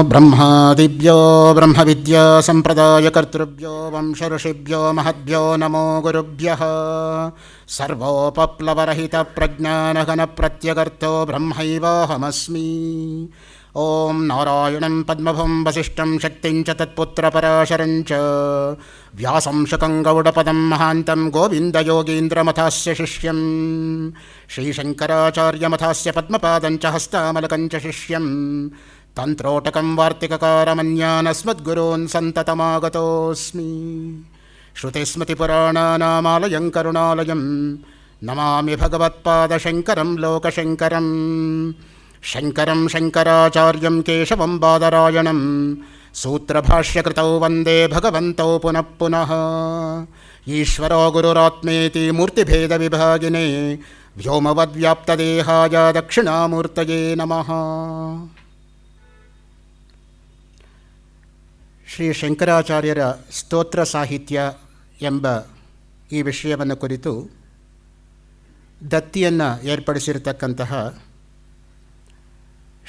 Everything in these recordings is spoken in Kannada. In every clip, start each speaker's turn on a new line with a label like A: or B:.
A: ब्रह्मादिभ्यो ब्रह्मविद्या संप्रदायकर्तृभ्यो वंशऋषिभ्यो महद्भ्यो नमो गुरुभ्यः। सर्वोपप्लवरहितप्रज्ञानघनप्रत्यगर्तो ब्रह्मैवाहमस्मि। ओं नारायणं पद्मभं वसिष्ठं शक्तिं च तत्पुत्रपराशरं च व्यासं शकं गौडपदं महान्तं गोविन्दयोगीन्द्रमथास्य शिष्यं श्रीशङ्कराचार्यमथास्य पद्मपादं च हस्तामलकं च शिष्यं तन्त्रोटकं वार्तिककारमन्यानस्मद्गुरून् सन्ततमागतोऽस्मि। श्रुतिस्मृतिपुराणानामालयं करुणालयं नमामि भगवत्पादशङ्करं लोकशङ्करं। शङ्करं शङ्कराचार्यं केशवं बादरायणं सूत्रभाष्यकृतौ वन्दे भगवन्तौ पुनः पुनः। ईश्वरो गुरुरात्मेति मूर्तिभेदविभागिने व्योमवद्व्याप्तदेहाय दक्षिणामूर्तये नमः। ಶ್ರೀ ಶಂಕರಾಚಾರ್ಯರ ಸ್ತೋತ್ರ ಸಾಹಿತ್ಯ ಎಂಬ ಈ ವಿಷಯವನ್ನು ಕುರಿತು ದತ್ತಿಯನ್ನು ಏರ್ಪಡಿಸಿರತಕ್ಕಂತಹ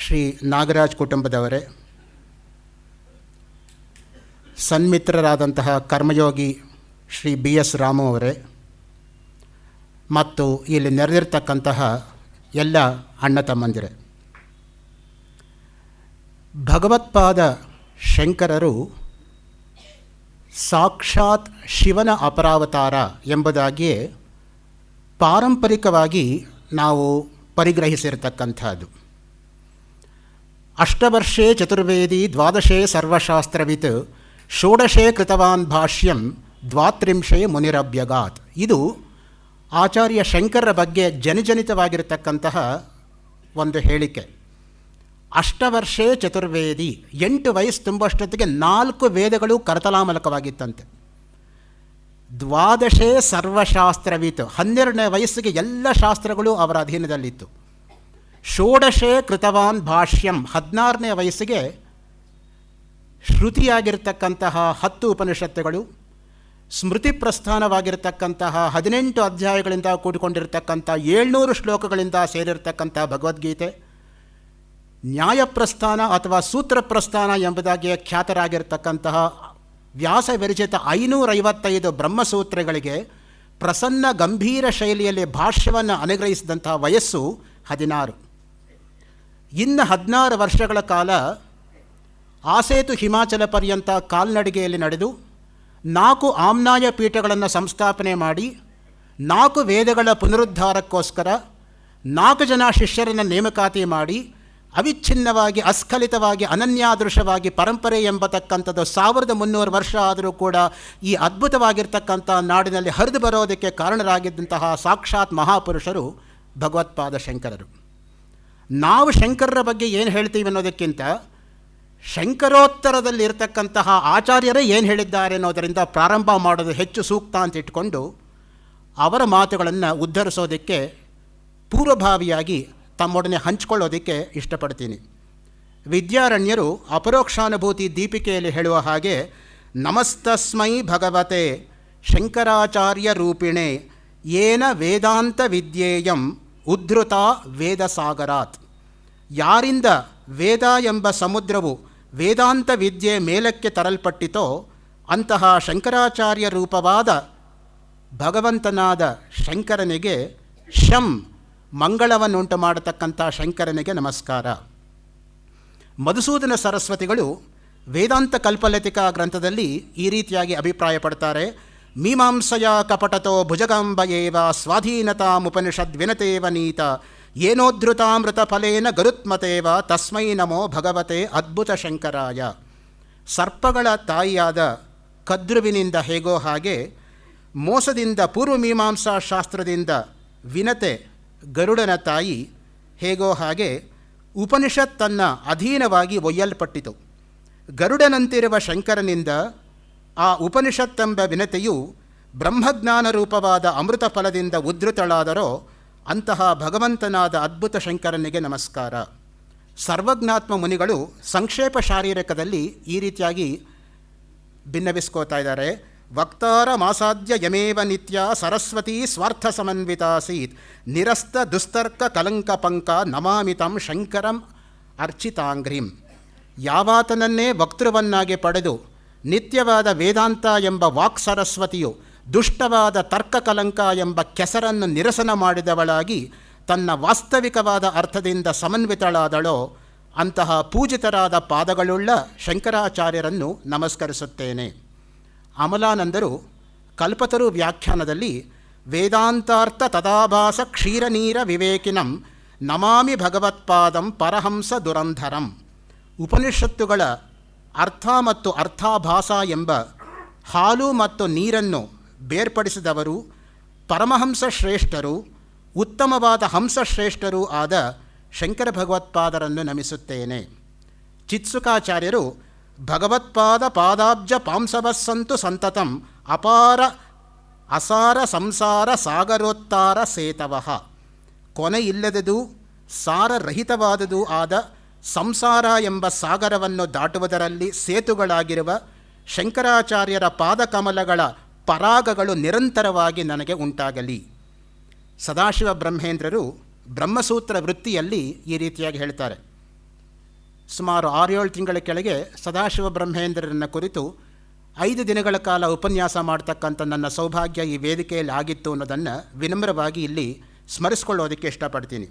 A: ಶ್ರೀ ನಾಗರಾಜ್ ಕುಟುಂಬದವರೇ, ಸನ್ಮಿತ್ರರಾದಂತಹ ಕರ್ಮಯೋಗಿ ಶ್ರೀ ಬಿ ಎಸ್ ರಾಮು ಅವರೇ ಮತ್ತು ಇಲ್ಲಿ ನೆರೆದಿರ್ತಕ್ಕಂತಹ ಎಲ್ಲ ಅಣ್ಣ ತಮ್ಮಂದಿರೇ, ಭಗವತ್ಪಾದ ಶಂಕರರು ಸಾಕ್ಷಾತ್ ಶಿವನ ಅಪರಾವತಾರ ಎಂಬುದಾಗಿಯೇ ಪಾರಂಪರಿಕವಾಗಿ ನಾವು ಪರಿಗ್ರಹಿಸಿರತಕ್ಕಂಥದ್ದು. ಅಷ್ಟವರ್ಷೇ ಚತುರ್ವೇದಿ ದ್ವಾದಶೇ ಸರ್ವಶಾಸ್ತ್ರವಿತ್ ಷೋಡಶೇ ಕೃತವಾನ್ ಭಾಷ್ಯಂ ದ್ವಾತ್ರಿಂಶೇ ಮುನಿರಭ್ಯಗಾತ್. ಇದು ಆಚಾರ್ಯ ಶಂಕರರ ಬಗ್ಗೆ ಜನಜನಿತವಾಗಿರತಕ್ಕಂತಹ ಒಂದು ಹೇಳಿಕೆ. ಅಷ್ಟವರ್ಷೇ ಚತುರ್ವೇದಿ, 8 ವಯಸ್ಸು ತುಂಬಷ್ಟೊತ್ತಿಗೆ 4 ವೇದಗಳು ಕರತಲಾಮಲಕವಾಗಿತ್ತಂತೆ. ದ್ವಾದಶೇ ಸರ್ವಶಾಸ್ತ್ರವಿತ್, 12ನೇ ವಯಸ್ಸಿಗೆ ಎಲ್ಲ ಶಾಸ್ತ್ರಗಳು ಅವರ ಅಧೀನದಲ್ಲಿತ್ತು. ಷೋಡಶೇ ಕೃತವಾನ್ ಭಾಷ್ಯಂ, 16ನೇ ವಯಸ್ಸಿಗೆ ಶ್ರುತಿಯಾಗಿರ್ತಕ್ಕಂತಹ 10 ಉಪನಿಷತ್ತುಗಳು, ಸ್ಮೃತಿ ಪ್ರಸ್ಥಾನವಾಗಿರ್ತಕ್ಕಂತಹ 18 ಅಧ್ಯಾಯಗಳಿಂದ ಕೂಡಿಕೊಂಡಿರತಕ್ಕಂಥ 700 ಶ್ಲೋಕಗಳಿಂದ ಸೇರಿರ್ತಕ್ಕಂಥ ಭಗವದ್ಗೀತೆ, ನ್ಯಾಯಪ್ರಸ್ಥಾನ ಅಥವಾ ಸೂತ್ರ ಪ್ರಸ್ಥಾನ ಎಂಬುದಾಗಿ ಖ್ಯಾತರಾಗಿರ್ತಕ್ಕಂತಹ ವ್ಯಾಸ ವಿರಚಿತ 555 ಬ್ರಹ್ಮಸೂತ್ರಗಳಿಗೆ ಪ್ರಸನ್ನ ಗಂಭೀರ ಶೈಲಿಯಲ್ಲಿ ಭಾಷ್ಯವನ್ನು ಅನುಗ್ರಹಿಸಿದಂತಹ ವಯಸ್ಸು 16. ಇನ್ನು 16 ವರ್ಷಗಳ ಕಾಲ ಆಸೇತು ಹಿಮಾಚಲ ಪರ್ಯಂತ ಕಾಲ್ನಡಿಗೆಯಲ್ಲಿ ನಡೆದು 4 ಆಮ್ನಾಯ ಪೀಠಗಳನ್ನು ಸಂಸ್ಥಾಪನೆ ಮಾಡಿ 4 ವೇದಗಳ ಪುನರುದ್ಧಾರಕ್ಕೋಸ್ಕರ 4 ಜನ ಶಿಷ್ಯರನ್ನು ನೇಮಕಾತಿ ಮಾಡಿ ಅವಿಚ್ಛಿನ್ನವಾಗಿ ಅಸ್ಖಲಿತವಾಗಿ ಅನನ್ಯಾದೃಶವಾಗಿ ಪರಂಪರೆ ಎಂಬತಕ್ಕಂಥದ್ದು 1300 ವರ್ಷ ಆದರೂ ಕೂಡ ಈ ಅದ್ಭುತವಾಗಿರ್ತಕ್ಕಂಥ ನಾಡಿನಲ್ಲಿ ಹರಿದು ಬರೋದಕ್ಕೆ ಕಾರಣರಾಗಿದ್ದಂತಹ ಸಾಕ್ಷಾತ್ ಮಹಾಪುರುಷರು ಭಗವತ್ಪಾದ ಶಂಕರರು. ನಾವು ಶಂಕರರ ಬಗ್ಗೆ ಏನು ಹೇಳ್ತೀವಿ ಅನ್ನೋದಕ್ಕಿಂತ ಶಂಕರೋತ್ತರದಲ್ಲಿ ಇರತಕ್ಕಂತಹ ಆಚಾರ್ಯರೇ ಏನು ಹೇಳಿದ್ದಾರೆ ಅನ್ನೋದರಿಂದ ಪ್ರಾರಂಭ ಮಾಡೋದು ಹೆಚ್ಚು ಸೂಕ್ತ ಅಂತ ಇಟ್ಕೊಂಡು ಅವರ ಮಾತುಗಳನ್ನು ಉದ್ಧರಿಸೋದಕ್ಕೆ ಪೂರ್ವಭಾವಿಯಾಗಿ ತಮ್ಮೊಡನೆ ಹಂಚಿಕೊಳ್ಳೋದಕ್ಕೆ ಇಷ್ಟಪಡ್ತೀನಿ. ವಿದ್ಯಾರಣ್ಯರು ಅಪರೋಕ್ಷಾನುಭೂತಿ ದೀಪಿಕೆಯಲ್ಲಿ ಹೇಳುವ ಹಾಗೆ, ನಮಸ್ತಸ್ಮೈ ಭಗವತೆ ಶಂಕರಾಚಾರ್ಯ ರೂಪಿಣೆ ಯೇನ ವೇದಾಂತ ವಿದ್ಯೇಯಂ ಉದ್ಧೃತ ವೇದಸಾಗರಾತ್. ಯಾರಿಂದ ವೇದ ಎಂಬ ಸಮುದ್ರವು ವೇದಾಂತ ವಿದ್ಯೆ ಮೇಲಕ್ಕೆ ತರಲ್ಪಟ್ಟಿತೋ ಅಂತಹ ಶಂಕರಾಚಾರ್ಯ ರೂಪವಾದ ಭಗವಂತನಾದ ಶಂಕರನಿಗೆ ಶಂ ಮಂಗಳವನ್ನುಂಟು ಮಾಡತಕ್ಕಂಥ ಶಂಕರನಿಗೆ ನಮಸ್ಕಾರ. ಮಧುಸೂದನ ಸರಸ್ವತಿಗಳು ವೇದಾಂತ ಕಲ್ಪಲತಿಕಾ ಗ್ರಂಥದಲ್ಲಿ ಈ ರೀತಿಯಾಗಿ ಅಭಿಪ್ರಾಯಪಡ್ತಾರೆ. ಮೀಮಾಂಸಯ ಕಪಟತೋ ಭುಜಗಾಂಬ ಏವ ಸ್ವಾಧೀನತಾಮುಪನಿಷದ್ವಿನತೇವ ನೀತ ಏನೋದ್ಧೃತಾಮೃತ ಫಲೇನ ಗರುತ್ಮತೇವ ತಸ್ಮೈ ನಮೋ ಭಗವತೆ ಅದ್ಭುತ ಶಂಕರಾಯ. ಸರ್ಪಗಳ ತಾಯಿಯಾದ ಕದ್ರುವಿನಿಂದ ಹೇಗೋ ಹಾಗೆ ಮೋಸದಿಂದ ಪೂರ್ವಮೀಮಾಂಸಾ ಶಾಸ್ತ್ರದಿಂದ ವಿನತೆ ಗರುಡನ ತಾಯಿ ಹೇಗೋ ಹಾಗೆ ಉಪನಿಷತ್ತನ್ನು ಅಧೀನವಾಗಿ ಒಯ್ಯಲ್ಪಟ್ಟಿತು. ಗರುಡನಂತಿರುವ ಶಂಕರನಿಂದ ಆ ಉಪನಿಷತ್ತೆಂಬ ವಿನತೆಯು ಬ್ರಹ್ಮಜ್ಞಾನ ರೂಪವಾದ ಅಮೃತ ಫಲದಿಂದ ಉದ್ಧೃತಳಾದರೋ ಅಂತಹ ಭಗವಂತನಾದ ಅದ್ಭುತ ಶಂಕರನಿಗೆ ನಮಸ್ಕಾರ. ಸರ್ವಜ್ಞಾತ್ಮ ಮುನಿಗಳು ಸಂಕ್ಷೇಪ ಶಾರೀರಕದಲ್ಲಿ ಈ ರೀತಿಯಾಗಿ ಭಿನ್ನವಿಸ್ಕೋತಾ ಇದ್ದಾರೆ. ವಕ್ತಾರ ಮಾಸಾದ್ಯ ಯಮೇವ ನಿತ್ಯ ಸರಸ್ವತಿ ಸ್ವಾರ್ಥ ಸಮನ್ವಿತಾಸೀತ್ ನಿರಸ್ತ ದುಸ್ತರ್ಕ ಕಲಂಕ ಪಂಕ ನಮಾಮಿತಂ ಶಂಕರಂ ಅರ್ಚಿತಾಂಗ್ರಿಂ. ಯಾವಾತನನ್ನೇ ವಕ್ತೃವನ್ನಾಗಿ ಪಡೆದು ನಿತ್ಯವಾದ ವೇದಾಂತ ಎಂಬ ವಾಕ್ ಸರಸ್ವತಿಯು ದುಷ್ಟವಾದ ತರ್ಕ ಕಲಂಕ ಎಂಬ ಕೆಸರನ್ನು ನಿರಸನ ಮಾಡಿದವಳಾಗಿ ತನ್ನ ವಾಸ್ತವಿಕವಾದ ಅರ್ಥದಿಂದ ಸಮನ್ವಿತಳಾದಳೋ ಅಂತಹ ಪೂಜಿತರಾದ ಪಾದಗಳುಳ್ಳ ಶಂಕರಾಚಾರ್ಯರನ್ನು ನಮಸ್ಕರಿಸುತ್ತೇನೆ. ಅಮಲಾನಂದರು ಕಲ್ಪತರು ವ್ಯಾಖ್ಯಾನದಲ್ಲಿ ವೇದಾಂತಾರ್ಥ ತದಾಭಾಸ ಕ್ಷೀರನೀರ ವಿವೇಕಿನಂ ನಮಾಮಿ ಭಗವತ್ಪಾದಂ ಪರಹಂಸ ದುರಂಧರಂ. ಉಪನಿಷತ್ತುಗಳ ಅರ್ಥ ಮತ್ತು ಅರ್ಥಾಭಾಸ ಎಂಬ ಹಾಲು ಮತ್ತು ನೀರನ್ನು ಬೇರ್ಪಡಿಸಿದವರು ಪರಮಹಂಸ ಶ್ರೇಷ್ಠರು, ಉತ್ತಮವಾದ ಹಂಸಶ್ರೇಷ್ಠರೂ ಆದ ಶಂಕರ ಭಗವತ್ಪಾದರನ್ನು ನಮಿಸುತ್ತೇನೆ. ಚಿತ್ಸುಕಾಚಾರ್ಯರು ಭಗವತ್ಪಾದ ಪಾದಾಬ್ಜ ಪಾಂಸವಸ್ಸಂತು ಸಂತತಂ ಅಪಾರ ಅಸಾರ ಸಂಸಾರ ಸಾಗರೋತ್ತಾರ ಸೇತವಃ. ಕೊನೆಯಿಲ್ಲದುದು ಸಾರರಹಿತವಾದುದು ಆದ ಸಂಸಾರ ಎಂಬ ಸಾಗರವನ್ನು ದಾಟುವುದರಲ್ಲಿ ಸೇತುಗಳಾಗಿರುವ ಶಂಕರಾಚಾರ್ಯರ ಪಾದಕಮಲಗಳ ಪರಾಗಗಳು ನಿರಂತರವಾಗಿ ನನಗೆ ಉಂಟಾಗಲಿ. ಸದಾಶಿವ ಬ್ರಹ್ಮೇಂದ್ರರು ಬ್ರಹ್ಮಸೂತ್ರ ವೃತ್ತಿಯಲ್ಲಿ ಈ ರೀತಿಯಾಗಿ ಹೇಳ್ತಾರೆ. ಸುಮಾರು 6-7 ತಿಂಗಳ ಕೆಳಗೆ ಸದಾಶಿವ ಬ್ರಹ್ಮೇಂದ್ರರನ್ನು ಕುರಿತು 5 ದಿನಗಳ ಕಾಲ ಉಪನ್ಯಾಸ ಮಾಡ್ತಕ್ಕಂಥ ನನ್ನ ಸೌಭಾಗ್ಯ ಈ ವೇದಿಕೆಯಲ್ಲಿ ಆಗಿತ್ತು ಅನ್ನೋದನ್ನು ವಿನಮ್ರವಾಗಿ ಇಲ್ಲಿ ಸ್ಮರಿಸ್ಕೊಳ್ಳೋದಕ್ಕೆ ಇಷ್ಟಪಡ್ತೀನಿ.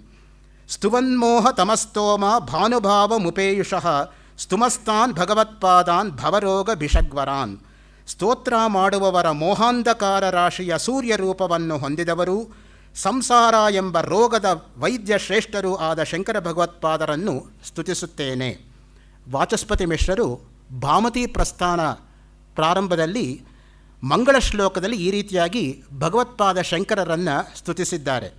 A: ಸ್ತುವನ್ಮೋಹ ತಮಸ್ತೋಮ ಭಾನುಭಾವ ಮುಪೇಯುಷಃ ಸ್ತುಮಸ್ತಾನ್ ಭಗವತ್ಪಾದಾನ್ ಭವರೋಗ ಭಿಷಗ್ವರಾನ್. ಸ್ತೋತ್ರ ಮಾಡುವವರ ಮೋಹಾಂಧಕಾರ ರಾಶಿಯ ಸೂರ್ಯ ರೂಪವನ್ನು ಹೊಂದಿದವರು, ಸಂಸಾರ ಎಂಬ ರೋಗದ ವೈದ್ಯ ಶ್ರೇಷ್ಠರೂ ಆದ ಶಂಕರ ಭಗವತ್ಪಾದರನ್ನು ಸ್ತುತಿಸುತ್ತೇನೆ. ವಾಚಸ್ಪತಿ ಮಿಶ್ರರು ಭಾಮತಿ ಪ್ರಸ್ಥಾನ ಪ್ರಾರಂಭದಲ್ಲಿ ಮಂಗಳ ಶ್ಲೋಕದಲ್ಲಿ ಈ ರೀತಿಯಾಗಿ ಭಗವತ್ಪಾದ ಶಂಕರರನ್ನು ಸ್ತುತಿಸಿದ್ದಾರೆ.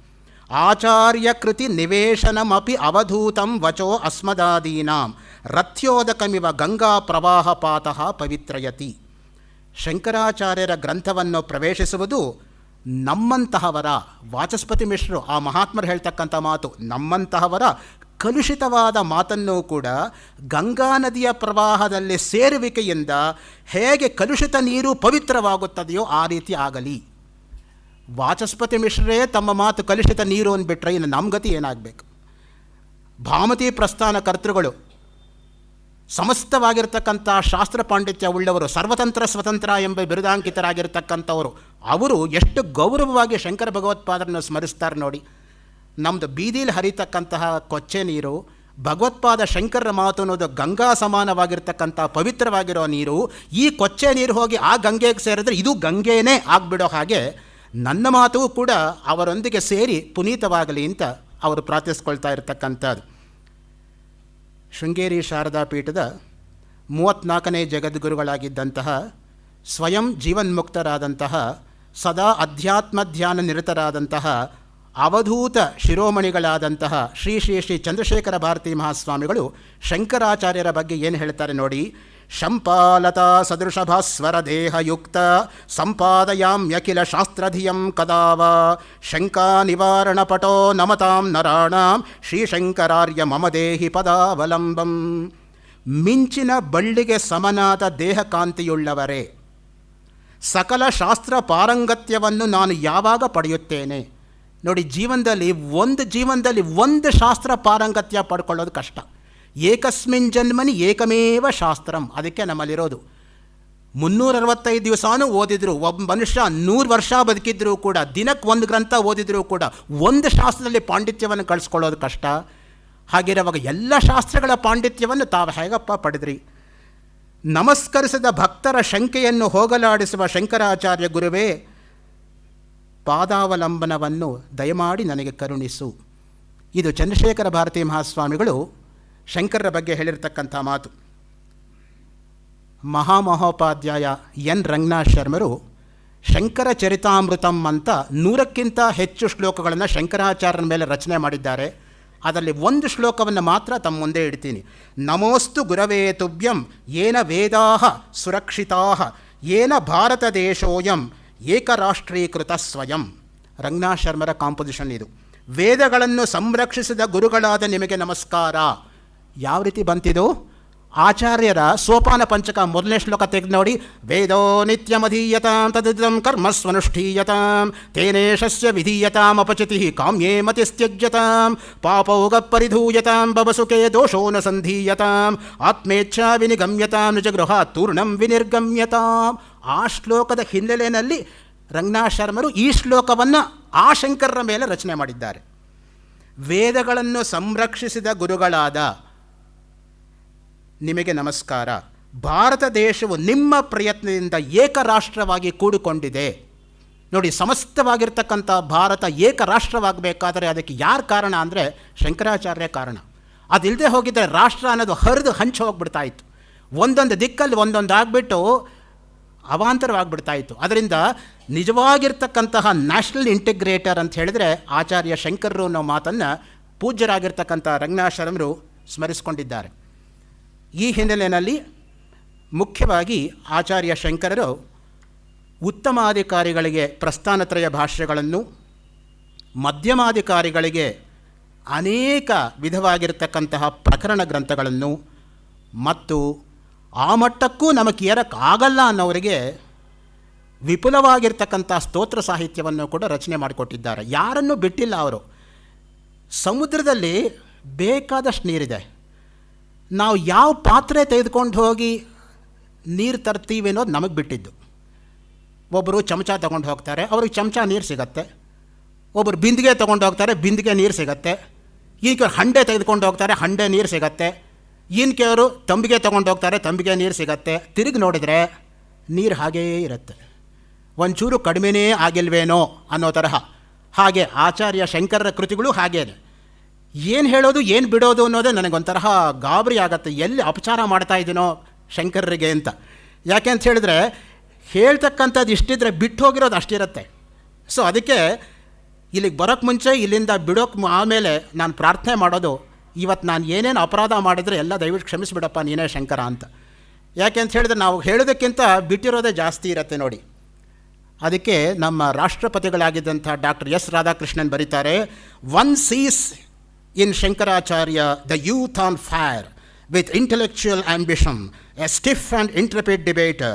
A: ಆಚಾರ್ಯ ಕೃತಿ ನಿವೇಶನಮಪಿ ಅವಧೂತಂ ವಚೋ ಅಸ್ಮದಾದೀನಾಂ ರಥ್ಯೋದಕಮಿವ ಗಂಗಾ ಪ್ರವಾಹ ಪಾತಃ ಪವಿತ್ರಯತಿ. ಶಂಕರಾಚಾರ್ಯರ ಗ್ರಂಥವನ್ನು ಪ್ರವೇಶಿಸುವುದು ನಮ್ಮಂತಹವರ, ವಾಚಸ್ಪತಿ ಮಿಶ್ರರು ಆ ಮಹಾತ್ಮರು ಹೇಳ್ತಕ್ಕಂಥ ಮಾತು, ನಮ್ಮಂತಹವರ ಕಲುಷಿತವಾದ ಮಾತನ್ನೂ ಕೂಡ ಗಂಗಾ ನದಿಯ ಪ್ರವಾಹದಲ್ಲಿ ಸೇರುವಿಕೆಯಿಂದ ಹೇಗೆ ಕಲುಷಿತ ನೀರು ಪವಿತ್ರವಾಗುತ್ತದೆಯೋ ಆ ರೀತಿ ಆಗಲಿ. ವಾಚಸ್ಪತಿ ಮಿಶ್ರರೇ ತಮ್ಮ ಮಾತು ಕಲುಷಿತ ನೀರು ಅಂದ್ಬಿಟ್ರೆ ಇನ್ನು ನಮ್ಮ ಗತಿ ಏನಾಗಬೇಕು? ಭಾಮತಿ ಪ್ರಸ್ಥಾನ ಕರ್ತೃಗಳು ಸಮಸ್ತವಾಗಿರ್ತಕ್ಕಂಥ ಶಾಸ್ತ್ರ ಪಾಂಡಿತ್ಯ ಉಳ್ಳವರು, ಸರ್ವತಂತ್ರ ಸ್ವತಂತ್ರ ಎಂಬ ಬಿರುದಾಂಕಿತರಾಗಿರ್ತಕ್ಕಂಥವರು, ಅವರು ಎಷ್ಟು ಗೌರವವಾಗಿ ಶಂಕರ ಭಗವತ್ಪಾದರನ್ನು ಸ್ಮರಿಸ್ತಾರೆ ನೋಡಿ. ನಮ್ಮದು ಬೀದಿಲಿ ಹರಿತಕ್ಕಂತಹ ಕೊಚ್ಚೆ ನೀರು, ಭಗವತ್ಪಾದ ಶಂಕರರ ಮಾತು ಅನ್ನೋದು ಗಂಗಾ ಸಮಾನವಾಗಿರ್ತಕ್ಕಂಥ ಪವಿತ್ರವಾಗಿರೋ ನೀರು, ಈ ಕೊಚ್ಚೆ ನೀರು ಹೋಗಿ ಆ ಗಂಗೆಗೆ ಸೇರಿದ್ರೆ ಇದು ಗಂಗೆನೇ ಆಗಿಬಿಡೋ ಹಾಗೆ ನನ್ನ ಮಾತು ಕೂಡ ಅವರೊಂದಿಗೆ ಸೇರಿ ಪುನೀತವಾಗಲಿ ಅಂತ ಅವರು ಪ್ರಾರ್ಥಿಸ್ಕೊಳ್ತಾ ಇರತಕ್ಕಂಥದ್ದು. ಶೃಂಗೇರಿ ಶಾರದಾ ಪೀಠದ 34ನೇ ಜಗದ್ಗುರುಗಳಾಗಿದ್ದಂತಹ, ಸ್ವಯಂ ಜೀವನ್ಮುಕ್ತರಾದಂತಹ, ಸದಾ ಅಧ್ಯಾತ್ಮ ಧ್ಯಾನ ನಿರತರಾದಂತಹ ಅವಧೂತ ಶಿರೋಮಣಿಗಳಾದಂತಹ ಶ್ರೀ ಶ್ರೀ ಶ್ರೀ ಚಂದ್ರಶೇಖರ ಭಾರತೀ ಮಹಾಸ್ವಾಮಿಗಳು ಶಂಕರಾಚಾರ್ಯರ ಬಗ್ಗೆ ಏನು ಹೇಳ್ತಾರೆ ನೋಡಿ. ಶಂಪಾಲತಾ ಸದೃಶಭಾಸ್ವರ ದೇಹಯುಕ್ತ ಸಂಪಾದಯಾಮ್ಯಖಿಲ ಶಾಸ್ತ್ರಧಿಯಂ ಕದಾವ ಶಂಕಾ ನಿವಾರಣ ಪಟೋ ನಮತಾಂ ನರಾಣಾಂ ಶ್ರೀಶಂಕರಾರ್ಯ ಮಮ ದೇಹಿ ಪದಾವಲಂಬಂ. ಮಿಂಚಿನ ಬಳ್ಳಿಗೆ ಸಮನಾದ ದೇಹಕಾಂತಿಯುಳ್ಳವರೇ, ಸಕಲ ಶಾಸ್ತ್ರ ಪಾರಂಗತ್ಯವನ್ನು ನಾನು ಯಾವಾಗ ಪಡೆಯುತ್ತೇನೆ? ನೋಡಿ, ಜೀವನದಲ್ಲಿ ಒಂದು ಶಾಸ್ತ್ರ ಪಾರಂಗತ್ಯ ಪಡ್ಕೊಳ್ಳೋದು ಕಷ್ಟ. ಏಕಸ್ಮಿನ್ ಜನ್ಮನಿ ಏಕಮೇವ ಶಾಸ್ತ್ರಂ. ಅದಕ್ಕೆ ನಮ್ಮಲ್ಲಿರೋದು 365 ದಿವಸನೂ ಓದಿದ್ರು, ಒಬ್ಬ ಮನುಷ್ಯ 100 ವರ್ಷ ಬದುಕಿದ್ರೂ ಕೂಡ, ದಿನಕ್ಕೆ 1 ಗ್ರಂಥ ಓದಿದ್ರೂ ಕೂಡ ಒಂದು ಶಾಸ್ತ್ರದಲ್ಲಿ ಪಾಂಡಿತ್ಯವನ್ನು ಕಳಿಸ್ಕೊಳ್ಳೋದು ಕಷ್ಟ. ಹಾಗಿರುವಾಗ ಎಲ್ಲ ಶಾಸ್ತ್ರಗಳ ಪಾಂಡಿತ್ಯವನ್ನು ತಾವು ಹೇಗಪ್ಪ ಪಡೆದ್ರಿ? ನಮಸ್ಕರಿಸಿದ ಭಕ್ತರ ಶಂಕೆಯನ್ನು ಹೋಗಲಾಡಿಸುವ ಶಂಕರಾಚಾರ್ಯ ಗುರುವೇ, ಪಾದಾವಲಂಬನವನ್ನು ದಯಮಾಡಿ ನನಗೆ ಕರುಣಿಸು. ಇದು ಚಂದ್ರಶೇಖರ ಭಾರತೀ ಮಹಾಸ್ವಾಮಿಗಳು ಶಂಕರರ ಬಗ್ಗೆ ಹೇಳಿರ್ತಕ್ಕಂಥ ಮಾತು. ಮಹಾಮಹೋಪಾಧ್ಯಾಯ ಎನ್ ರಂಗನಾಥ್ ಶರ್ಮರು ಶಂಕರ ಚರಿತಾಮೃತಂ ಅಂತ 100ಕ್ಕಿಂತ ಹೆಚ್ಚು ಶ್ಲೋಕಗಳನ್ನು ಶಂಕರಾಚಾರ್ಯರ ಮೇಲೆ ರಚನೆ ಮಾಡಿದ್ದಾರೆ. ಅದರಲ್ಲಿ ಒಂದು ಶ್ಲೋಕವನ್ನು ಮಾತ್ರ ತಮ್ಮ ಮುಂದೆ ಇಡ್ತೀನಿ. ನಮೋಸ್ತು ಗುರವೇ ತುಭ್ಯಂ ಯೇನ ವೇದಾಃ ಸುರಕ್ಷಿತಾಃ ಯೇನ ಭಾರತ ದೇಶೋಯಂ ಏಕರಾಷ್ಟ್ರೀಕೃತ ಸ್ವಯಂ. ರಂಗನಾಥ್ ಶರ್ಮರ ಕಾಂಪೋಸಿಷನ್ ಇದು. ವೇದಗಳನ್ನು ಸಂರಕ್ಷಿಸಿದ ಗುರುಗಳಾದ ನಿಮಗೆ ನಮಸ್ಕಾರ. ಯಾವ ರೀತಿ ಬಂತಿದು? ಆಚಾರ್ಯರ ಸೋಪಾನ ಪಂಚಕ ಮೊದಲನೇ ಶ್ಲೋಕ ತೆಗೆದು ನೋಡಿ. ವೇದೋ ನಿತ್ಯಮಧೀಯತಾಂ ತದಿದಂ ಕರ್ಮಸ್ವನುಷ್ಠೀಯತಾಂ ತೇನೇಶಸ್ಯ ವಿಧೀಯತಾಂ ಅಪಚಿತಿ ಕಾಮ್ಯೇ ಮತಿಸ್ತ್ಯಜ್ಯತಾಂ ಪಾಪೌಗ ಪರಿಧೂಯತಾಂ ಭವಸುಖೇ ದೋಷೋ ನ ಸಂಧೀಯತಾಂ ಆತ್ಮೇಚ್ಛಾ ವಿನಿಗಮ್ಯತಾಂ ನಿಜಗೃಹಾತ್ ತೂರ್ಣಂ ವಿನಿರ್ಗಮ್ಯತಾಂ. ಆ ಶ್ಲೋಕದ ಹಿನ್ನೆಲೆಯಲ್ಲಿ ರಂಗನಾಥ ಶರ್ಮರು ಈ ಶ್ಲೋಕವನ್ನು ಆ ಶಂಕರರ ಮೇಲೆ ರಚನೆ ಮಾಡಿದ್ದಾರೆ. ವೇದಗಳನ್ನು ಸಂರಕ್ಷಿಸಿದ ಗುರುಗಳಾದ ನಿಮಗೆ ನಮಸ್ಕಾರ. ಭಾರತ ದೇಶವು ನಿಮ್ಮ ಪ್ರಯತ್ನದಿಂದ ಏಕರಾಷ್ಟ್ರವಾಗಿ ಕೂಡಿಕೊಂಡಿದೆ. ನೋಡಿ, ಸಮಸ್ತವಾಗಿರ್ತಕ್ಕಂಥ ಭಾರತ ಏಕರಾಷ್ಟ್ರವಾಗಬೇಕಾದರೆ ಅದಕ್ಕೆ ಯಾರು ಕಾರಣ ಅಂದರೆ ಶಂಕರಾಚಾರ್ಯ ಕಾರಣ. ಅದಿಲ್ಲದೆ ಹೋಗಿದ್ದರೆ ರಾಷ್ಟ್ರ ಅನ್ನೋದು ಹರಿದು ಹಂಚು ಹೋಗ್ಬಿಡ್ತಾ ಇತ್ತು. ಒಂದೊಂದು ದಿಕ್ಕಲ್ಲಿ ಒಂದೊಂದು ಆಗಿಬಿಟ್ಟು ಅವಾಂತರವಾಗಿಬಿಡ್ತಾ ಇತ್ತು. ಅದರಿಂದ ನಿಜವಾಗಿರ್ತಕ್ಕಂತಹ ನ್ಯಾಷನಲ್ ಇಂಟಿಗ್ರೇಟರ್ ಅಂತ ಹೇಳಿದರೆ ಆಚಾರ್ಯ ಶಂಕರರು ಅನ್ನೋ ಮಾತನ್ನು ಪೂಜ್ಯರಾಗಿರ್ತಕ್ಕಂಥ ರಂಗನಾಥ ಶರ್ಮರು ಸ್ಮರಿಸಿಕೊಂಡಿದ್ದಾರೆ. ಈ ಹಿನ್ನೆಲೆಯಲ್ಲಿ ಮುಖ್ಯವಾಗಿ ಆಚಾರ್ಯ ಶಂಕರರು ಉತ್ತಮಾಧಿಕಾರಿಗಳಿಗೆ ಪ್ರಸ್ಥಾನತ್ರಯ ಭಾಷ್ಯಗಳನ್ನು, ಮಧ್ಯಮಾಧಿಕಾರಿಗಳಿಗೆ ಅನೇಕ ವಿಧವಾಗಿರ್ತಕ್ಕಂತಹ ಪ್ರಕರಣ ಗ್ರಂಥಗಳನ್ನು ಮತ್ತು ಆ ಮಟ್ಟಕ್ಕೂ ನಮಗೆ ಏರಕ್ಕಾಗಲ್ಲ ಅನ್ನೋರಿಗೆ ವಿಪುಲವಾಗಿರ್ತಕ್ಕಂಥ ಸ್ತೋತ್ರ ಸಾಹಿತ್ಯವನ್ನು ಕೂಡ ರಚನೆ ಮಾಡಿಕೊಟ್ಟಿದ್ದಾರೆ. ಯಾರನ್ನೂ ಬಿಟ್ಟಿಲ್ಲ ಅವರು. ಸಮುದ್ರದಲ್ಲಿ ಬೇಕಾದಷ್ಟು ನೀರಿದೆ. ನಾವು ಯಾವ ಪಾತ್ರೆ ತೆಗೆದುಕೊಂಡು ಹೋಗಿ ನೀರು ತರ್ತೀವಿ ಅನ್ನೋದು ನಮಗೆ ಬಿಟ್ಟಿದ್ದು. ಒಬ್ಬರು ಚಮಚ ತೊಗೊಂಡು ಹೋಗ್ತಾರೆ, ಅವ್ರಿಗೆ ಚಮಚ ನೀರು ಸಿಗತ್ತೆ. ಒಬ್ಬರು ಬಿಂದಿಗೆ ತೊಗೊಂಡು ಹೋಗ್ತಾರೆ, ಬಿಂದಿಗೆ ನೀರು ಸಿಗತ್ತೆ. ಈಗ ಹಂಡೆ ತೆಗೆದುಕೊಂಡು ಹೋಗ್ತಾರೆ, ಹಂಡೆ ನೀರು ಸಿಗತ್ತೆ. ಈನ್ಕೆಯವರು ತಂಬಿಗೆ ತೊಗೊಂಡು ಹೋಗ್ತಾರೆ, ತಂಬಿಗೆ ನೀರು ಸಿಗತ್ತೆ. ತಿರುಗಿ ನೋಡಿದರೆ ನೀರು ಹಾಗೇ ಇರುತ್ತೆ. ಒಂಚೂರು ಕಡಿಮೆನೇ ಆಗಿಲ್ವೇನೋ ಅನ್ನೋ ತರಹ. ಹಾಗೆ ಆಚಾರ್ಯ ಶಂಕರರ ಕೃತಿಗಳು ಹಾಗೇ ಇದೆ. ಏನು ಹೇಳೋದು ಏನು ಬಿಡೋದು ಅನ್ನೋದೇ ನನಗೊಂಥರ ಗಾಬರಿ ಆಗತ್ತೆ. ಎಲ್ಲಿ ಅಪಚಾರ ಮಾಡ್ತಾ ಇದ್ದೀನೋ ಶಂಕರರಿಗೆ ಅಂತ. ಯಾಕೆ ಅಂತ ಹೇಳಿದ್ರೆ ಹೇಳ್ತಕ್ಕಂಥದ್ದು ಇಷ್ಟಿದ್ರೆ ಬಿಟ್ಟು ಹೋಗಿರೋದು ಅಷ್ಟಿರುತ್ತೆ. ಸೊ ಅದಕ್ಕೆ ಇಲ್ಲಿಗೆ ಬರೋಕ್ಕೆ ಮುಂಚೆ, ಇಲ್ಲಿಂದ ಬಿಡೋಕ್ಕೆ ಆಮೇಲೆ ನಾನು ಪ್ರಾರ್ಥನೆ ಮಾಡೋದು, ಇವತ್ತು ನಾನು ಏನೇನು ಅಪರಾಧ ಮಾಡಿದರೆ ಎಲ್ಲ ದಯವಿಟ್ಟು ಕ್ಷಮಿಸಿಬಿಡಪ್ಪ ನೀನೇ ಶಂಕರ ಅಂತ. ಯಾಕೆ ಅಂತ ಹೇಳಿದ್ರೆ ನಾವು ಹೇಳೋದಕ್ಕಿಂತ ಬಿಟ್ಟಿರೋದೇ ಜಾಸ್ತಿ ಇರುತ್ತೆ ನೋಡಿ. ಅದಕ್ಕೆ ನಮ್ಮ ರಾಷ್ಟ್ರಪತಿಗಳಾಗಿದ್ದಂಥ ಡಾಕ್ಟರ್ ಎಸ್ ರಾಧಾಕೃಷ್ಣನ್ ಬರೀತಾರೆ, one sees in Shankaracharya the youth on fire with intellectual ambition, a stiff and intrepid debater.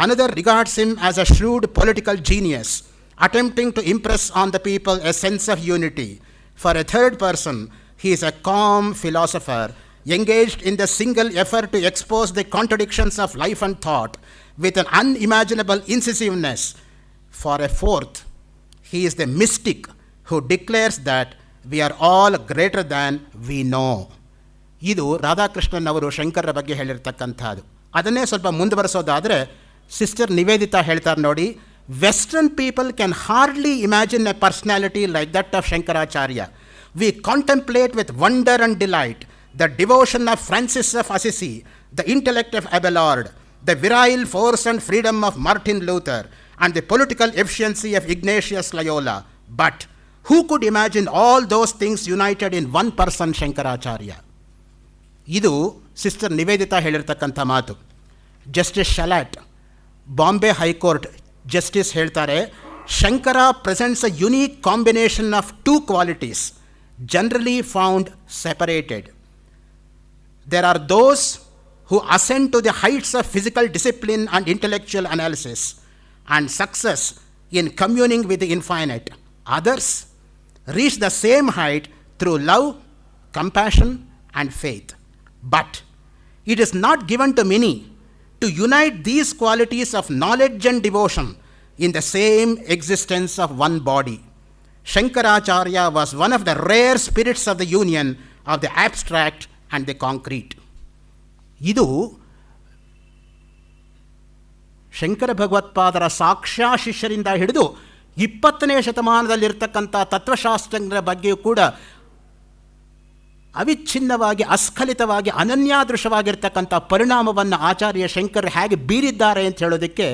A: Another regards him as a shrewd political genius, attempting to impress on the people a sense of unity. For a third person, he is a calm philosopher, engaged in the single effort to expose the contradictions of life and thought with an unimaginable incisiveness. For a fourth, he is the mystic who declares that we are all greater than we know. ಇದು ರಾಧಾಕೃಷ್ಣನ್ ಅವರು ಶಂಕರರ ಬಗ್ಗೆ ಹೇಳಿರ್ತಕ್ಕಂಥದ್ದು. ಅದನ್ನೇ ಸ್ವಲ್ಪ ಮುಂದುವರೆಸೋದಾದರೆ ಸಿಸ್ಟರ್ ನಿವೇದಿತಾ ಹೇಳ್ತಾರೆ ನೋಡಿ, western people can hardly imagine a personality like that of Shankaracharya. We contemplate with wonder and delight the devotion of Francis of Assisi, the intellect of Abelard, the virile force and freedom of Martin Luther, and the political efficiency of Ignatius Loyola. But who could imagine all those things united in one person, Shankaracharya? ಇದು ಸಿಸ್ಟರ್ ನಿವೇದಿತಾ ಹೇಳಿರ್ತಕ್ಕಂಥ ಮಾತು. Justice Shelat, Bombay high court justice ಹೇಳ್ತಾರೆ, Shankara presents a unique combination of two qualities generally found separated. There are those who ascend to the heights of physical discipline and intellectual analysis and success in communing with the infinite. Others reach the same height through love, compassion and faith. But it is not given to many to unite these qualities of knowledge and devotion in the same existence of one body. Shankaracharya was one of the rare spirits of the union of the abstract and the concrete. ಇದು ಶಂಕರ ಭಗವತ್ಪಾದರ ಸಾಕ್ಷಾ ಶಿಷ್ಯರಿಂದ ಹಿಡಿದು 20ನೇ ಶತಮಾನದಲ್ಲಿರ್ತಕ್ಕಂಥ ತತ್ವಶಾಸ್ತ್ರಜ್ಞರ ಬಗ್ಗೆಯೂ ಕೂಡ ಅವಿಚ್ಛಿನ್ನವಾಗಿ, ಅಸ್ಖಲಿತವಾಗಿ, ಅನನ್ಯಾದೃಶವಾಗಿರ್ತಕ್ಕಂಥ ಪರಿಣಾಮವನ್ನು ಆಚಾರ್ಯ ಶಂಕರ್ ಹೇಗೆ ಬೀರಿದ್ದಾರೆ ಅಂತ ಹೇಳೋದಕ್ಕೆ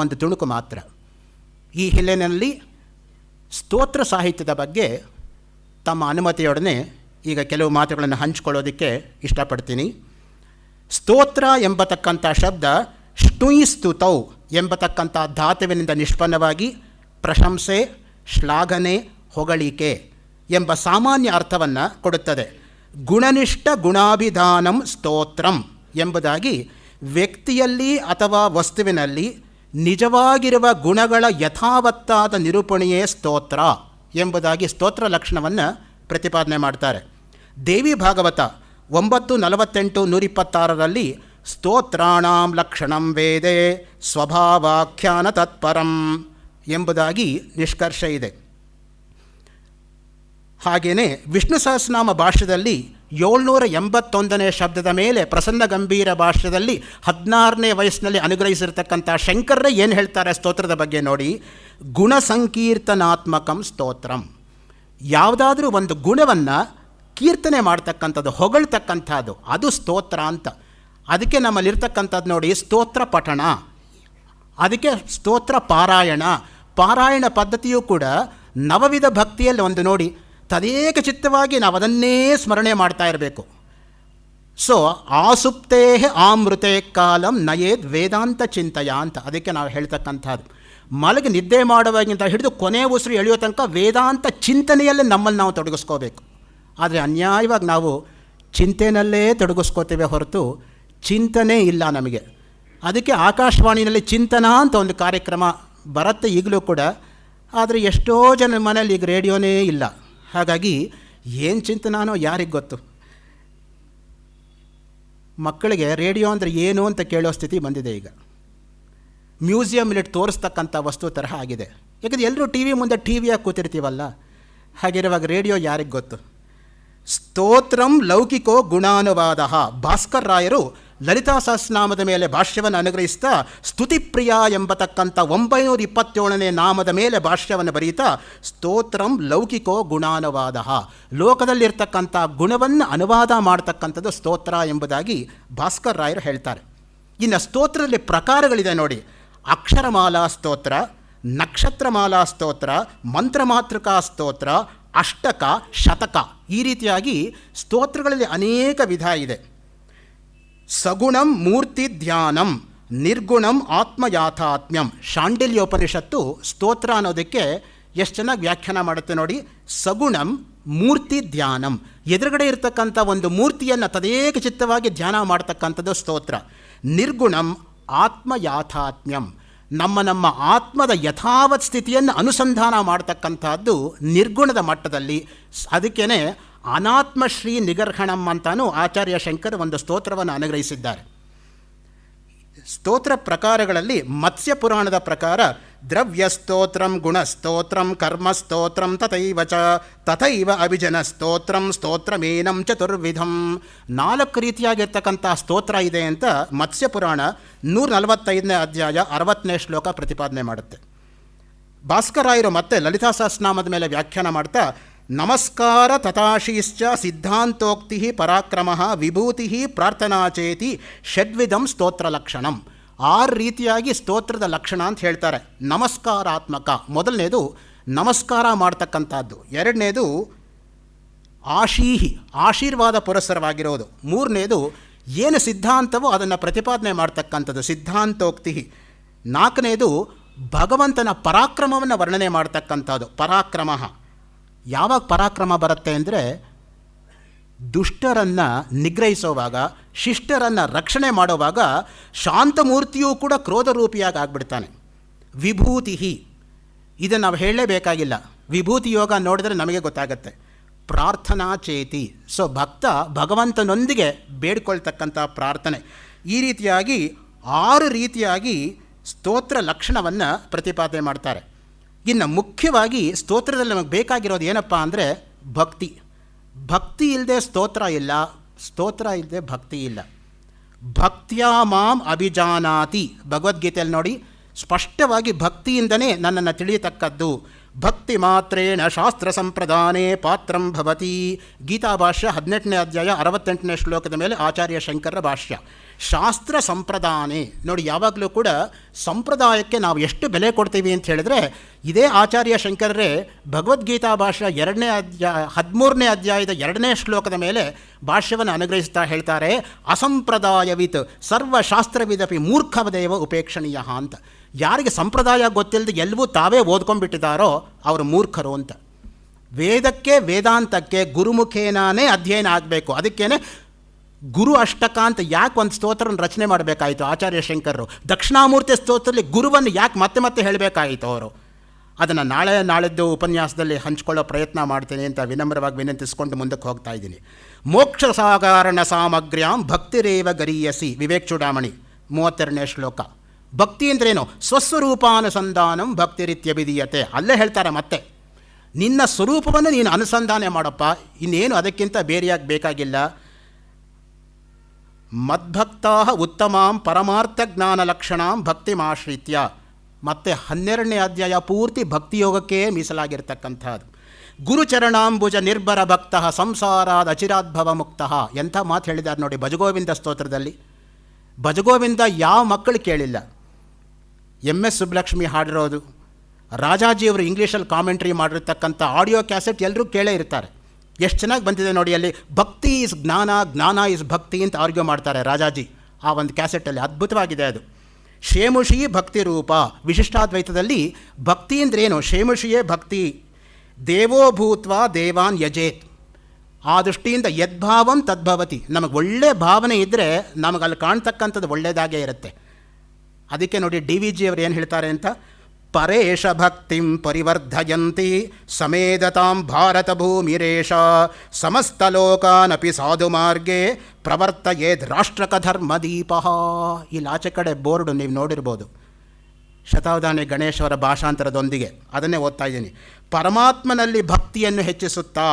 A: ಒಂದು ತುಣುಕು ಮಾತ್ರ. ಈ ಹಿನ್ನೆಲೆಯಲ್ಲಿ ಸ್ತೋತ್ರ ಸಾಹಿತ್ಯದ ಬಗ್ಗೆ ತಮ್ಮ ಅನುಮತಿಯೊಡನೆ ಈಗ ಕೆಲವು ಮಾತುಗಳನ್ನು ಹಂಚಿಕೊಳ್ಳೋದಕ್ಕೆ ಇಷ್ಟಪಡ್ತೀನಿ. ಸ್ತೋತ್ರ ಎಂಬತಕ್ಕಂಥ ಶಬ್ದ ಷ್ಟುಯ್ ಸ್ತುತೌ ಎಂಬತಕ್ಕಂಥ ಧಾತುವಿನಿಂದ ನಿಷ್ಪನ್ನವಾಗಿ ಪ್ರಶಂಸೆ, ಶ್ಲಾಘನೆ, ಹೊಗಳಿಕೆ ಎಂಬ ಸಾಮಾನ್ಯ ಅರ್ಥವನ್ನು ಕೊಡುತ್ತದೆ. ಗುಣನಿಷ್ಠ ಗುಣಾಭಿಧಾನಂ ಸ್ತೋತ್ರಂ ಎಂಬುದಾಗಿ ವ್ಯಕ್ತಿಯಲ್ಲಿ ಅಥವಾ ವಸ್ತುವಿನಲ್ಲಿ ನಿಜವಾಗಿರುವ ಗುಣಗಳ ಯಥಾವತ್ತಾದ ನಿರೂಪಣೆಯೇ ಸ್ತೋತ್ರ ಎಂಬುದಾಗಿ ಸ್ತೋತ್ರ ಲಕ್ಷಣವನ್ನು ಪ್ರತಿಪಾದನೆ ಮಾಡ್ತಾರೆ. ದೇವಿ ಭಾಗವತ 9:48-126ರಲ್ಲಿ ಸ್ತೋತ್ರಾಣಾಂ ಲಕ್ಷಣಂ ವೇದೆ ಸ್ವಭಾವಾಖ್ಯಾನ ತತ್ಪರಂ ಎಂಬುದಾಗಿ ನಿಷ್ಕರ್ಷ ಇದೆ. ಹಾಗೆಯೇ ವಿಷ್ಣು ಸಹಸ್ರನಾಮ ಭಾಷ್ಯದಲ್ಲಿ 781ನೇ ಶಬ್ದದ ಮೇಲೆ ಪ್ರಸನ್ನ ಗಂಭೀರ ಭಾಷ್ಯದಲ್ಲಿ 16ನೇ ವಯಸ್ಸಿನಲ್ಲಿ ಅನುಗ್ರಹಿಸಿರ್ತಕ್ಕಂಥ ಶಂಕರರೇ ಏನು ಹೇಳ್ತಾರೆ ಸ್ತೋತ್ರದ ಬಗ್ಗೆ ನೋಡಿ. ಗುಣ ಸಂಕೀರ್ತನಾತ್ಮಕಂ ಸ್ತೋತ್ರಂ. ಯಾವುದಾದ್ರೂ ಒಂದು ಗುಣವನ್ನು ಕೀರ್ತನೆ ಮಾಡ್ತಕ್ಕಂಥದ್ದು, ಹೊಗಳ್ತಕ್ಕಂಥದ್ದು, ಅದು ಸ್ತೋತ್ರ ಅಂತ. ಅದಕ್ಕೆ ನಮ್ಮಲ್ಲಿರ್ತಕ್ಕಂಥದ್ದು ನೋಡಿ ಸ್ತೋತ್ರ ಪಠಣ, ಅದಕ್ಕೆ ಸ್ತೋತ್ರ ಪಾರಾಯಣ. ಪಾರಾಯಣ ಪದ್ಧತಿಯೂ ಕೂಡ ನವವಿಧ ಭಕ್ತಿಯಲ್ಲಿ ಒಂದು ನೋಡಿ ತದೇಕ ಚಿತ್ತವಾಗಿ ನಾವು ಅದನ್ನೇ ಸ್ಮರಣೆ ಮಾಡ್ತಾ ಇರಬೇಕು. ಸೊ ಆಸುಪ್ತೇ ಆಮೃತೆ ಕಾಲಂ ನಯೇದ್ ವೇದಾಂತ ಚಿಂತಯ ಅಂತ ಅದಕ್ಕೆ ನಾವು ಹೇಳ್ತಕ್ಕಂಥದ್ದು. ಮಲಗಿ ನಿದ್ದೆ ಮಾಡುವಾಗಿಂತ ಹಿಡಿದು ಕೊನೆ ಉಸಿರು ಎಳೆಯೋ ತನಕ ವೇದಾಂತ ಚಿಂತನೆಯಲ್ಲೇ ನಮ್ಮಲ್ಲಿ ನಾವು ತೊಡಗಿಸ್ಕೋಬೇಕು. ಆದರೆ ಅನ್ಯಾಯವಾಗಿ ನಾವು ಚಿಂತೆಯಲ್ಲೇ ತೊಡಗಿಸ್ಕೋತೇವೆ ಹೊರತು ಚಿಂತನೆ ಇಲ್ಲ ನಮಗೆ. ಅದಕ್ಕೆ ಆಕಾಶವಾಣಿಯಲ್ಲಿ ಚಿಂತನ ಅಂತ ಒಂದು ಕಾರ್ಯಕ್ರಮ ಬರುತ್ತೆ ಈಗಲೂ ಕೂಡ. ಆದರೆ ಎಷ್ಟೋ ಜನ ಮನೇಲಿ ಈಗ ರೇಡಿಯೋನೇ ಇಲ್ಲ. ಹಾಗಾಗಿ ಏನು ಚಿಂತನಾನೋ ಯಾರಿಗೆ ಗೊತ್ತು. ಮಕ್ಕಳಿಗೆ ರೇಡಿಯೋ ಅಂದರೆ ಏನು ಅಂತ ಕೇಳೋ ಸ್ಥಿತಿ ಬಂದಿದೆ ಈಗ. ಮ್ಯೂಸಿಯಂನಲ್ಲಿ ತೋರಿಸ್ತಕ್ಕಂಥ ವಸ್ತು ತರಹ ಆಗಿದೆ. ಯಾಕಂದರೆ ಎಲ್ಲರೂ ಟಿ ವಿ ಮುಂದೆ ಟಿ ವಿಯಾಗಿ ಕೂತಿರ್ತೀವಲ್ಲ. ಹಾಗಿರುವಾಗ ರೇಡಿಯೋ ಯಾರಿಗೆ ಗೊತ್ತು. ಸ್ತೋತ್ರಂ ಲೌಕಿಕೋ ಗುಣಾನುವಾದ. ಭಾಸ್ಕರ್ ರಾಯರು ಲಲಿತಾ ಸಹಸ್ರನಾಮದ ಮೇಲೆ ಭಾಷ್ಯವನ್ನು ಅನುಗ್ರಹಿಸ್ತಾ ಸ್ತುತಿಪ್ರಿಯ ಎಂಬತಕ್ಕಂಥ 927ನೇ ನಾಮದ ಮೇಲೆ ಭಾಷ್ಯವನ್ನು ಬರೀತಾ ಸ್ತೋತ್ರಂ ಲೌಕಿಕೋ ಗುಣಾನುವಾದ, ಲೋಕದಲ್ಲಿರ್ತಕ್ಕಂಥ ಗುಣವನ್ನು ಅನುವಾದ ಮಾಡ್ತಕ್ಕಂಥದ್ದು ಸ್ತೋತ್ರ ಎಂಬುದಾಗಿ ಭಾಸ್ಕರ್ ರಾಯರು ಹೇಳ್ತಾರೆ. ಇನ್ನು ಸ್ತೋತ್ರದಲ್ಲಿ ಪ್ರಕಾರಗಳಿದೆ ನೋಡಿ. ಅಕ್ಷರಮಾಲಾ ಸ್ತೋತ್ರ, ನಕ್ಷತ್ರಮಾಲಾ ಸ್ತೋತ್ರ, ಮಂತ್ರಮಾತೃಕಾ ಸ್ತೋತ್ರ, ಅಷ್ಟಕ, ಶತಕ, ಈ ರೀತಿಯಾಗಿ ಸ್ತೋತ್ರಗಳಲ್ಲಿ ಅನೇಕ ವಿಧ ಇದೆ. ಸಗುಣಂ ಮೂರ್ತಿ ಧ್ಯಾನಂ, ನಿರ್ಗುಣಂ ಆತ್ಮಯಾಥಾತ್ಮ್ಯಂ. ಶಾಂಡಿಲ್ಯೋಪನಿಷತ್ತು ಸ್ತೋತ್ರ ಅನ್ನೋದಕ್ಕೆ ಎಷ್ಟು ಚೆನ್ನಾಗಿ ವ್ಯಾಖ್ಯಾನ ಮಾಡುತ್ತೆ ನೋಡಿ. ಸಗುಣಂ ಮೂರ್ತಿ ಧ್ಯಾನಂ, ಎದುರುಗಡೆ ಇರತಕ್ಕಂಥ ಒಂದು ಮೂರ್ತಿಯನ್ನು ತದೇಕ ಚಿತ್ತವಾಗಿ ಧ್ಯಾನ ಮಾಡ್ತಕ್ಕಂಥದ್ದು ಸ್ತೋತ್ರ. ನಿರ್ಗುಣಂ ಆತ್ಮಯಾಥಾತ್ಮ್ಯಂ, ನಮ್ಮ ಆತ್ಮದ ಯಥಾವತ್ ಸ್ಥಿತಿಯನ್ನು ಅನುಸಂಧಾನ ಮಾಡ್ತಕ್ಕಂಥದ್ದು ನಿರ್ಗುಣದ ಮಟ್ಟದಲ್ಲಿ. ಅದಕ್ಕೇ ಅನಾತ್ಮಶ್ರೀ ನಿಗರ್ಹಣಂ ಅಂತಾನೂ ಆಚಾರ್ಯ ಶಂಕರ್ ಒಂದು ಸ್ತೋತ್ರವನ್ನು ಅನುಗ್ರಹಿಸಿದ್ದಾರೆ. ಸ್ತೋತ್ರ ಪ್ರಕಾರಗಳಲ್ಲಿ ಮತ್ಸ್ಯ ಪುರಾಣದ ಪ್ರಕಾರ ದ್ರವ್ಯಸ್ತೋತ್ರಂ, ಗುಣಸ್ತೋತ್ರಂ, ಕರ್ಮಸ್ತೋತ್ರಂ, ತಥೈವ ಅಭಿಜನ ಸ್ತೋತ್ರಂ, ಸ್ತೋತ್ರಮೇನಂ ಚತುರ್ವಿಧಂ. 4 ರೀತಿಯಾಗಿರ್ತಕ್ಕಂಥ ಸ್ತೋತ್ರ ಇದೆ ಅಂತ ಮತ್ಸ್ಯ ಪುರಾಣ 145ನೇ ಅಧ್ಯಾಯ 60ನೇ ಶ್ಲೋಕ ಪ್ರತಿಪಾದನೆ ಮಾಡುತ್ತೆ. ಭಾಸ್ಕರಾಯರು ಮತ್ತೆ ಲಲಿತಾ ಸಹಸ್ರನಾಮದ ಮೇಲೆ ವ್ಯಾಖ್ಯಾನ ಮಾಡ್ತಾ ನಮಸ್ಕಾರ ತಥಾಶೀಶ್ಚ ಸಿದ್ಧಾಂತೋಕ್ತಿ ಪರಾಕ್ರಮ ವಿಭೂತಿ ಪ್ರಾರ್ಥನಾ ಚೇತಿ ಷಡ್ವಿಧಂ ಸ್ತೋತ್ರ ಲಕ್ಷಣಂ. 6 ರೀತಿಯಾಗಿ ಸ್ತೋತ್ರದ ಲಕ್ಷಣ ಅಂತ ಹೇಳ್ತಾರೆ. ನಮಸ್ಕಾರಾತ್ಮಕ, ಮೊದಲನೇದು ನಮಸ್ಕಾರ ಮಾಡ್ತಕ್ಕಂಥದ್ದು. ಎರಡನೇದು ಆಶೀಹಿ, ಆಶೀರ್ವಾದ ಪುರಸ್ಸರವಾಗಿರೋದು. ಮೂರನೇದು ಏನು ಸಿದ್ಧಾಂತವೋ ಅದನ್ನು ಪ್ರತಿಪಾದನೆ ಮಾಡ್ತಕ್ಕಂಥದ್ದು, ಸಿದ್ಧಾಂತೋಕ್ತಿ. 4ನೇದು ಭಗವಂತನ ಪರಾಕ್ರಮವನ್ನು ವರ್ಣನೆ ಮಾಡ್ತಕ್ಕಂಥದ್ದು, ಪರಾಕ್ರಮ. ಯಾವಾಗ ಪರಾಕ್ರಮ ಬರುತ್ತೆ ಅಂದರೆ ದುಷ್ಟರನ್ನು ನಿಗ್ರಹಿಸುವಾಗ, ಶಿಷ್ಟರನ್ನು ರಕ್ಷಣೆ ಮಾಡುವಾಗ ಶಾಂತಮೂರ್ತಿಯೂ ಕೂಡ ಕ್ರೋಧರೂಪಿಯಾಗಿ ಆಗ್ಬಿಡ್ತಾನೆ. ವಿಭೂತಿ, ಇದನ್ನು ನಾವು ಹೇಳಲೇಬೇಕಾಗಿಲ್ಲ. ವಿಭೂತಿ ಯೋಗ ನೋಡಿದ್ರೆ ನಮಗೆ ಗೊತ್ತಾಗುತ್ತೆ. ಪ್ರಾರ್ಥನಾ ಚೇತಿ, ಸೊ ಭಕ್ತ ಭಗವಂತನೊಂದಿಗೆ ಬೇಡ್ಕೊಳ್ತಕ್ಕಂಥ ಪ್ರಾರ್ಥನೆ. ಈ ರೀತಿಯಾಗಿ 6 ರೀತಿಯಾಗಿ ಸ್ತೋತ್ರ ಲಕ್ಷಣವನ್ನು ಪ್ರತಿಪಾದನೆ ಮಾಡ್ತಾರೆ. ಇನ್ನು ಮುಖ್ಯವಾಗಿ ಸ್ತೋತ್ರದಲ್ಲಿ ನಮಗೆ ಬೇಕಾಗಿರೋದು ಏನಪ್ಪ ಅಂದರೆ ಭಕ್ತಿ. ಭಕ್ತಿ ಇಲ್ಲದೆ ಸ್ತೋತ್ರ ಇಲ್ಲ, ಸ್ತೋತ್ರ ಇಲ್ಲದೆ ಭಕ್ತಿ ಇಲ್ಲ. ಭಕ್ತ್ಯಾ ಮಾಂ ಅಭಿಜಾನಾತಿ, ಭಗವದ್ಗೀತೆಯಲ್ಲಿ ನೋಡಿ ಸ್ಪಷ್ಟವಾಗಿ ಭಕ್ತಿಯಿಂದನೇ ನನ್ನನ್ನು ತಿಳಿಯತಕ್ಕದ್ದು. ಭಕ್ತಿ ಮಾತ್ರೇಣ ಶಾಸ್ತ್ರ ಸಂಪ್ರದಾನೇ ಪಾತ್ರಂ ಭವತಿ. ಗೀತಾ ಭಾಷ್ಯ 18ನೇ ಅಧ್ಯಾಯ 68ನೇ ಶ್ಲೋಕದ ಮೇಲೆ ಆಚಾರ್ಯ ಶಂಕರರ ಭಾಷ್ಯ. ಶಾಸ್ತ್ರ ಸಂಪ್ರದಾನೇ ನೋಡಿ, ಯಾವಾಗಲೂ ಕೂಡ ಸಂಪ್ರದಾಯಕ್ಕೆ ನಾವು ಎಷ್ಟು ಬೆಲೆ ಕೊಡ್ತೀವಿ ಅಂತ ಹೇಳಿದ್ರೆ, ಇದೇ ಆಚಾರ್ಯ ಶಂಕರರೇ ಭಗವದ್ಗೀತಾ ಭಾಷ್ಯ 13ನೇ ಅಧ್ಯಾಯದ 2ನೇ ಶ್ಲೋಕದ ಮೇಲೆ ಭಾಷ್ಯವನ್ನು ಅನುಗ್ರಹಿಸ್ತಾ ಹೇಳ್ತಾರೆ, ಅಸಂಪ್ರದಾಯವಿತ್ ಸರ್ವಶಾಸ್ತ್ರವಿದಪಿ ಮೂರ್ಖವದೇವ ಉಪೇಕ್ಷಣೀಯ ಅಂತ. ಯಾರಿಗೆ ಸಂಪ್ರದಾಯ ಗೊತ್ತಿಲ್ಲದೆ ಎಲ್ಲವೂ ತಾವೇ ಓದ್ಕೊಂಡ್ಬಿಟ್ಟಿದ್ದಾರೋ ಅವರು ಮೂರ್ಖರು ಅಂತ. ವೇದಕ್ಕೆ ವೇದಾಂತಕ್ಕೆ ಗುರುಮುಖೇನಾನೇ ಅಧ್ಯಯನ ಆಗಬೇಕು. ಅದಕ್ಕೇ ಗುರು ಅಷ್ಟಕ ಅಂತ ಯಾಕೆ ಒಂದು ಸ್ತೋತ್ರನ ರಚನೆ ಮಾಡಬೇಕಾಯಿತು ಆಚಾರ್ಯ ಶಂಕರರು? ದಕ್ಷಿಣಾಮೂರ್ತಿ ಸ್ತೋತ್ರದಲ್ಲಿ ಗುರುವನ್ನು ಯಾಕೆ ಮತ್ತೆ ಮತ್ತೆ ಹೇಳಬೇಕಾಯಿತು ಅವರು? ಅದನ್ನು ನಾಳೆದ್ದು ಉಪನ್ಯಾಸದಲ್ಲಿ ಹಂಚ್ಕೊಳ್ಳೋ ಪ್ರಯತ್ನ ಮಾಡ್ತೀನಿ ಅಂತ ವಿನಮ್ರವಾಗಿ ವಿನಂತಿಸ್ಕೊಂಡು ಮುಂದಕ್ಕೆ ಹೋಗ್ತಾ ಇದ್ದೀನಿ. ಮೋಕ್ಷ ಸಾಗಾರಣ ಸಾಮಗ್ರ್ಯಾಂ ಭಕ್ತಿರೇವ ಗರೀಯಸಿ, ವಿವೇಕ್ ಚೂಡಾಮಣಿ 32ನೇ ಶ್ಲೋಕ. ಭಕ್ತಿ ಅಂದ್ರೇನು? ಸ್ವಸ್ವರೂಪಾನುಸಂಧಾನಂ ಭಕ್ತಿರಿತ್ಯಭಿಧೀಯತೆ. ಅಲ್ಲೇ ಹೇಳ್ತಾರೆ ಮತ್ತೆ, ನಿನ್ನ ಸ್ವರೂಪವನ್ನು ನೀನು ಅನುಸಂಧಾನ ಮಾಡಪ್ಪ, ಇನ್ನೇನು ಅದಕ್ಕಿಂತ ಬೇರೆಯಾಗಿ ಬೇಕಾಗಿಲ್ಲ. ಮದ್ಭಕ್ತಾ ಉತ್ತಮಾಂ ಪರಮಾರ್ಥ ಜ್ಞಾನ ಲಕ್ಷಣಾಂ ಭಕ್ತಿಮಾಶ್ರಿತ್ಯ. ಮತ್ತು 12ನೇ ಅಧ್ಯಾಯ ಪೂರ್ತಿ ಭಕ್ತಿಯೋಗಕ್ಕೆ ಮೀಸಲಾಗಿರ್ತಕ್ಕಂಥದ್ದು. ಗುರುಚರಣಾಂಬುಜ ನಿರ್ಭರ ಭಕ್ತ ಸಂಸಾರಾದ ಅಚಿರಾದ್ಭವ ಮುಕ್ತ. ಎಂಥ ಮಾತು ಹೇಳಿದ್ದಾರೆ ನೋಡಿ ಭಜಗೋವಿಂದ ಸ್ತೋತ್ರದಲ್ಲಿ. ಭಜಗೋವಿಂದ ಯಾವ ಮಕ್ಕಳು ಕೇಳಿಲ್ಲ. MS ಸುಬ್ಬಲಕ್ಷ್ಮಿ ಹಾಡಿರೋದು, ರಾಜಾಜಿಯವರು ಇಂಗ್ಲೀಷಲ್ಲಿ ಕಾಮೆಂಟ್ರಿ ಮಾಡಿರ್ತಕ್ಕಂಥ ಆಡಿಯೋ ಕ್ಯಾಸೆಟ್ ಎಲ್ಲರೂ ಕೇಳೇ ಇರ್ತಾರೆ. ಎಷ್ಟು ಚೆನ್ನಾಗಿ ಬಂದಿದೆ ನೋಡಿ. ಅಲ್ಲಿ ಭಕ್ತಿ ಇಸ್ ಜ್ಞಾನ, ಜ್ಞಾನ ಇಸ್ ಭಕ್ತಿ ಅಂತ ಆರ್ಗ್ಯೂ ಮಾಡ್ತಾರೆ ರಾಜಾಜಿ ಆ ಒಂದು ಕ್ಯಾಸೆಟಲ್ಲಿ. ಅದ್ಭುತವಾಗಿದೆ ಅದು. ಶೇಮುಷಿ ಭಕ್ತಿ ರೂಪ. ವಿಶಿಷ್ಟಾದ್ವೈತದಲ್ಲಿ ಭಕ್ತಿ ಅಂದ್ರೇನು? ಶೇಮುಷಿಯೇ ಭಕ್ತಿ. ದೇವೋ ಭೂತ್ವ ದೇವಾನ್ ಯಜೇತ್. ಆ ದೃಷ್ಟಿಯಿಂದ ಯದ್ಭಾವಂ ತದ್ಭವತಿ. ನಮಗೆ ಒಳ್ಳೆ ಭಾವನೆ ಇದ್ದರೆ ನಮಗೆ ಅಲ್ಲಿ ಕಾಣ್ತಕ್ಕಂಥದ್ದು ಒಳ್ಳೆಯದಾಗೇ ಇರುತ್ತೆ. ಅದಕ್ಕೆ ನೋಡಿ DVG ಅವರು ಏನು ಹೇಳ್ತಾರೆ ಅಂತ, ಪರೇಶ ಭಕ್ತಿಂ ಪರಿವರ್ಧಯಂತಿ ಸಮೇಧತಾಂ ಭಾರತ ಭೂಮಿರೇಶ ಸಮಸ್ತಲೋಕಾನಪಿ ಸಾಧು ಮಾರ್ಗೇ ಪ್ರವರ್ತಯೇದ್ ರಾಷ್ಟ್ರಕ ಧರ್ಮದೀಪ. ಇಲ್ಲಿ ಆಚೆ ಕಡೆ ಬೋರ್ಡು ನೀವು ನೋಡಿರ್ಬೋದು, ಶತಾವಧಾನಿ ಗಣೇಶವರ ಭಾಷಾಂತರದೊಂದಿಗೆ ಅದನ್ನೇ ಓದ್ತಾ ಇದ್ದೀನಿ. ಪರಮಾತ್ಮನಲ್ಲಿ ಭಕ್ತಿಯನ್ನು ಹೆಚ್ಚಿಸುತ್ತಾ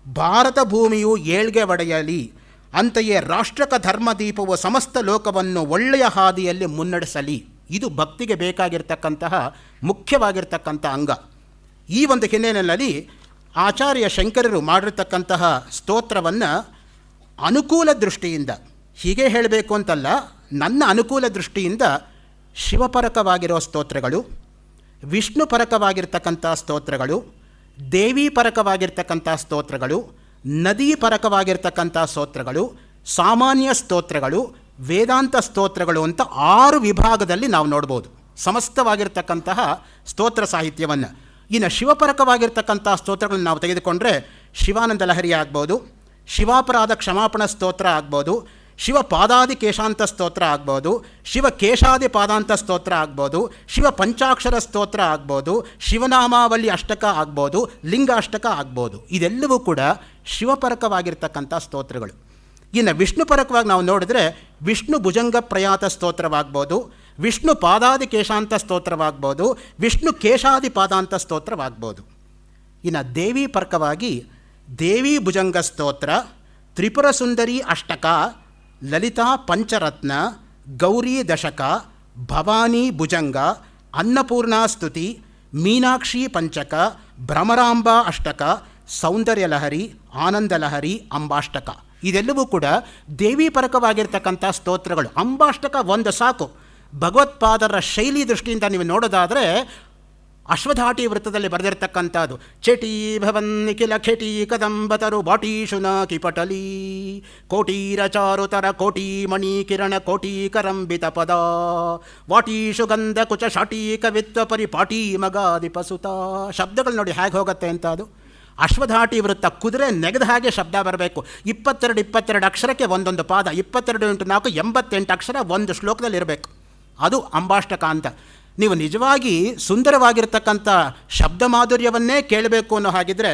A: ಭಾರತ ಭೂಮಿಯು ಏಳ್ಗೆ ಒಡೆಯಲಿ, ಅಂತೆಯೇ ರಾಷ್ಟ್ರಕ ಧರ್ಮದೀಪವು ಸಮಸ್ತ ಲೋಕವನ್ನು ಒಳ್ಳೆಯ ಹಾದಿಯಲ್ಲಿ ಮುನ್ನಡೆಸಲಿ. ಇದು ಭಕ್ತಿಗೆ ಬೇಕಾಗಿರ್ತಕ್ಕಂತಹ ಮುಖ್ಯವಾಗಿರ್ತಕ್ಕಂಥ ಅಂಗ. ಈ ಒಂದು ಹಿನ್ನೆಲೆಯಲ್ಲಿ ಆಚಾರ್ಯ ಶಂಕರರು ಮಾಡಿರ್ತಕ್ಕಂತಹ ಸ್ತೋತ್ರವನ್ನು ಅನುಕೂಲ ದೃಷ್ಟಿಯಿಂದ, ಹೀಗೆ ಹೇಳಬೇಕು ಅಂತಲ್ಲ, ನನ್ನ ಅನುಕೂಲ ದೃಷ್ಟಿಯಿಂದ ಶಿವಪರಕವಾಗಿರೋ ಸ್ತೋತ್ರಗಳು, ವಿಷ್ಣು ಪರಕವಾಗಿರ್ತಕ್ಕಂಥ ಸ್ತೋತ್ರಗಳು, ದೇವಿ ಪರಕವಾಗಿರ್ತಕ್ಕಂಥ ಸ್ತೋತ್ರಗಳು, ನದಿ ಪರಕವಾಗಿರ್ತಕ್ಕಂಥ ಸ್ತೋತ್ರಗಳು, ಸಾಮಾನ್ಯ ಸ್ತೋತ್ರಗಳು, ವೇದಾಂತ ಸ್ತೋತ್ರಗಳು ಅಂತ 6 ವಿಭಾಗದಲ್ಲಿ ನಾವು ನೋಡ್ಬೋದು ಸಮಸ್ತವಾಗಿರ್ತಕ್ಕಂತಹ ಸ್ತೋತ್ರ ಸಾಹಿತ್ಯವನ್ನು. ಇನ್ನು ಶಿವಪರಕವಾಗಿರ್ತಕ್ಕಂಥ ಸ್ತೋತ್ರಗಳನ್ನು ನಾವು ತೆಗೆದುಕೊಂಡ್ರೆ ಶಿವಾನಂದ ಲಹರಿ ಆಗ್ಬೋದು, ಶಿವಾಪರಾಧ ಕ್ಷಮಾಪಣ ಸ್ತೋತ್ರ ಆಗ್ಬೋದು, ಶಿವ ಪಾದಾದಿ ಕೇಶಾಂತ ಸ್ತೋತ್ರ ಆಗ್ಬೋದು, ಶಿವ ಕೇಶಾದಿ ಪಾದಾಂತ ಸ್ತೋತ್ರ ಆಗ್ಬೋದು, ಶಿವ ಪಂಚಾಕ್ಷರ ಸ್ತೋತ್ರ ಆಗ್ಬೋದು, ಶಿವನಾಮಾವಳಿ ಅಷ್ಟಕ ಆಗ್ಬೋದು, ಲಿಂಗ ಅಷ್ಟಕ ಆಗ್ಬೋದು. ಇದೆಲ್ಲವೂ ಕೂಡ ಶಿವಪರಕವಾಗಿರ್ತಕ್ಕಂಥ ಸ್ತೋತ್ರಗಳು. ಇನ್ನು ವಿಷ್ಣು ಪರಕವಾಗಿ ನಾವು ನೋಡಿದ್ರೆ ವಿಷ್ಣು ಭುಜಂಗ ಪ್ರಯಾತ ಸ್ತೋತ್ರವಾಗ್ಬೋದು, ವಿಷ್ಣು ಪಾದಾದಿ ಕೇಶಾಂತ ಸ್ತೋತ್ರವಾಗ್ಬೋದು, ವಿಷ್ಣು ಕೇಶಾದಿ ಪಾದಾಂತ ಸ್ತೋತ್ರವಾಗ್ಬೋದು. ಇನ್ನು ದೇವಿ ಪರಕವಾಗಿ ದೇವಿ ಭುಜಂಗ ಸ್ತೋತ್ರ, ತ್ರಿಪುರ ಸುಂದರಿ ಅಷ್ಟಕ, ಲಲಿತಾ ಪಂಚರತ್ನ, ಗೌರಿ ದಶಕ, ಭವಾನಿ ಭುಜಂಗ, ಅನ್ನಪೂರ್ಣಾ ಸ್ತುತಿ, ಮೀನಾಕ್ಷಿ ಪಂಚಕ, ಭ್ರಮರಾಂಬ ಅಷ್ಟಕ, ಸೌಂದರ್ಯ ಲಹರಿ, ಆನಂದ ಲಹರಿ, ಅಂಬಾಷ್ಟಕ. ಇದೆಲ್ಲವೂ ಕೂಡ ದೇವಿ ಪರಕವಾಗಿರ್ತಕ್ಕಂಥ ಸ್ತೋತ್ರಗಳು. ಅಂಬಾಷ್ಟಕ ಒಂದು ಸಾಕು. ಭಗವತ್ಪಾದರ ಶೈಲಿ ದೃಷ್ಟಿಯಿಂದ ನೀವು ನೋಡೋದಾದರೆ ಅಶ್ವಧಾಟಿ ವೃತ್ತದಲ್ಲಿ ಬರೆದಿರ್ತಕ್ಕಂಥದ್ದು, ಚಟಿ ಭವನ್ ನಿಖಿಲ ಖೆಟಿ ಕದಂಬತರು ಬಾಟೀಶುನ ಕಿಪಟಲಿ ಕೋಟೀರಚಾರುತರ ಕೋಟಿ ಮಣಿ ಕಿರಣ ಕೋಟಿ ಕರಂಬಿತ ಪದ ವಾಟೀಶು ಗಂಧ ಕುಚ ಶಾಟಿ ಕವಿತ್ವ ಪರಿಪಾಟಿ ಮಗಾದಿಪಸುತ. ಶಬ್ದಗಳು ನೋಡಿ ಹೇಗೆ ಹೋಗುತ್ತೆ ಅಂತ. ಅದು ಅಶ್ವಧಾಟಿ ವೃತ್ತ, ಕುದುರೆ ನೆಗೆದ ಹಾಗೆ ಶಬ್ದ ಬರಬೇಕು. 22 ಅಕ್ಷರಕ್ಕೆ ಒಂದೊಂದು ಪಾದ, 22 × 4 88 ಅಕ್ಷರ ಒಂದು ಶ್ಲೋಕದಲ್ಲಿ ಇರಬೇಕು. ಅದು ಅಂಬಾಷ್ಟಕ ಅಂತ. ನೀವು ನಿಜವಾಗಿ ಸುಂದರವಾಗಿರ್ತಕ್ಕಂಥ ಶಬ್ದ ಮಾಧುರ್ಯವನ್ನೇ ಕೇಳಬೇಕು ಅನ್ನೋ ಹಾಗಿದ್ರೆ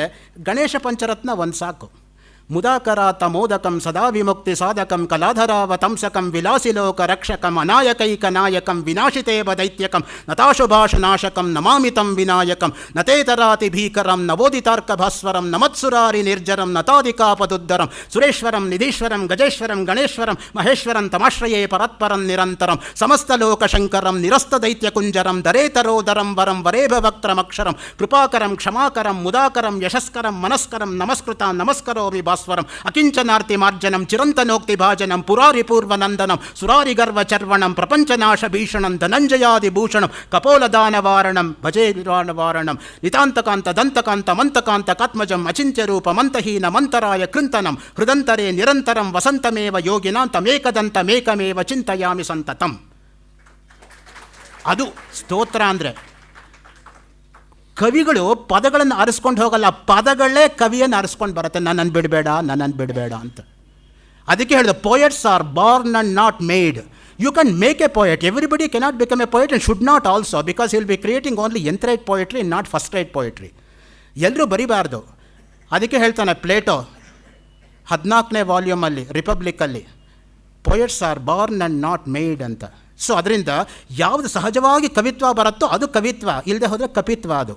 A: ಗಣೇಶ ಪಂಚರತ್ನ ಒಂದು ಸಾಕು. ಮುದಾಕರಾತ ಮೋದಕಂ ಸದಾ ವಿಮುಕ್ತಿ ಸಾಧಕಂ ಕಲಾಧರಾವತಂಸಕಂ ವಿಲಾಸಿಲೋಕ ರಕ್ಷಕಂ ಅನಾಯಕೈಕ ನಾಯಕಂ ವಿನಾಶಿತೇವ ದೈತ್ಯಕಂ ನತಾಶುಭಾಷನಾಶಕಂ ನಮಾಮಿತಂ ವಿನಾಯಕಂ ನತೇತರಾತಿ ಭೀಕರಂ ನವೋದಿತಾರ್ಕ ಭಾಸ್ವರಂ ನಮತ್ಸುರಾರಿ ನಿರ್ಜರಂ ನತಾದಿಕಾಪದುದ್ದರಂ ಸುರೇಶ್ವರಂ ನಿಧೀಶ್ವರಂ ಗಜೇಶ್ವರಂ ಗಣೇಶ್ವರಂ ಮಹೇಶ್ವರಂ ತಮಾಶ್ರಯೇ ಪರತ್ಪರಂ ನಿರಂತರಂ ಸಮಸ್ತಲೋಕ ಶಂಕರಂ ನಿರಸ್ತ ದೈತ್ಯ ಕುಂಜರಂ ದರೇತರೋದರಂ ವರಂ ವರೇಭವಕ್ತ್ರಮಕ್ಷರಂ ಕೃಪಾಕರಂ ಕ್ಷಮಾಕರಂ ಮುದಾಕರಂ ಯಶಸ್ಕರಂ ಮನಸ್ಕರಂ ನಮಸ್ಕೃತ ನಮಸ್ಕರೋ ವಿಭಾಸ್ವರಂ ಅಕಿಂಚನಾರ್ತಿ ಮಾರ್ಜನಂ ಚಿರಂತನೋಕ್ತಿ ಭಾಜನಂ ಪುರಾರಿ ಪೂರ್ವನಂದನಂ ಸುರಾರಿ ಗರ್ವ ಚರ್ವಣಂ ಪ್ರಪಂಚನಾಶ ಭೀಷಣಂ ಧನಂಜಯಾದಿ ಭೂಷಣಂ ಕಪೋಲದಾನವಾರಣಂ ಭಜೇ ನಿವಾರಣಂ ನಿತಾಂತಕಾಂತ ದಂತಕಾಂತ ಮಂತಕಾಂತ ಕಾತ್ಮಜಂ ಅಚಿಂತ್ಯರೂಪ ಮಂತಹೀನ ಮಂತರಾಯ ಕೃಂತನಂ ಹೃದಂತರೇ ನಿರಂತರಂ ವಸಂತಮೇವ ಯೋಗಿನಾಂತಮೇಕದಂತಮೇಕಮೇವ ಚಿಂತಯಾಮಿ ಸಂತತಂ. ಅದು ಸ್ತೋತ್ರ ಅಂದರೆ. ಕವಿಗಳು ಪದಗಳನ್ನು ಆರಿಸ್ಕೊಂಡು ಹೋಗಲ್ಲ, ಪದಗಳೇ ಕವಿಯನ್ನು ಆರಿಸ್ಕೊಂಡು ಬರುತ್ತೆ. ನನ್ನನ್ನು ಬಿಡಬೇಡ ಅಂತ. ಅದಕ್ಕೆ ಹೇಳಿದ poets are born and not made. You can make a poet, everybody cannot become a poet and should not also, because will be creating only nth rate poetry, not first rate poetry. ಎಲ್ಲರೂ ಬರಿಬಾರ್ದು. ಅದಕ್ಕೆ ಹೇಳ್ತಾನೆ ಪ್ಲೇಟೋ 14ನೇ ವಾಲ್ಯೂಮಲ್ಲಿ ರಿಪಬ್ಲಿಕ್ಕಲ್ಲಿ, poets are born and not made ಅಂತ. ಸೊ ಅದರಿಂದ ಯಾವುದು ಸಹಜವಾಗಿ ಕವಿತ್ವ ಬರುತ್ತೋ ಅದು ಕವಿತ್ವ, ಇಲ್ಲದೆ ಹೋದರೆ ಕಪಿತ್ವ ಅದು.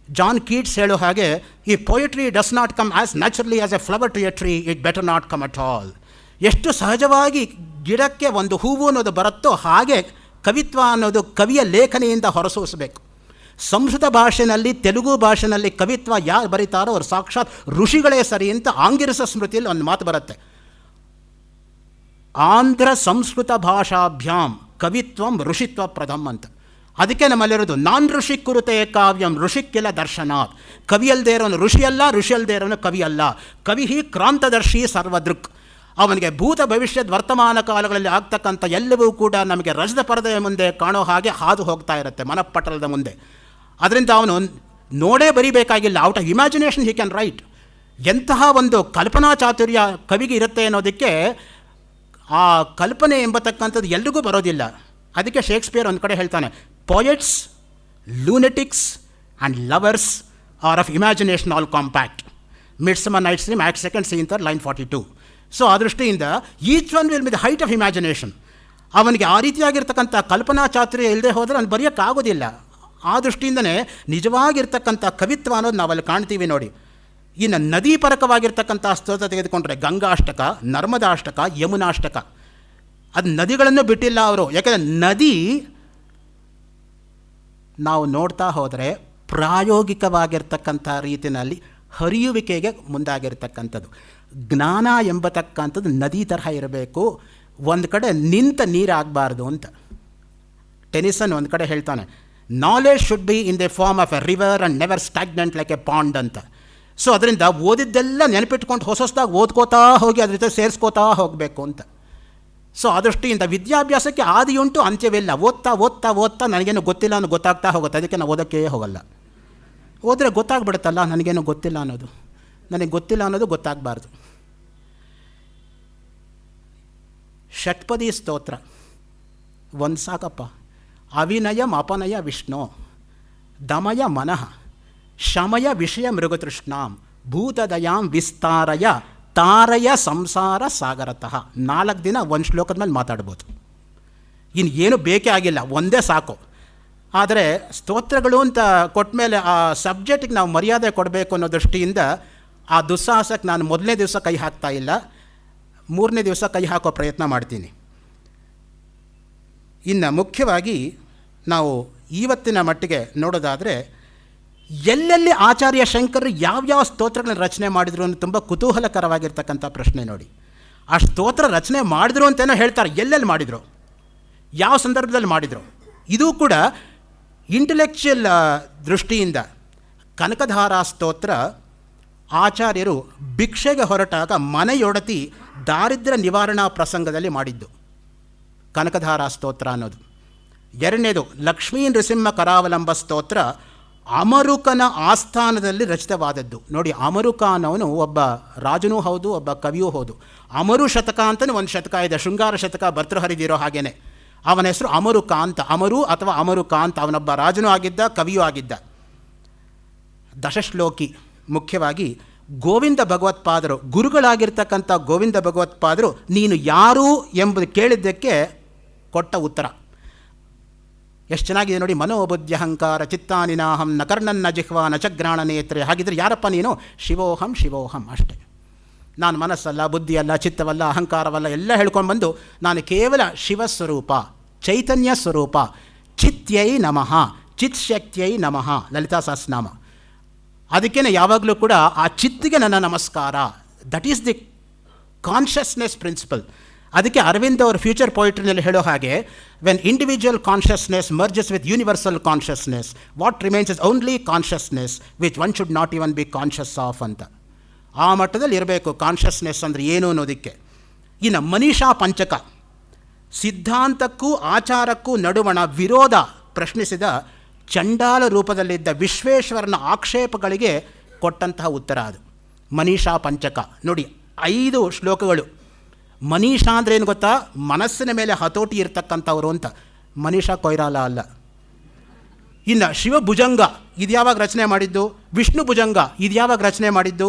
A: ಜಾನ್ ಕೀಟ್ಸ್ ಹೇಳೋ ಹಾಗೆ, ಈ poetry does not come as naturally as a flower to a tree, it better not come at all. ಎಷ್ಟು ಸಹಜವಾಗಿ ಗಿಡಕ್ಕೆ ಒಂದು ಹೂವು ಅನ್ನೋದು ಬರುತ್ತೋ ಹಾಗೆ ಕವಿತ್ವ ಅನ್ನೋದು ಕವಿಯ ಲೇಖನಿಯಿಂದ ಹೊರಸೂಸಬೇಕು. ಸಂಸ್ಕೃತ ಭಾಷೆಯಲ್ಲಿ, ತೆಲುಗು ಭಾಷೆಯಲ್ಲಿ ಕವಿತ್ವ ಯಾರು ಬರೀತಾರೋ ಅವ್ರು ಸಾಕ್ಷಾತ್ ಋಷಿಗಳೇ ಸರಿ ಅಂತ ಆಂಗಿರಸ ಸ್ಮೃತಿಯಲ್ಲಿ ಒಂದು ಮಾತು ಬರುತ್ತೆ, ಆಂಧ್ರ ಸಂಸ್ಕೃತ ಭಾಷಾಭ್ಯಾಂ ಕವಿತ್ವಂ ಋಷಿತ್ವ ಪ್ರದಂ ಅಂತ. ಅದಕ್ಕೆ ನಮ್ಮಲ್ಲಿರೋದು ನಾನ್ ಋಷಿ ಕುರುತೆ ಕಾವ್ಯಂ ಋಷಿಕ್ಕೆಲ್ಲ ದರ್ಶನಾತ್. ಕವಿಯಲ್ಲದೆ ಇರೋನು ಋಷಿಯಲ್ಲ, ಋಷಿಯಲ್ಲದೆ ಇರೋನು ಕವಿಯಲ್ಲ. ಕವಿ ಕ್ರಾಂತದರ್ಶಿ ಸರ್ವದೃಕ್. ಅವನಿಗೆ ಭೂತ ಭವಿಷ್ಯದ ವರ್ತಮಾನ ಕಾಲಗಳಲ್ಲಿ ಆಗ್ತಕ್ಕಂಥ ಎಲ್ಲವೂ ಕೂಡ ನಮಗೆ ರಜದ ಪರದೆಯ ಮುಂದೆ ಕಾಣೋ ಹಾಗೆ ಹಾದು ಹೋಗ್ತಾ ಇರುತ್ತೆ, ಮನಪಟಲದ ಮುಂದೆ. ಅದರಿಂದ ಅವನು ನೋಡೇ ಬರೀಬೇಕಾಗಿಲ್ಲ, out of imagination he can write. ಎಂತಹ ಒಂದು ಕಲ್ಪನಾ ಚಾತುರ್ಯ ಕವಿಗೆ ಇರುತ್ತೆ ಅನ್ನೋದಕ್ಕೆ, ಆ ಕಲ್ಪನೆ ಎಂಬತಕ್ಕಂಥದ್ದು ಎಲ್ರಿಗೂ ಬರೋದಿಲ್ಲ. ಅದಕ್ಕೆ ಶೇಕ್ಸ್ಪಿಯರ್ ಒಂದು ಕಡೆ ಹೇಳ್ತಾನೆ, poets, lunatics and lovers are of imagination all compact. Midsummer Night's Dream act second scene third line 42. So ಆ ದೃಷ್ಟಿಯಿಂದ each one will be the height of imagination. ಅವನಿಗೆ ಆ ರೀತಿಯಾಗಿರ್ತಕ್ಕಂಥ ಕಲ್ಪನಾ ಚಾತುರ್ಯ ಇಲ್ಲದೆ ಹೋದರೆ ಅವ್ನು ಬರೆಯೋಕ್ಕಾಗೋದಿಲ್ಲ. ಆ ದೃಷ್ಟಿಯಿಂದನೇ ನಿಜವಾಗಿರ್ತಕ್ಕಂಥ ಕವಿತ್ವ ಅನ್ನೋದು ನಾವಲ್ಲಿ ಕಾಣ್ತೀವಿ ನೋಡಿ. ಇನ್ನು ನದೀಪರಕವಾಗಿರ್ತಕ್ಕಂಥ ಸ್ತೋತ್ರ ತೆಗೆದುಕೊಂಡ್ರೆ ಗಂಗಾಷ್ಟಕ, ನರ್ಮದಾಷ್ಟಕ, ಯಮುನಾಷ್ಟಕ, ಅದು ನದಿಗಳನ್ನು ಬಿಟ್ಟಿಲ್ಲ ಅವರು. ಯಾಕೆಂದರೆ ನದಿ ನಾವು ನೋಡ್ತಾ ಹೋದರೆ ಪ್ರಾಯೋಗಿಕವಾಗಿರ್ತಕ್ಕಂಥ ರೀತಿಯಲ್ಲಿ ಹರಿಯುವಿಕೆಗೆ ಮುಂದಾಗಿರ್ತಕ್ಕಂಥದ್ದು. ಜ್ಞಾನ ಎಂಬತಕ್ಕಂಥದ್ದು ನದಿ ತರಹ ಇರಬೇಕು, ಒಂದು ಕಡೆ ನಿಂತ ನೀರಾಗಬಾರ್ದು ಅಂತ. ಟೆನಿಸನ್ ಒಂದು ಕಡೆ ಹೇಳ್ತಾನೆ, knowledge should be in the form of a river and never stagnant like a pond ಅಂತ. ಸೊ ಅದರಿಂದ ಓದಿದ್ದೆಲ್ಲ ನೆನಪಿಟ್ಕೊಂಡು ಹೊಸದಾಗಿ ಓದ್ಕೋತಾ ಹೋಗಿ ಅದ್ರ ಜೊತೆ ಸೇರಿಸ್ಕೋತಾ ಹೋಗಬೇಕು ಅಂತ. ಸೊ ಆ ದೃಷ್ಟಿಯಿಂದ ವಿದ್ಯಾಭ್ಯಾಸಕ್ಕೆ ಆದಿಯುಂಟು ಅಂತ್ಯವಿಲ್ಲ. ಓದ್ತಾ ಓದ್ತಾ ಓದ್ತಾ ನನಗೇನು ಗೊತ್ತಿಲ್ಲ ಅನ್ನೋ ಗೊತ್ತಾಗ್ತಾ ಹೋಗುತ್ತೆ. ಅದಕ್ಕೆ ನಾವು ಓದೋಕ್ಕೇ ಹೋಗಲ್ಲ. ಓದರೆ ಗೊತ್ತಾಗ್ಬಿಡುತ್ತಲ್ಲ ನನಗೇನು ಗೊತ್ತಿಲ್ಲ ಅನ್ನೋದು. ನನಗೆ ಗೊತ್ತಿಲ್ಲ ಅನ್ನೋದು ಗೊತ್ತಾಗಬಾರ್ದು. ಷಟ್ಪದಿ ಸ್ತೋತ್ರ ಒಂದು ಸಾಕಪ್ಪ. ಅವಿನಯಂ ಅಪನಯ ವಿಷ್ಣು, ದಮಯ ಮನಃ, ಶಮಯ ವಿಷಯ ಮೃಗತೃಷ್ಣಾಂ, ಭೂತದಯಾಂ ವಿಸ್ತಾರಯ, ತಾರಯ ಸಂಸಾರ ಸಾಗರತಃ. 4 ದಿನ ಒಂದು ಶ್ಲೋಕದ ಮೇಲೆ ಮಾತಾಡ್ಬೋದು. ಇನ್ನು ಏನು ಬೇಕೇ ಆಗಿಲ್ಲ, ಒಂದೇ ಸಾಕು. ಆದರೆ ಸ್ತೋತ್ರಗಳು ಅಂತ ಕೊಟ್ಟ ಮೇಲೆ ಆ ಸಬ್ಜೆಕ್ಟಿಗೆ ನಾವು ಮರ್ಯಾದೆ ಕೊಡಬೇಕು ಅನ್ನೋ ದೃಷ್ಟಿಯಿಂದ ಆ ದುಸ್ಸಾಹಸಕ್ಕೆ ನಾನು ಮೊದಲನೇ ದಿವಸ ಕೈ ಹಾಕ್ತಾ ಇಲ್ಲ, 3ನೇ ದಿವಸ ಕೈ ಹಾಕೋ ಪ್ರಯತ್ನ ಮಾಡ್ತೀನಿ. ಇನ್ನು ಮುಖ್ಯವಾಗಿ ನಾವು ಇವತ್ತಿನ ಮಟ್ಟಿಗೆ ನೋಡೋದಾದರೆ, ಎಲ್ಲೆಲ್ಲಿ ಆಚಾರ್ಯ ಶಂಕರರು ಯಾವ್ಯಾವ ಸ್ತೋತ್ರಗಳನ್ನ ರಚನೆ ಮಾಡಿದರು ಅನ್ನೋ ತುಂಬ ಕುತೂಹಲಕರವಾಗಿರ್ತಕ್ಕಂಥ ಪ್ರಶ್ನೆ ನೋಡಿ. ಆ ಸ್ತೋತ್ರ ರಚನೆ ಮಾಡಿದ್ರು ಅಂತೇನೋ ಹೇಳ್ತಾರೆ, ಎಲ್ಲೆಲ್ಲಿ ಮಾಡಿದರು, ಯಾವ ಸಂದರ್ಭದಲ್ಲಿ ಮಾಡಿದರು. ಇದು ಕೂಡ ಇಂಟೆಲೆಕ್ಚುಯಲ್ ದೃಷ್ಟಿಯಿಂದ ಕನಕಧಾರಾ ಸ್ತೋತ್ರ ಆಚಾರ್ಯರು ಭಿಕ್ಷೆಗೆ ಹೊರಟಾಗ ಮನೆಯೊಡತಿ ದಾರಿದ್ರ್ಯ ನಿವಾರಣಾ ಪ್ರಸಂಗದಲ್ಲಿ ಮಾಡಿದ್ದು ಕನಕಧಾರಾ ಸ್ತೋತ್ರ ಅನ್ನೋದು. 2ನೇದು ಲಕ್ಷ್ಮೀ ನೃಸಿಂಹ ಕರಾವಲಂಬ ಸ್ತೋತ್ರ ಅಮರುಕನ ಆಸ್ಥಾನದಲ್ಲಿ ರಚಿತವಾದದ್ದು. ನೋಡಿ, ಅಮರುಕ ಅನ್ನೋನು ಒಬ್ಬ ರಾಜನೂ ಹೌದು, ಒಬ್ಬ ಕವಿಯೂ ಹೌದು. ಅಮರು ಶತಕ ಅಂತಲೇ ಒಂದು ಶತಕ ಇದೆ, ಶೃಂಗಾರ ಶತಕ ಭರ್ತೃಹರಿದಿರೋ ಹಾಗೇನೆ. ಅವನ ಹೆಸರು ಅಮರುಕ ಅಂತ. ಅಮರು ಅಥವಾ ಅಮರುಕ ಅಂತ. ಅವನೊಬ್ಬ ರಾಜನೂ ಆಗಿದ್ದ, ಕವಿಯೂ ಆಗಿದ್ದ. ದಶಶ್ಲೋಕಿ. ಮುಖ್ಯವಾಗಿ ಗೋವಿಂದ ಭಗವತ್ಪಾದರು, ಗುರುಗಳಾಗಿರ್ತಕ್ಕಂಥ ಗೋವಿಂದ ಭಗವತ್ಪಾದರು ನೀನು ಯಾರು ಎಂಬುದು ಕೇಳಿದ್ದಕ್ಕೆ ಕೊಟ್ಟ ಉತ್ತರ ಎಷ್ಟು ಚೆನ್ನಾಗಿದೆ ನೋಡಿ. ಮನೋಬುದ್ಧ್ಯಹಂಕಾರ ಚಿತ್ತಾನಿನಾಹಂ ನ ಕರ್ಣನ್ನ ಜಿಹ್ವಾ ನ ಚಗ್ರಾಣ ನೇತ್ರೆ. ಹಾಗಿದ್ರೆ ಯಾರಪ್ಪ ನೀನು? ಶಿವೋಹಂ ಶಿವೋಹಂ ಅಷ್ಟೇ. ನಾನು ಮನಸ್ಸಲ್ಲ, ಬುದ್ಧಿಯಲ್ಲ, ಚಿತ್ತವಲ್ಲ, ಅಹಂಕಾರವಲ್ಲ ಎಲ್ಲ ಹೇಳ್ಕೊಂಡು ಬಂದು ನಾನು ಕೇವಲ ಶಿವಸ್ವರೂಪ, ಚೈತನ್ಯ ಸ್ವರೂಪ. ಚಿತ್ಯೈ ನಮಃ, ಚಿತ್ ಶಕ್ತಿಯೈ ನಮಃ, ಲಲಿತಾ ಸಹಸ್ರನಾಮ. ಅದಕ್ಕೇ ಯಾವಾಗಲೂ ಕೂಡ ಆ ಚಿತ್ತಿಗೆ ನನ್ನ ನಮಸ್ಕಾರ. That is the consciousness principle. ಅದಕ್ಕೆ ಅರವಿಂದ್ ಅವರು ಫ್ಯೂಚರ್ ಪೊಯಿಟ್ರಿನಲ್ಲಿ ಹೇಳೋ ಹಾಗೆ, when individual consciousness merges with universal consciousness, what remains is only consciousness which one should not even be conscious of ಅಂತ. ಆ ಮಟ್ಟದಲ್ಲಿ ಇರಬೇಕು ಕಾನ್ಷಿಯಸ್ನೆಸ್ ಅಂದರೆ ಏನು ಅನ್ನೋದಕ್ಕೆ. ಇನ್ನು ಮನೀಷಾ ಪಂಚಕ, ಸಿದ್ಧಾಂತಕ್ಕೂ ಆಚಾರಕ್ಕೂ ನಡುವಣ ವಿರೋಧ ಪ್ರಶ್ನಿಸಿದ ಚಂಡಾಲ ರೂಪದಲ್ಲಿದ್ದ ವಿಶ್ವೇಶ್ವರನ ಆಕ್ಷೇಪಗಳಿಗೆ ಕೊಟ್ಟಂತಹ ಉತ್ತರ ಅದು ಮನೀಷಾ ಪಂಚಕ. ನೋಡಿ, 5 ಶ್ಲೋಕಗಳು. ಮನೀಷಾ ಅಂದರೆ ಏನು ಗೊತ್ತಾ? ಮನಸ್ಸಿನ ಮೇಲೆ ಹತೋಟಿ ಇರ್ತಕ್ಕಂಥವ್ರು ಅಂತ. ಮನೀಷಾ ಕೊಯ್ರಾಲ ಅಲ್ಲ. ಇನ್ನು ಶಿವಭುಜಂಗ ಇದು ಯಾವಾಗ ರಚನೆ ಮಾಡಿದ್ದು? ವಿಷ್ಣು ಭುಜಂಗ ಇದು ಯಾವಾಗ ರಚನೆ ಮಾಡಿದ್ದು?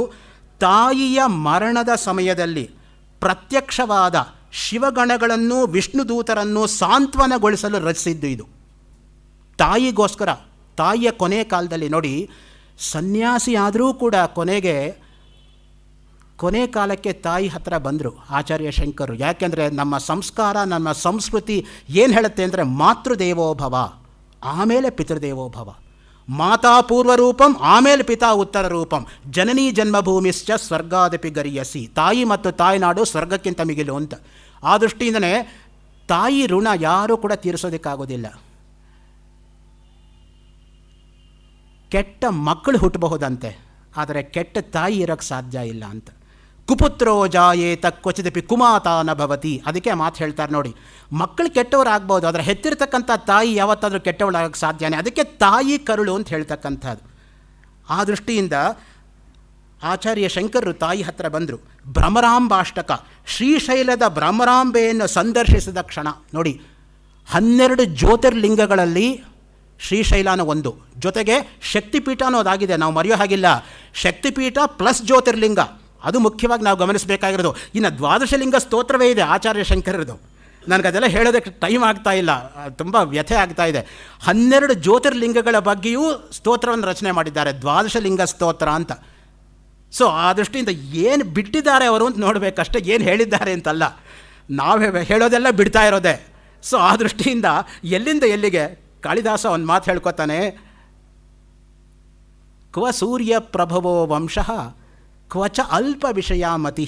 A: ತಾಯಿಯ ಮರಣದ ಸಮಯದಲ್ಲಿ ಪ್ರತ್ಯಕ್ಷವಾದ ಶಿವಗಣಗಳನ್ನು ವಿಷ್ಣು ದೂತರನ್ನು ಸಾಂತ್ವನಗೊಳಿಸಲು ರಚಿಸಿದ್ದು ಇದು. ತಾಯಿಗೋಸ್ಕರ, ತಾಯಿಯ ಕೊನೆ ಕಾಲದಲ್ಲಿ ನೋಡಿ, ಸನ್ಯಾಸಿ ಆದರೂ ಕೂಡ ಕೊನೆ ಕಾಲಕ್ಕೆ ತಾಯಿ ಹತ್ರ ಬಂದರು ಆಚಾರ್ಯ ಶಂಕರರು. ಯಾಕೆಂದರೆ ನಮ್ಮ ಸಂಸ್ಕಾರ, ನಮ್ಮ ಸಂಸ್ಕೃತಿ ಏನು ಹೇಳುತ್ತೆ ಅಂದರೆ ಮಾತೃದೇವೋಭವ, ಆಮೇಲೆ ಪಿತೃದೇವೋಭವ. ಮಾತಾ ಪೂರ್ವರೂಪಂ, ಆಮೇಲೆ ಪಿತಾ ಉತ್ತರ ರೂಪಂ, ಜನನೀ ಜನ್ಮಭೂಮಿಶ್ಚ ಸ್ವರ್ಗಾದಪಿ ಗರಿಯಸಿ. ತಾಯಿ ಮತ್ತು ತಾಯ್ನಾಡು ಸ್ವರ್ಗಕ್ಕಿಂತ ಮಿಗಿಲು ಅಂತ. ಆ ದೃಷ್ಟಿಯಿಂದಲೇ ತಾಯಿ ಋಣ ಯಾರೂ ಕೂಡ ತೀರಿಸೋದಕ್ಕಾಗೋದಿಲ್ಲ. ಕೆಟ್ಟ ಮಕ್ಕಳು ಹುಟ್ಟಬಹುದಂತೆ, ಆದರೆ ಕೆಟ್ಟ ತಾಯಿ ಇರೋಕ್ಕೆ ಸಾಧ್ಯ ಇಲ್ಲ ಅಂತ. ಕುಪುತ್ರೋ ಜಾಯೇತ ಕ್ವಚಿದಪಿ ಕುಮಾತಾ ನ ಭವತಿ. ಅದಕ್ಕೆ ಮಾತು ಹೇಳ್ತಾರೆ ನೋಡಿ, ಮಕ್ಕಳು ಕೆಟ್ಟವರಾಗ್ಬೋದು, ಆದರೆ ಹೆತ್ತಿರ್ತಕ್ಕಂಥ ತಾಯಿ ಯಾವತ್ತಾದರೂ ಕೆಟ್ಟವಳಾಗಕ್ಕೆ ಸಾಧ್ಯನೇ. ಅದಕ್ಕೆ ತಾಯಿ ಕರುಳು ಅಂತ ಹೇಳ್ತಕ್ಕಂಥದ್ದು. ಆ ದೃಷ್ಟಿಯಿಂದ ಆಚಾರ್ಯ ಶಂಕರರು ತಾಯಿ ಹತ್ರ ಬಂದರು. ಭ್ರಮರಾಂಬಾಷ್ಟಕ, ಶ್ರೀಶೈಲದ ಭ್ರಮರಾಂಬೆಯನ್ನು ಸಂದರ್ಶಿಸಿದ ಕ್ಷಣ ನೋಡಿ, 12 ಜ್ಯೋತಿರ್ಲಿಂಗಗಳಲ್ಲಿ ಶ್ರೀಶೈಲನ ಒಂದು, ಜೊತೆಗೆ ಶಕ್ತಿಪೀಠ ಅನ್ನೋದಾಗಿದೆ, ನಾವು ಮರೆಯೋ ಹಾಗಿಲ್ಲ. ಶಕ್ತಿಪೀಠ ಪ್ಲಸ್ ಜ್ಯೋತಿರ್ಲಿಂಗ, ಅದು ಮುಖ್ಯವಾಗಿ ನಾವು ಗಮನಿಸಬೇಕಾಗಿರೋದು. ಇನ್ನು 12 ಲಿಂಗ ಸ್ತೋತ್ರವೇ ಇದೆ ಆಚಾರ್ಯ ಶಂಕರರದು. ನನಗದೆಲ್ಲ ಹೇಳೋದಕ್ಕೆ ಟೈಮ್ ಆಗ್ತಾ ಇಲ್ಲ, ತುಂಬ ವ್ಯಥೆ ಆಗ್ತಾ ಇದೆ. 12 ಜ್ಯೋತಿರ್ಲಿಂಗಗಳ ಬಗ್ಗೆಯೂ ಸ್ತೋತ್ರವನ್ನು ರಚನೆ ಮಾಡಿದ್ದಾರೆ, 12 ಲಿಂಗ ಸ್ತೋತ್ರ ಅಂತ. ಸೊ ಆ ದೃಷ್ಟಿಯಿಂದ ಏನು ಬಿಟ್ಟಿದ್ದಾರೆ ಅವರು ಅಂತ ನೋಡಬೇಕಷ್ಟೇ, ಏನು ಹೇಳಿದ್ದಾರೆ ಅಂತಲ್ಲ. ನಾವು ಹೇಳೋದೆಲ್ಲ ಬಿಡ್ತಾ ಇರೋದೆ. ಸೊ ಆ ದೃಷ್ಟಿಯಿಂದ ಎಲ್ಲಿಂದ ಎಲ್ಲಿಗೆ ಕಾಳಿದಾಸ ಒಂದು ಮಾತು ಹೇಳ್ಕೊತಾನೆ, ಕ್ವ ಸೂರ್ಯ ಪ್ರಭವೋ ವಂಶಃ ಕ್ವಚ ಅಲ್ಪ ವಿಷಯ ಮತಿ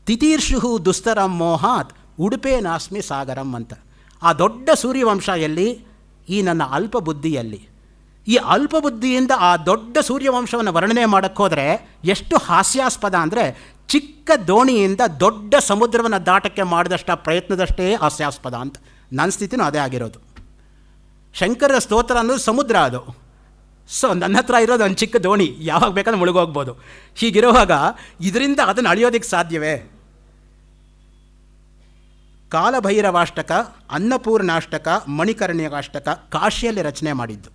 A: ತಿತೀರ್ಷು ದುಸ್ತರಂ ಮೋಹಾತ್ ಉಡುಪೇ ನಾಸ್ಮಿ ಸಾಗರಂ ಅಂತ. ಆ ದೊಡ್ಡ ಸೂರ್ಯವಂಶ ಎಲ್ಲಿ? ಈ ನನ್ನ ಅಲ್ಪ ಬುದ್ಧಿಯಲ್ಲಿ. ಈ ಅಲ್ಪ ಬುದ್ಧಿಯಿಂದ ಆ ದೊಡ್ಡ ಸೂರ್ಯವಂಶವನ್ನು ವರ್ಣನೆ ಮಾಡೋಕ್ಕೆ ಹೋದರೆ ಎಷ್ಟು ಹಾಸ್ಯಾಸ್ಪದ ಅಂದರೆ, ಚಿಕ್ಕ ದೋಣಿಯಿಂದ ದೊಡ್ಡ ಸಮುದ್ರವನ್ನು ದಾಟಕ್ಕೆ ಮಾಡಿದಷ್ಟು ಪ್ರಯತ್ನದಷ್ಟೇ ಹಾಸ್ಯಾಸ್ಪದ ಅಂತ. ನನ್ನ ಸ್ಥಿತಿನೂ ಅದೇ ಆಗಿರೋದು. ಶಂಕರ ಸ್ತೋತ್ರ ಅನ್ನೋದು ಸಮುದ್ರ ಅದು. ಸೊ ನನ್ನ ಹತ್ರ ಇರೋದು ಒಂದು ಚಿಕ್ಕ ದೋಣಿ, ಯಾವಾಗ ಬೇಕಾದ್ರೆ ಮುಳುಗೋಗ್ಬೋದು. ಹೀಗಿರುವಾಗ ಇದರಿಂದ ಅದನ್ನು ಅಳಿಯೋದಕ್ಕೆ ಸಾಧ್ಯವೇ? ಕಾಲಭೈರವಾಷ್ಟಕ, ಅನ್ನಪೂರ್ಣಾಷ್ಟಕ, ಮಣಿಕರ್ಣಿಕಾಷ್ಟಕ ಕಾಶಿಯಲ್ಲಿ ರಚನೆ ಮಾಡಿದ್ದು.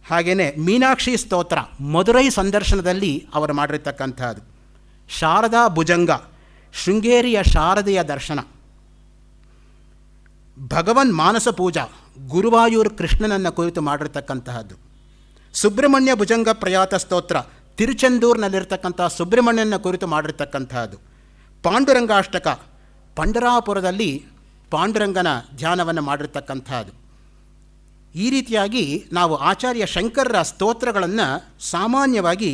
A: ಹಾಗೆಯೇ ಮೀನಾಕ್ಷಿ ಸ್ತೋತ್ರ ಮಧುರೈ ಸಂದರ್ಶನದಲ್ಲಿ ಅವರು ಮಾಡಿರ್ತಕ್ಕಂಥದ್ದು. ಶಾರದಾ ಭುಜಂಗ, ಶೃಂಗೇರಿಯ ಶಾರದೆಯ ದರ್ಶನ. ಭಗವನ್ ಮಾನಸ ಪೂಜಾ, ಗುರುವಾಯೂರು ಕೃಷ್ಣನನ್ನು ಕುರಿತು ಮಾಡಿರ್ತಕ್ಕಂತಹದ್ದು. ಸುಬ್ರಹ್ಮಣ್ಯ ಭುಜಂಗ ಪ್ರಯಾತ ಸ್ತೋತ್ರ, ತಿರುಚೆಂದೂರಿನಲ್ಲಿರ್ತಕ್ಕಂಥ ಸುಬ್ರಹ್ಮಣ್ಯನ ಕುರಿತು ಮಾಡಿರ್ತಕ್ಕಂತಹದ್ದು. ಪಾಂಡುರಂಗಾಷ್ಟಕ, ಪಂಡರಾಪುರದಲ್ಲಿ ಪಾಂಡುರಂಗನ ಧ್ಯಾನವನ್ನು ಮಾಡಿರ್ತಕ್ಕಂಥದ್ದು. ಈ ರೀತಿಯಾಗಿ ನಾವು ಆಚಾರ್ಯ ಶಂಕರರ ಸ್ತೋತ್ರಗಳನ್ನು ಸಾಮಾನ್ಯವಾಗಿ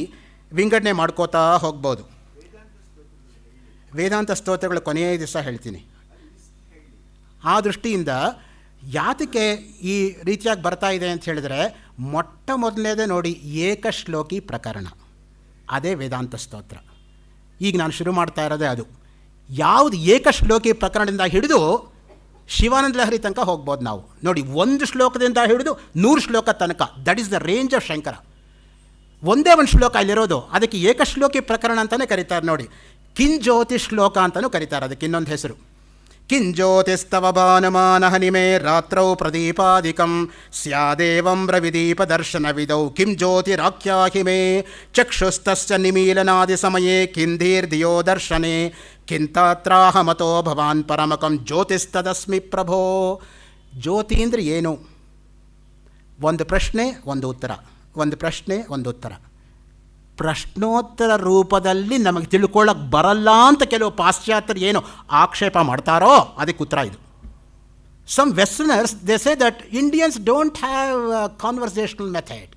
A: ವಿಂಗಡಣೆ ಮಾಡ್ಕೋತಾ ಹೋಗ್ಬೋದು. ವೇದಾಂತ ಸ್ತೋತ್ರಗಳು ಕೊನೆಯ ದಿವಸ ಹೇಳ್ತೀನಿ. ಆ ದೃಷ್ಟಿಯಿಂದ ಯಾತಕ್ಕೆ ಈ ರೀತಿಯಾಗಿ ಬರ್ತಾ ಇದೆ ಅಂತ ಹೇಳಿದರೆ, ಮೊಟ್ಟ ಮೊದಲನೇದೇ ನೋಡಿ ಏಕಶ್ಲೋಕಿ ಪ್ರಕರಣ, ಅದೇ ವೇದಾಂತ ಸ್ತೋತ್ರ. ಈಗ ನಾನು ಶುರು ಮಾಡ್ತಾ ಇರೋದೇ ಅದು. ಯಾವುದು ಏಕಶ್ಲೋಕಿ ಪ್ರಕರಣದಿಂದ ಹಿಡಿದು ಶಿವಾನಂದ ಲಹರಿ ತನಕ ಹೋಗ್ಬೋದು ನಾವು. ನೋಡಿ, 1 ಶ್ಲೋಕದಿಂದ ಹಿಡಿದು 100 ಶ್ಲೋಕ ತನಕ, that is the range of Shankara. ಒಂದೇ ಒಂದು ಶ್ಲೋಕ ಇಲ್ಲಿರೋದು, ಅದಕ್ಕೆ ಏಕಶ್ಲೋಕಿ ಪ್ರಕರಣ ಅಂತಲೇ ಕರೀತಾರೆ ನೋಡಿ. ಕಿಂಜ್ಯೋತಿ ಶ್ಲೋಕ ಅಂತಲೂ ಕರೀತಾರೆ, ಅದಕ್ಕೆ ಇನ್ನೊಂದು ಹೆಸರು. ಕಿಂಜ್ಯೋತಿಸ್ತವ ಭಾನಮಾನಹನಿಮೇ ರಾತ್ರೌ ಪ್ರದೀಪಾದಿಕಂ ಸ್ಯಾದೇವಂ ರವಿದೀಪ ದರ್ಶನ ವಿದೌ ಕಿಂ ಜ್ಯೋತಿರಾಖ್ಯಾಹಿ ಮೇ ಚಕ್ಷುಸ್ತಸ್ಯ ನಿಮೀಲನಾದಿ ಸಮಯೇ ಕಿಂಧೀರ್ಧಿಯೋ ದರ್ಶನೆ ಕಿಂತಾತ್ರಾಹ ಮತೋ ಭವಾನ್ ಪರಮಕಂ ಜ್ಯೋತಿಸ್ತದಸ್ಮಿ ಪ್ರಭೋ. ಜ್ಯೋತಿ ಅಂದರೆ ಏನು? ಒಂದು ಪ್ರಶ್ನೆ ಒಂದು ಉತ್ತರ, ಒಂದು ಪ್ರಶ್ನೆ ಒಂದು ಉತ್ತರ. ಪ್ರಶ್ನೋತ್ತರ ರೂಪದಲ್ಲಿ ನಮಗೆ ತಿಳ್ಕೊಳ್ಳೋಕೆ ಬರಲ್ಲ ಅಂತ ಕೆಲವು ಪಾಶ್ಚಾತ್ಯರು ಏನು ಆಕ್ಷೇಪ ಮಾಡ್ತಾರೋ ಅದಕ್ಕೆ ಉತ್ತರ ಇದು. Some westerners they say that Indians don't have conversational method,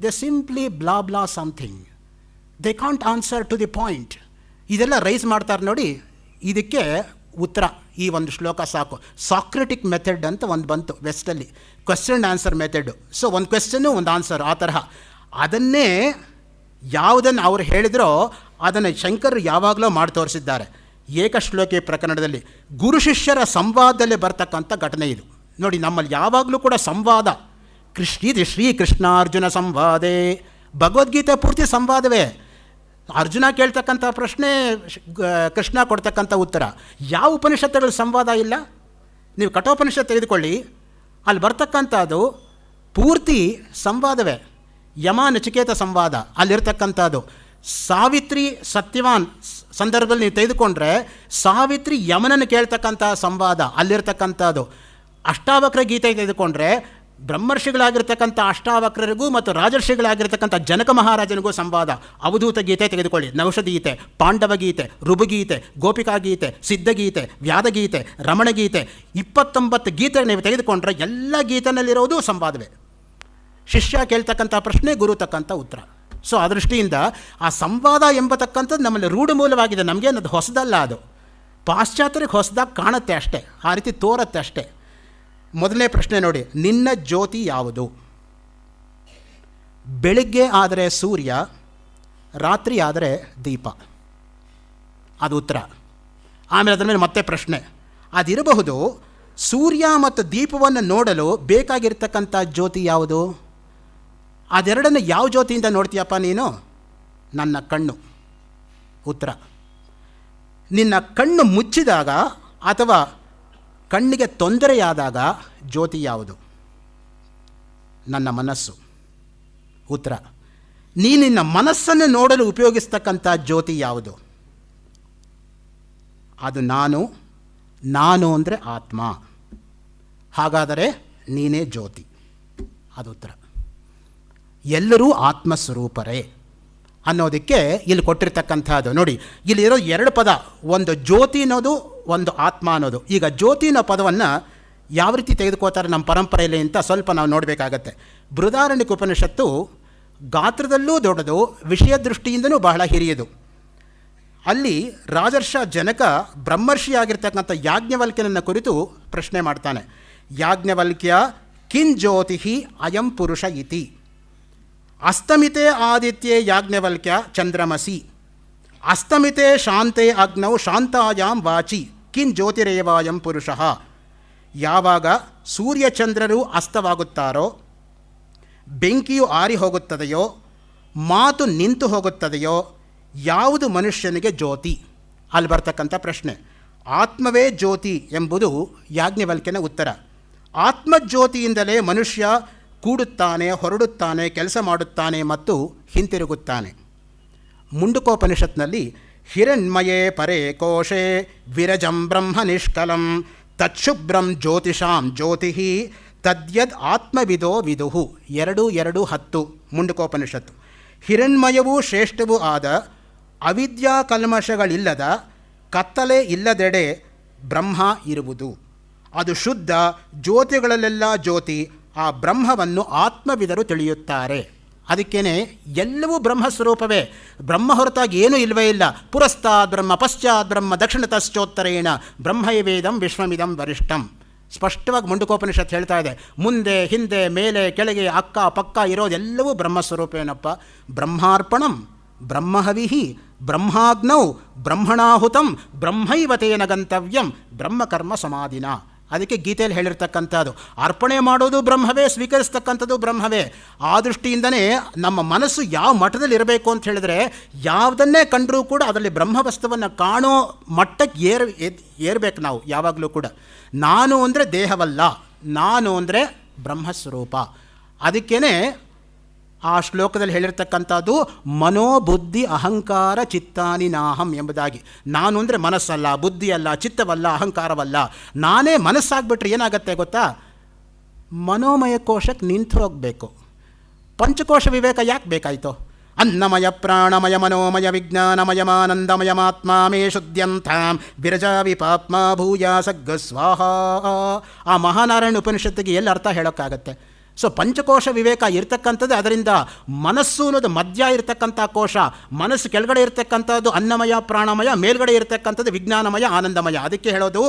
A: they simply blah blah something, they can't answer to the point. ಇದೆಲ್ಲ ರೈಸ್ ಮಾಡ್ತಾರೆ ನೋಡಿ. ಇದಕ್ಕೆ ಉತ್ತರ ಈ ಒಂದು ಶ್ಲೋಕ ಸಾಕು. ಸಾಕ್ರೆಟಿಕ್ ಮೆಥಡ್ ಅಂತ ಒಂದು ಬಂತು ವೆಸ್ಟಲ್ಲಿ, ಕ್ವೆಶ್ಚನ್ ಆನ್ಸರ್ ಮೆಥಡು. ಸೊ ಒಂದು ಕ್ವೆಶ್ಚನ್ನು ಒಂದು ಆನ್ಸರ್, ಆ ತರಹ. ಅದನ್ನೇ ಯಾವುದನ್ನು ಅವರು ಹೇಳಿದ್ರೋ ಅದನ್ನು ಶಂಕರರು ಯಾವಾಗಲೂ ಮಾಡಿ ತೋರಿಸಿದ್ದಾರೆ. ಏಕಶ್ಲೋಕಿ ಪ್ರಕರಣದಲ್ಲಿ ಗುರು ಶಿಷ್ಯರ ಸಂವಾದದಲ್ಲಿ ಬರ್ತಕ್ಕಂಥ ಘಟನೆ ಇದು ನೋಡಿ. ನಮ್ಮಲ್ಲಿ ಯಾವಾಗಲೂ ಕೂಡ ಸಂವಾದ, ಇದು ಶ್ರೀಕೃಷ್ಣಾರ್ಜುನ ಸಂವಾದೇ, ಭಗವದ್ಗೀತೆ ಪೂರ್ತಿ ಸಂವಾದವೇ. ಅರ್ಜುನ ಕೇಳ್ತಕ್ಕಂಥ ಪ್ರಶ್ನೆ ಕೃಷ್ಣ ಕೊಡ್ತಕ್ಕಂಥ ಉತ್ತರ. ಯಾವ ಉಪನಿಷತ್ತುಗಳ ಸಂವಾದ ಇಲ್ಲ? ನೀವು ಕಠೋಪನಿಷತ್ ತೆಗೆದುಕೊಳ್ಳಿ, ಅಲ್ಲಿ ಬರ್ತಕ್ಕಂಥದ್ದು ಪೂರ್ತಿ ಸಂವಾದವೇ. ಯಮ ನಚಿಕೇತ ಸಂವಾದ ಅಲ್ಲಿರ್ತಕ್ಕಂಥದ್ದು. ಸಾವಿತ್ರಿ ಸತ್ಯವಾನ್ ಸಂದರ್ಭದಲ್ಲಿ ನೀವು ತೆಗೆದುಕೊಂಡ್ರೆ ಸಾವಿತ್ರಿ ಯಮನನ್ನು ಕೇಳ್ತಕ್ಕಂಥ ಸಂವಾದ ಅಲ್ಲಿರ್ತಕ್ಕಂಥದ್ದು. ಅಷ್ಟಾವಕ್ರ ಗೀತೆ ತೆಗೆದುಕೊಂಡ್ರೆ ಬ್ರಹ್ಮರ್ಷಿಗಳಾಗಿರ್ತಕ್ಕಂಥ ಅಷ್ಟಾವಕ್ರರಿಗೂ ಮತ್ತು ರಾಜರ್ಷಿಗಳಾಗಿರ್ತಕ್ಕಂಥ ಜನಕ ಮಹಾರಾಜನಿಗೂ ಸಂವಾದ. ಅವಧೂತ ಗೀತೆ ತೆಗೆದುಕೊಳ್ಳಿ, ನೌಷಧ ಗೀತೆ, ಪಾಂಡವ ಗೀತೆ, ಋಭುಗೀತೆ, ಗೋಪಿಕಾ ಗೀತೆ, ಸಿದ್ಧಗೀತೆ, ವ್ಯಾದಗೀತೆ, ರಮಣಗೀತೆ, 29 ಗೀತೆ ನೀವು ತೆಗೆದುಕೊಂಡ್ರೆ ಎಲ್ಲ ಗೀತೆನಲ್ಲಿರೋದು ಸಂವಾದವೇ. ಶಿಷ್ಯ ಕೇಳ್ತಕ್ಕಂಥ ಪ್ರಶ್ನೆ, ಗುರು ತಕ್ಕಂಥ ಉತ್ತರ. ಸೊ ಆ ದೃಷ್ಟಿಯಿಂದ ಆ ಸಂವಾದ ಎಂಬತಕ್ಕಂಥದ್ದು ನಮ್ಮಲ್ಲಿ ರೂಢ ಮೂಲವಾಗಿದೆ. ನಮಗೇನದು ಹೊಸದಲ್ಲ, ಅದು ಪಾಶ್ಚಾತ್ಯರಿಗೆ ಹೊಸದಾಗಿ ಕಾಣುತ್ತೆ ಅಷ್ಟೇ, ಆ ರೀತಿ ತೋರುತ್ತೆ ಅಷ್ಟೇ. ಮೊದಲನೇ ಪ್ರಶ್ನೆ ನೋಡಿ, ನಿನ್ನ ಜ್ಯೋತಿ ಯಾವುದು? ಬೆಳಿಗ್ಗೆ ಆದರೆ ಸೂರ್ಯ, ರಾತ್ರಿ ಆದರೆ ದೀಪ. ಅದು ಉತ್ತರ. ಆಮೇಲೆ ಅದರ ಮೇಲೆ ಮತ್ತೆ ಪ್ರಶ್ನೆ, ಅದಿರಬಹುದು ಸೂರ್ಯ ಮತ್ತು ದೀಪವನ್ನು ನೋಡಲು ಬೇಕಾಗಿರ್ತಕ್ಕಂಥ ಜ್ಯೋತಿ ಯಾವುದು? ಅದೆರಡನ್ನು ಯಾವ ಜ್ಯೋತಿಯಿಂದ ನೋಡ್ತೀಯಪ್ಪ ನೀನು? ನನ್ನ ಕಣ್ಣು. ಉತ್ತರ. ನಿನ್ನ ಕಣ್ಣು ಮುಚ್ಚಿದಾಗ ಅಥವಾ ಕಣ್ಣಿಗೆ ತೊಂದರೆಯಾದಾಗ ಜ್ಯೋತಿ ಯಾವುದು? ನನ್ನ ಮನಸ್ಸು. ಉತ್ತರ. ನಿನ್ನ ಮನಸ್ಸನ್ನು ನೋಡಲು ಉಪಯೋಗಿಸ್ತಕ್ಕಂಥ ಜ್ಯೋತಿ ಯಾವುದು? ಅದು ನಾನು. ನಾನು ಅಂದರೆ ಆತ್ಮ. ಹಾಗಾದರೆ ನೀನೇ ಜ್ಯೋತಿ. ಅದು ಉತ್ತರ. ಎಲ್ಲರೂ ಆತ್ಮಸ್ವರೂಪರೇ ಅನ್ನೋದಕ್ಕೆ ಇಲ್ಲಿ ಕೊಟ್ಟಿರ್ತಕ್ಕಂಥದ್ದು. ನೋಡಿ, ಇಲ್ಲಿರೋ 2 ಪದ, ಒಂದು ಜ್ಯೋತಿ ಅನ್ನೋದು, ಒಂದು ಆತ್ಮ ಅನ್ನೋದು. ಈಗ ಜ್ಯೋತಿ ಅನ್ನೋ ಪದವನ್ನು ಯಾವ ರೀತಿ ತೆಗೆದುಕೋತಾರೆ ನಮ್ಮ ಪರಂಪರೆಯಲ್ಲಿ ಅಂತ ಸ್ವಲ್ಪ ನಾವು ನೋಡಬೇಕಾಗತ್ತೆ. ಬೃಹದಾರಣ್ಯಕ ಉಪನಿಷತ್ತು ಗಾತ್ರದಲ್ಲೂ ದೊಡ್ಡದು, ವಿಷಯ ದೃಷ್ಟಿಯಿಂದಲೂ ಬಹಳ ಹಿರಿಯದು. ಅಲ್ಲಿ ರಾಜರ್ಷ ಜನಕ ಬ್ರಹ್ಮರ್ಷಿಯಾಗಿರ್ತಕ್ಕಂಥ ಯಾಜ್ಞವಲ್ಕ್ಯನನ್ನು ಕುರಿತು ಪ್ರಶ್ನೆ ಮಾಡ್ತಾನೆ. ಯಾಜ್ಞವಲ್ಕ್ಯ ಕಿನ್ ಜ್ಯೋತಿ ಅಯಂ ಪುರುಷ ಇತಿ. ಅಸ್ತಮಿತೆ ಆದಿತ್ಯೆ ಯಾಜ್ಞವಲ್ಕ್ಯ ಚಂದ್ರಮಸಿ, ಅಸ್ತಮಿತೆ ಶಾಂತೆ ಅಗ್ನೌ ಶಾಂತಾಯಾಂ ವಾಚಿ ಕಿನ್ ಜ್ಯೋತಿರೇವಾಯಂ ಪುರುಷಃ. ಯಾವಾಗ ಸೂರ್ಯಚಂದ್ರರು ಅಸ್ತವಾಗುತ್ತಾರೋ, ಬೆಂಕಿಯು ಆರಿ ಹೋಗುತ್ತದೆಯೋ, ಮಾತು ನಿಂತು ಹೋಗುತ್ತದೆಯೋ, ಯಾವುದು ಮನುಷ್ಯನಿಗೆ ಜ್ಯೋತಿ? ಅಲ್ಲಿ ಬರ್ತಕ್ಕಂಥ ಪ್ರಶ್ನೆ. ಆತ್ಮವೇ ಜ್ಯೋತಿ ಎಂಬುದು ಯಾಜ್ಞವಲ್ಕ್ಯನ ಉತ್ತರ. ಆತ್ಮಜ್ಯೋತಿಯಿಂದಲೇ ಮನುಷ್ಯ ಕೂಡುತ್ತಾನೆ, ಹೊರಡುತ್ತಾನೆ, ಕೆಲಸ ಮಾಡುತ್ತಾನೆ ಮತ್ತು ಹಿಂತಿರುಗುತ್ತಾನೆ. ಮುಂಡುಕೋಪನಿಷತ್ನಲ್ಲಿ ಹಿರಣ್ಮಯೇ ಪರೇ ಕೋಶೆ ವಿರಜಂ ಬ್ರಹ್ಮ ನಿಷ್ಕಲಂ ತತ್ಶುಭ್ರಂ ಜ್ಯೋತಿಷಾಂ ಜ್ಯೋತಿ ತದ್ಯದ್ ಆತ್ಮವಿದೋ ವಿದುಹು 2:2-10 ಮುಂಡುಕೋಪನಿಷತ್ತು. ಹಿರಣ್ಮಯವೂ ಶ್ರೇಷ್ಠವೂ ಆದ ಅವಿದ್ಯಾ ಕಲ್ಮಶಗಳಿಲ್ಲದ ಕತ್ತಲೆ ಇಲ್ಲದೆಡೆ ಬ್ರಹ್ಮ ಇರುವುದು. ಅದು ಶುದ್ಧ, ಜ್ಯೋತಿಗಳಲ್ಲೆಲ್ಲ ಜ್ಯೋತಿ. ಆ ಬ್ರಹ್ಮವನ್ನು ಆತ್ಮವಿದರು ತಿಳಿಯುತ್ತಾರೆ. ಅದಕ್ಕೇನೆ ಎಲ್ಲವೂ ಬ್ರಹ್ಮಸ್ವರೂಪವೇ, ಬ್ರಹ್ಮ ಹೊರತಾಗಿ ಏನೂ ಇಲ್ಲವೇ ಇಲ್ಲ. ಪುರಸ್ತಾದ್ ಬ್ರಹ್ಮ, ಪಶ್ಚಾತ್ ಬ್ರಹ್ಮ, ದಕ್ಷಿಣತಶ್ಚೋತ್ತರೇಣ ಬ್ರಹ್ಮೈವೇದಂ ವಿಶ್ವಮಿದಂ ವರಿಷ್ಠಂ. ಸ್ಪಷ್ಟವಾಗಿ ಮುಂಡುಕೋಪನಿಷತ್ ಹೇಳ್ತಾ ಇದೆ. ಮುಂದೆ ಹಿಂದೆ ಮೇಲೆ ಕೆಳಗೆ ಅಕ್ಕ ಪಕ್ಕ ಇರೋದೆಲ್ಲವೂ ಬ್ರಹ್ಮಸ್ವರೂಪೇನಪ್ಪ. ಬ್ರಹ್ಮಾರ್ಪಣಂ ಬ್ರಹ್ಮಹವಿಹಿ ಬ್ರಹ್ಮಾಗ್ನೌ ಬ್ರಹ್ಮಣಾಹುತಂ ಬ್ರಹ್ಮೈವತೇನ ಗಂತವ್ಯಂ ಬ್ರಹ್ಮಕರ್ಮ ಸಮಾಧಿನ. ಅದಕ್ಕೆ ಗೀತೆಯಲ್ಲಿ ಹೇಳಿರ್ತಕ್ಕಂಥದ್ದು ಅರ್ಪಣೆ ಮಾಡೋದು ಬ್ರಹ್ಮವೇ, ಸ್ವೀಕರಿಸ್ತಕ್ಕಂಥದ್ದು ಬ್ರಹ್ಮವೇ. ಆ ದೃಷ್ಟಿಯಿಂದನೇ ನಮ್ಮ ಮನಸ್ಸು ಯಾವ ಮಟ್ಟದಲ್ಲಿ ಇರಬೇಕು ಅಂತ ಹೇಳಿದ್ರೆ, ಯಾವುದನ್ನೇ ಕಂಡರೂ ಕೂಡ ಅದರಲ್ಲಿ ಬ್ರಹ್ಮವಸ್ತುವನ್ನು ಕಾಣೋ ಮಟ್ಟಕ್ಕೆ ಏರ್ಬೇಕು ನಾವು ಯಾವಾಗಲೂ ಕೂಡ. ನಾನು ಅಂದರೆ ದೇಹವಲ್ಲ, ನಾನು ಅಂದರೆ ಬ್ರಹ್ಮಸ್ವರೂಪ. ಅದಕ್ಕೇ ಆ ಶ್ಲೋಕದಲ್ಲಿ ಹೇಳಿರ್ತಕ್ಕಂಥದ್ದು ಮನೋಬುದ್ಧಿ ಅಹಂಕಾರ ಚಿತ್ತಾನಿ ನಾಹಂ ಎಂಬುದಾಗಿ. ನಾನು ಅಂದರೆ ಮನಸ್ಸಲ್ಲ, ಬುದ್ಧಿಯಲ್ಲ, ಚಿತ್ತವಲ್ಲ, ಅಹಂಕಾರವಲ್ಲ. ನಾನೇ ಮನಸ್ಸಾಗ್ಬಿಟ್ರೆ ಏನಾಗತ್ತೆ ಗೊತ್ತಾ? ಮನೋಮಯ ಕೋಶಕ್ಕೆ ನಿಂತು ಹೋಗಬೇಕು. ಪಂಚಕೋಶ ವಿವೇಕ ಯಾಕೆ ಬೇಕಾಯಿತು? ಅನ್ನಮಯ ಪ್ರಾಣಮಯ ಮನೋಮಯ ವಿಜ್ಞಾನಮಯಮಾನಂದಮಯಮಾತ್ಮ ಮೇ ಶುದ್ಧ್ಯಂತಾಂ ವಿರಜಾ ವಿಪಾತ್ಮ ಭೂಯಾಸಗ್ಗ ಸ್ವಾಹ. ಆ ಮಹಾನಾರಾಯಣ ಉಪನಿಷತ್ತಿಗೆ ಎಲ್ಲಿ ಅರ್ಥ ಹೇಳೋಕ್ಕಾಗತ್ತೆ? ಸೊ ಪಂಚಕೋಶ ವಿವೇಕ ಇರ್ತಕ್ಕಂಥದ್ದು, ಅದರಿಂದ ಮನಸ್ಸು ಅನ್ನೋದು ಮಧ್ಯ ಇರತಕ್ಕಂಥ ಕೋಶ. ಮನಸ್ಸು ಕೆಳಗಡೆ ಇರತಕ್ಕಂಥದ್ದು ಅನ್ನಮಯ ಪ್ರಾಣಮಯ, ಮೇಲ್ಗಡೆ ಇರತಕ್ಕಂಥದ್ದು ವಿಜ್ಞಾನಮಯ ಆನಂದಮಯ. ಅದಕ್ಕೆ ಹೇಳೋದು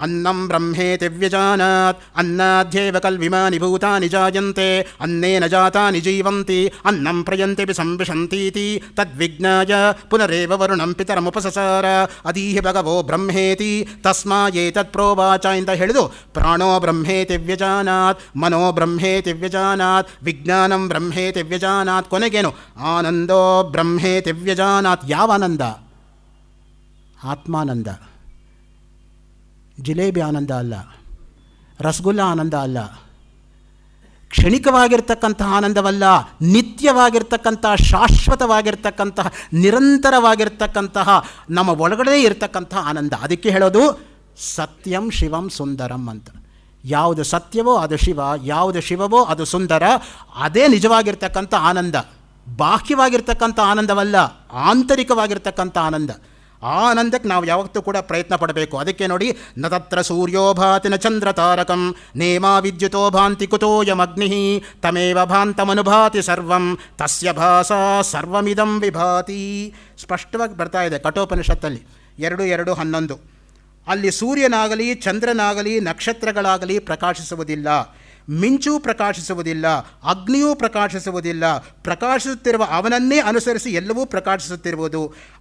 A: ಅನ್ನಂ ಬ್ರಹ್ಮೇತಿ ವ್ಯಜಾನಾತ್ ಅನ್ನಾಧ್ಯೇವ ಕಲ್ವಿಮಾನಿ ಭೂತಾನಿ ಜಾಯಂತೆ ಅನ್ನೇನ ಜಾತಾನಿ ಜೀವಂತಿ ಅನ್ನಂ ಪ್ರಯಂತಿ ಸಂವಿಶಂತೀತಿ ತದ್ವಿಜ್ಞಾಯ ಪುನರೇವ ವರುಣಂ ಪಿತರಮುಪಸಸಾರ ಅದೀಹಿ ಭಗವೋ ಬ್ರಹ್ಮೇತಿ ತಸ್ಮಾಯೇತತ್ ಪ್ರೋವಾಚ ಅಂತ ಹೇಳಿದು ಪ್ರಾಣೋ ಬ್ರಹ್ಮೇತಿ ವ್ಯಜಾನಾತ್ ಮನೋ ಬ್ರಹ್ಮೇತಿ ವ್ಯಜಾನಾತ್ ವಿಜ್ಞಾನಂ ಬ್ರಹ್ಮೇತಿ ವ್ಯಜಾನಾತ್ ಕೊನೆಗೇನು ಆನಂದೋ ಬ್ರಹ್ಮೇತಿ ವ್ಯಜಾನಾತ್. ಯಾವ ಆನಂದ? ಆತ್ಮಾನಂದ. ಜಿಲೇಬಿ ಆನಂದ ಅಲ್ಲ, ರಸಗುಲ್ಲ ಆನಂದ ಅಲ್ಲ, ಕ್ಷಣಿಕವಾಗಿರ್ತಕ್ಕಂತಹ ಆನಂದವಲ್ಲ, ನಿತ್ಯವಾಗಿರ್ತಕ್ಕಂತಹ, ಶಾಶ್ವತವಾಗಿರ್ತಕ್ಕಂತಹ, ನಿರಂತರವಾಗಿರ್ತಕ್ಕಂತಹ, ನಮ್ಮ ಒಳಗಡೆ ಇರತಕ್ಕಂತಹ ಆನಂದ. ಅದಕ್ಕೆ ಹೇಳೋದು ಸತ್ಯಂ ಶಿವಂ ಸುಂದರಂ ಅಂತ. ಯಾವುದು ಸತ್ಯವೋ ಅದು ಶಿವ, ಯಾವುದು ಶಿವವೋ ಅದು ಸುಂದರ. ಅದೇ ನಿಜವಾಗಿರ್ತಕ್ಕಂಥ ಆನಂದ. ಬಾಹ್ಯವಾಗಿರ್ತಕ್ಕಂಥ ಆನಂದವಲ್ಲ, ಆಂತರಿಕವಾಗಿರ್ತಕ್ಕಂಥ ಆನಂದ. ಆ ಆನಂದಕ್ಕೆ ನಾವು ಯಾವತ್ತೂ ಕೂಡ ಪ್ರಯತ್ನ ಪಡಬೇಕು. ಅದಕ್ಕೆ ನೋಡಿ, ನ ತತ್ರ ಸೂರ್ಯೋ ಭಾತಿ ನ ಚಂದ್ರ ತಾರಕಂ ನೇಮಾ ವಿದ್ಯುತೋ ಭಾಂತಿ ಕುತೋಯಮಗ್ನಿ ತಮೇವ ಭಾಂತಮನುಭಾತಿ ಸರ್ವಂ ತಸ್ಯ ಭಾಸಾ ಸರ್ವಮಿದಂ ವಿಭಾತಿ. ಸ್ಪಷ್ಟವಾಗಿ ಬರ್ತಾ ಇದೆ ಕಠೋಪನಿಷತ್ತಲ್ಲಿ 2:2:11. ಅಲ್ಲಿ ಸೂರ್ಯನಾಗಲಿ ಚಂದ್ರನಾಗಲಿ ನಕ್ಷತ್ರಗಳಾಗಲಿ ಪ್ರಕಾಶಿಸುವುದಿಲ್ಲ, ಮಿಂಚೂ ಪ್ರಕಾಶಿಸುವುದಿಲ್ಲ, ಅಗ್ನಿಯೂ ಪ್ರಕಾಶಿಸುವುದಿಲ್ಲ. ಪ್ರಕಾಶಿಸುತ್ತಿರುವ ಅವನನ್ನೇ ಅನುಸರಿಸಿ ಎಲ್ಲವೂ ಪ್ರಕಾಶಿಸುತ್ತಿರುವುದು,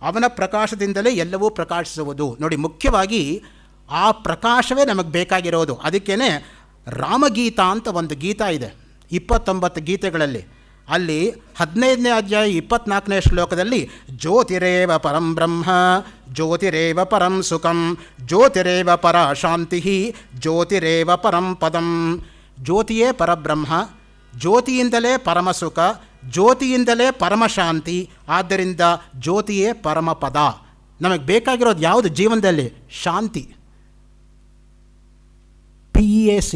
A: ಅವನ ಪ್ರಕಾಶದಿಂದಲೇ ಎಲ್ಲವೂ ಪ್ರಕಾಶಿಸುವುದು. ನೋಡಿ, ಮುಖ್ಯವಾಗಿ ಆ ಪ್ರಕಾಶವೇ ನಮಗೆ ಬೇಕಾಗಿರೋದು. ಅದಕ್ಕೇ ರಾಮಗೀತಾ ಅಂತ ಒಂದು ಗೀತಾ ಇದೆ, 29 ಗೀತೆಗಳಲ್ಲಿ. ಅಲ್ಲಿ 15ನೇ ಅಧ್ಯಾಯ 24ನೇ ಶ್ಲೋಕದಲ್ಲಿ ಜ್ಯೋತಿರೇವ ಪರಂ ಬ್ರಹ್ಮ ಜ್ಯೋತಿರೇವ ಪರಂ ಸುಖಂ ಜ್ಯೋತಿರೇವ ಪರ ಶಾಂತಿ ಜ್ಯೋತಿರೇವ ಪರಂ ಪದಂ. ಜ್ಯೋತಿಯೇ ಪರಬ್ರಹ್ಮ, ಜ್ಯೋತಿಯಿಂದಲೇ ಪರಮಸುಖ, ಜ್ಯೋತಿಯಿಂದಲೇ ಪರಮಶಾಂತಿ. ಆದ್ದರಿಂದ ಜ್ಯೋತಿಯೇ ಪರಮಪದ. ನಮಗೆ ಬೇಕಾಗಿರೋದು ಯಾವುದು ಜೀವನದಲ್ಲಿ? ಶಾಂತಿ. PEAC.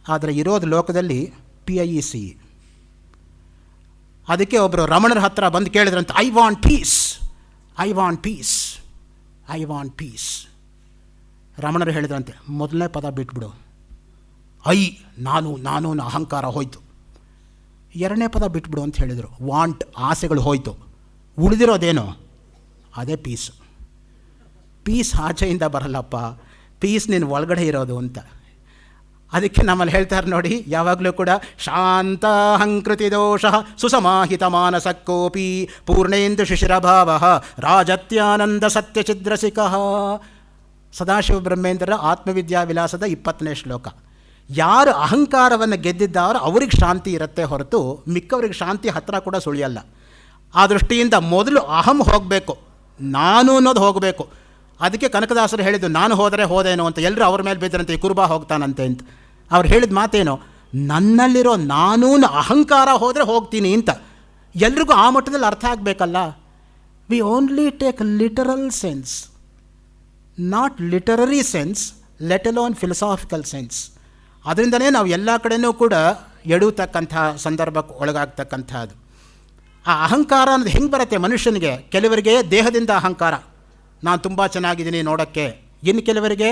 A: ಆದರೆ ಇರೋದು ಲೋಕದಲ್ಲಿ PIEC. ಅದಕ್ಕೆ ಒಬ್ಬರು ರಮಣರ ಹತ್ರ ಬಂದು ಕೇಳಿದ್ರಂತೆ, I want peace, I want peace, I want peace. ರಮಣರು ಹೇಳಿದ್ರಂತೆ, ಮೊದಲನೇ ಪದ ಬಿಟ್ಬಿಡು, ನಾನು ನಾನು ಅಹಂಕಾರ ಹೋಯ್ತು. 2ನೇ ಪದ ಬಿಟ್ಬಿಡು ಅಂತ ಹೇಳಿದರು, ವಾಂಟ್, ಆಸೆಗಳು ಹೋಯ್ತು. ಉಳಿದಿರೋದೇನು? ಅದೇ ಪೀಸ್. ಪೀಸ್ ಆಚೆಯಿಂದ ಬರಲ್ಲಪ್ಪ, ಪೀಸ್ ನಿನ್ನ ಒಳಗಡೆ ಇರೋದು ಅಂತ. ಅದಕ್ಕೆ ನಮ್ಮಲ್ಲಿ ಹೇಳ್ತಾರೆ ನೋಡಿ, ಯಾವಾಗಲೂ ಕೂಡ ಶಾಂತ ಹಂಕೃತಿ ದೋಷ ಸುಸಮಾಹಿತ ಮಾನಸಕ್ಕೋಪಿ ಪೂರ್ಣೇಂದು ಶಿಶಿರಭಾವ ರಾಜತ್ಯಾನಂದ ಸತ್ಯಚಿದ್ರಸಿಕ. ಸದಾಶಿವ ಬ್ರಹ್ಮೇಂದ್ರರ ಆತ್ಮವಿದ್ಯಾ ವಿಲಾಸದ 20ನೇ ಶ್ಲೋಕ. ಯಾರು ಅಹಂಕಾರವನ್ನು ಗೆದ್ದಿದ್ದಾರೋ ಅವ್ರಿಗೆ ಶಾಂತಿ ಇರುತ್ತೆ ಹೊರತು ಮಿಕ್ಕವ್ರಿಗೆ ಶಾಂತಿ ಹತ್ತಿರ ಕೂಡ ಸುಳಿಯಲ್ಲ. ಆ ದೃಷ್ಟಿಯಿಂದ ಮೊದಲು ಅಹಂ ಹೋಗಬೇಕು, ನಾನು ಅನ್ನೋದು ಹೋಗಬೇಕು. ಅದಕ್ಕೆ ಕನಕದಾಸರು ಹೇಳಿದ್ದು, ನಾನು ಹೋದರೆ ಹೋದೇನೋ ಅಂತ. ಎಲ್ಲರೂ ಅವ್ರ ಮೇಲೆ ಬಿದ್ದರಂತೆ, ಈ ಕುರುಬಾ ಹೋಗ್ತಾನಂತೆ ಅಂತ. ಅವ್ರು ಹೇಳಿದ ಮಾತೇನು? ನನ್ನಲ್ಲಿರೋ ನಾನೂ ಅಹಂಕಾರ ಹೋದರೆ ಹೋಗ್ತೀನಿ ಅಂತ. ಎಲ್ರಿಗೂ ಆ ಮಟ್ಟದಲ್ಲಿ ಅರ್ಥ ಆಗಬೇಕಲ್ಲ. We only take literal sense, not literary sense, let alone philosophical sense. ಅದರಿಂದನೇ ನಾವು ಎಲ್ಲ ಕಡೆಯೂ ಕೂಡ ಎಡುತ್ತಕ್ಕಂಥ ಸಂದರ್ಭಕ್ಕೆ ಒಳಗಾಗ್ತಕ್ಕಂಥದ್ದು. ಆ ಅಹಂಕಾರ ಅನ್ನೋದು ಹೆಂಗೆ ಬರುತ್ತೆ ಮನುಷ್ಯನಿಗೆ? ಕೆಲವರಿಗೆ ದೇಹದಿಂದ ಅಹಂಕಾರ, ನಾನು ತುಂಬ ಚೆನ್ನಾಗಿದ್ದೀನಿ ನೋಡೋಕ್ಕೆ. ಇನ್ನು ಕೆಲವರಿಗೆ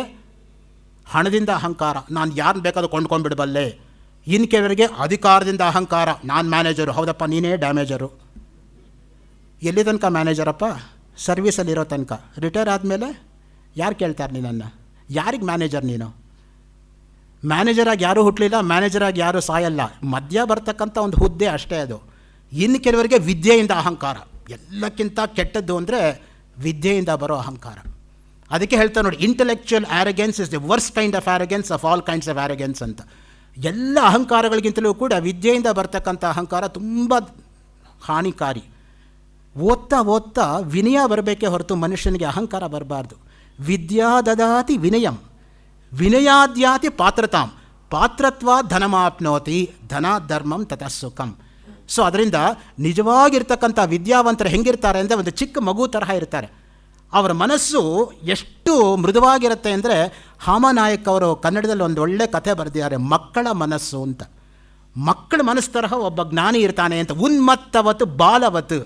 A: ಹಣದಿಂದ ಅಹಂಕಾರ, ನಾನು ಯಾರನ್ನ ಬೇಕಾದ್ರೂ ಕೊಂಡ್ಕೊಂಡ್ಬಿಡಬಲ್ಲೆ. ಇನ್ನು ಕೆಲವರಿಗೆ ಅಧಿಕಾರದಿಂದ ಅಹಂಕಾರ, ನಾನು ಮ್ಯಾನೇಜರು. ಹೌದಪ್ಪ, ನೀನೇ ಡ್ಯಾಮೇಜರು. ಎಲ್ಲಿ ತನಕ ಮ್ಯಾನೇಜರಪ್ಪ? ಸರ್ವೀಸಲ್ಲಿರೋ ತನಕ. ರಿಟೈರ್ ಆದಮೇಲೆ ಯಾರು ಕೇಳ್ತಾರೆ ನಿನ್ನನ್ನು? ಯಾರಿಗೆ ಮ್ಯಾನೇಜರ್ ನೀನು? ಮ್ಯಾನೇಜರಾಗಿ ಯಾರೂ ಹುಟ್ಟಲಿಲ್ಲ, ಮ್ಯಾನೇಜರಾಗಿ ಯಾರೂ ಸಾಯಲ್ಲ. ಮಧ್ಯ ಬರ್ತಕ್ಕಂಥ ಒಂದು ಹುದ್ದೆ ಅಷ್ಟೇ ಅದು. ಇನ್ನು ಕೆಲವರಿಗೆ ವಿದ್ಯೆಯಿಂದ ಅಹಂಕಾರ. ಎಲ್ಲಕ್ಕಿಂತ ಕೆಟ್ಟದ್ದು ಅಂದರೆ ವಿದ್ಯೆಯಿಂದ ಬರೋ ಅಹಂಕಾರ. ಅದಕ್ಕೆ ಹೇಳ್ತಾರೆ ನೋಡಿ, intellectual arrogance is the worst kind of arrogance of all kinds of arrogance ಅಂತ. ಎಲ್ಲ ಅಹಂಕಾರಗಳಿಗಿಂತಲೂ ಕೂಡ ವಿದ್ಯೆಯಿಂದ ಬರ್ತಕ್ಕಂಥ ಅಹಂಕಾರ ತುಂಬ ಹಾನಿಕಾರಿ. ಓದ್ತಾ ಓದ್ತಾ ವಿನಯ ಬರಬೇಕೇ ಹೊರತು ಮನುಷ್ಯನಿಗೆ ಅಹಂಕಾರ ಬರಬಾರ್ದು. ವಿದ್ಯಾ ದದಾತಿ ವಿನಯಂ, ವಿನಯಾದ್ಯಾತಿ ಪಾತ್ರತಾಂ, ಪಾತ್ರತ್ವ ಧನಮಾಪ್ನೋತಿ, ಧನ ಧರ್ಮಂ ತತಃ ಸುಖಂ. ಸೊ ಅದರಿಂದ ನಿಜವಾಗಿರ್ತಕ್ಕಂಥ ವಿದ್ಯಾವಂತರು ಹೆಂಗಿರ್ತಾರೆ ಅಂದರೆ ಒಂದು ಚಿಕ್ಕ ಮಗು ತರಹ ಇರ್ತಾರೆ. ಅವರ ಮನಸ್ಸು ಎಷ್ಟು ಮೃದುವಾಗಿರುತ್ತೆ ಅಂದರೆ, ಹಾಮನಾಯಕ್ ಅವರು ಕನ್ನಡದಲ್ಲಿ ಒಂದು ಒಳ್ಳೆ ಕಥೆ ಬರೆದಿದ್ದಾರೆ, ಮಕ್ಕಳ ಮನಸ್ಸು ಅಂತ. ಮಕ್ಕಳ ಮನಸ್ಸು ತರಹ ಒಬ್ಬ ಜ್ಞಾನಿ ಇರ್ತಾನೆ ಅಂತ. ಉನ್ಮತ್ತವತ್ತು ಬಾಲವತ್ತು,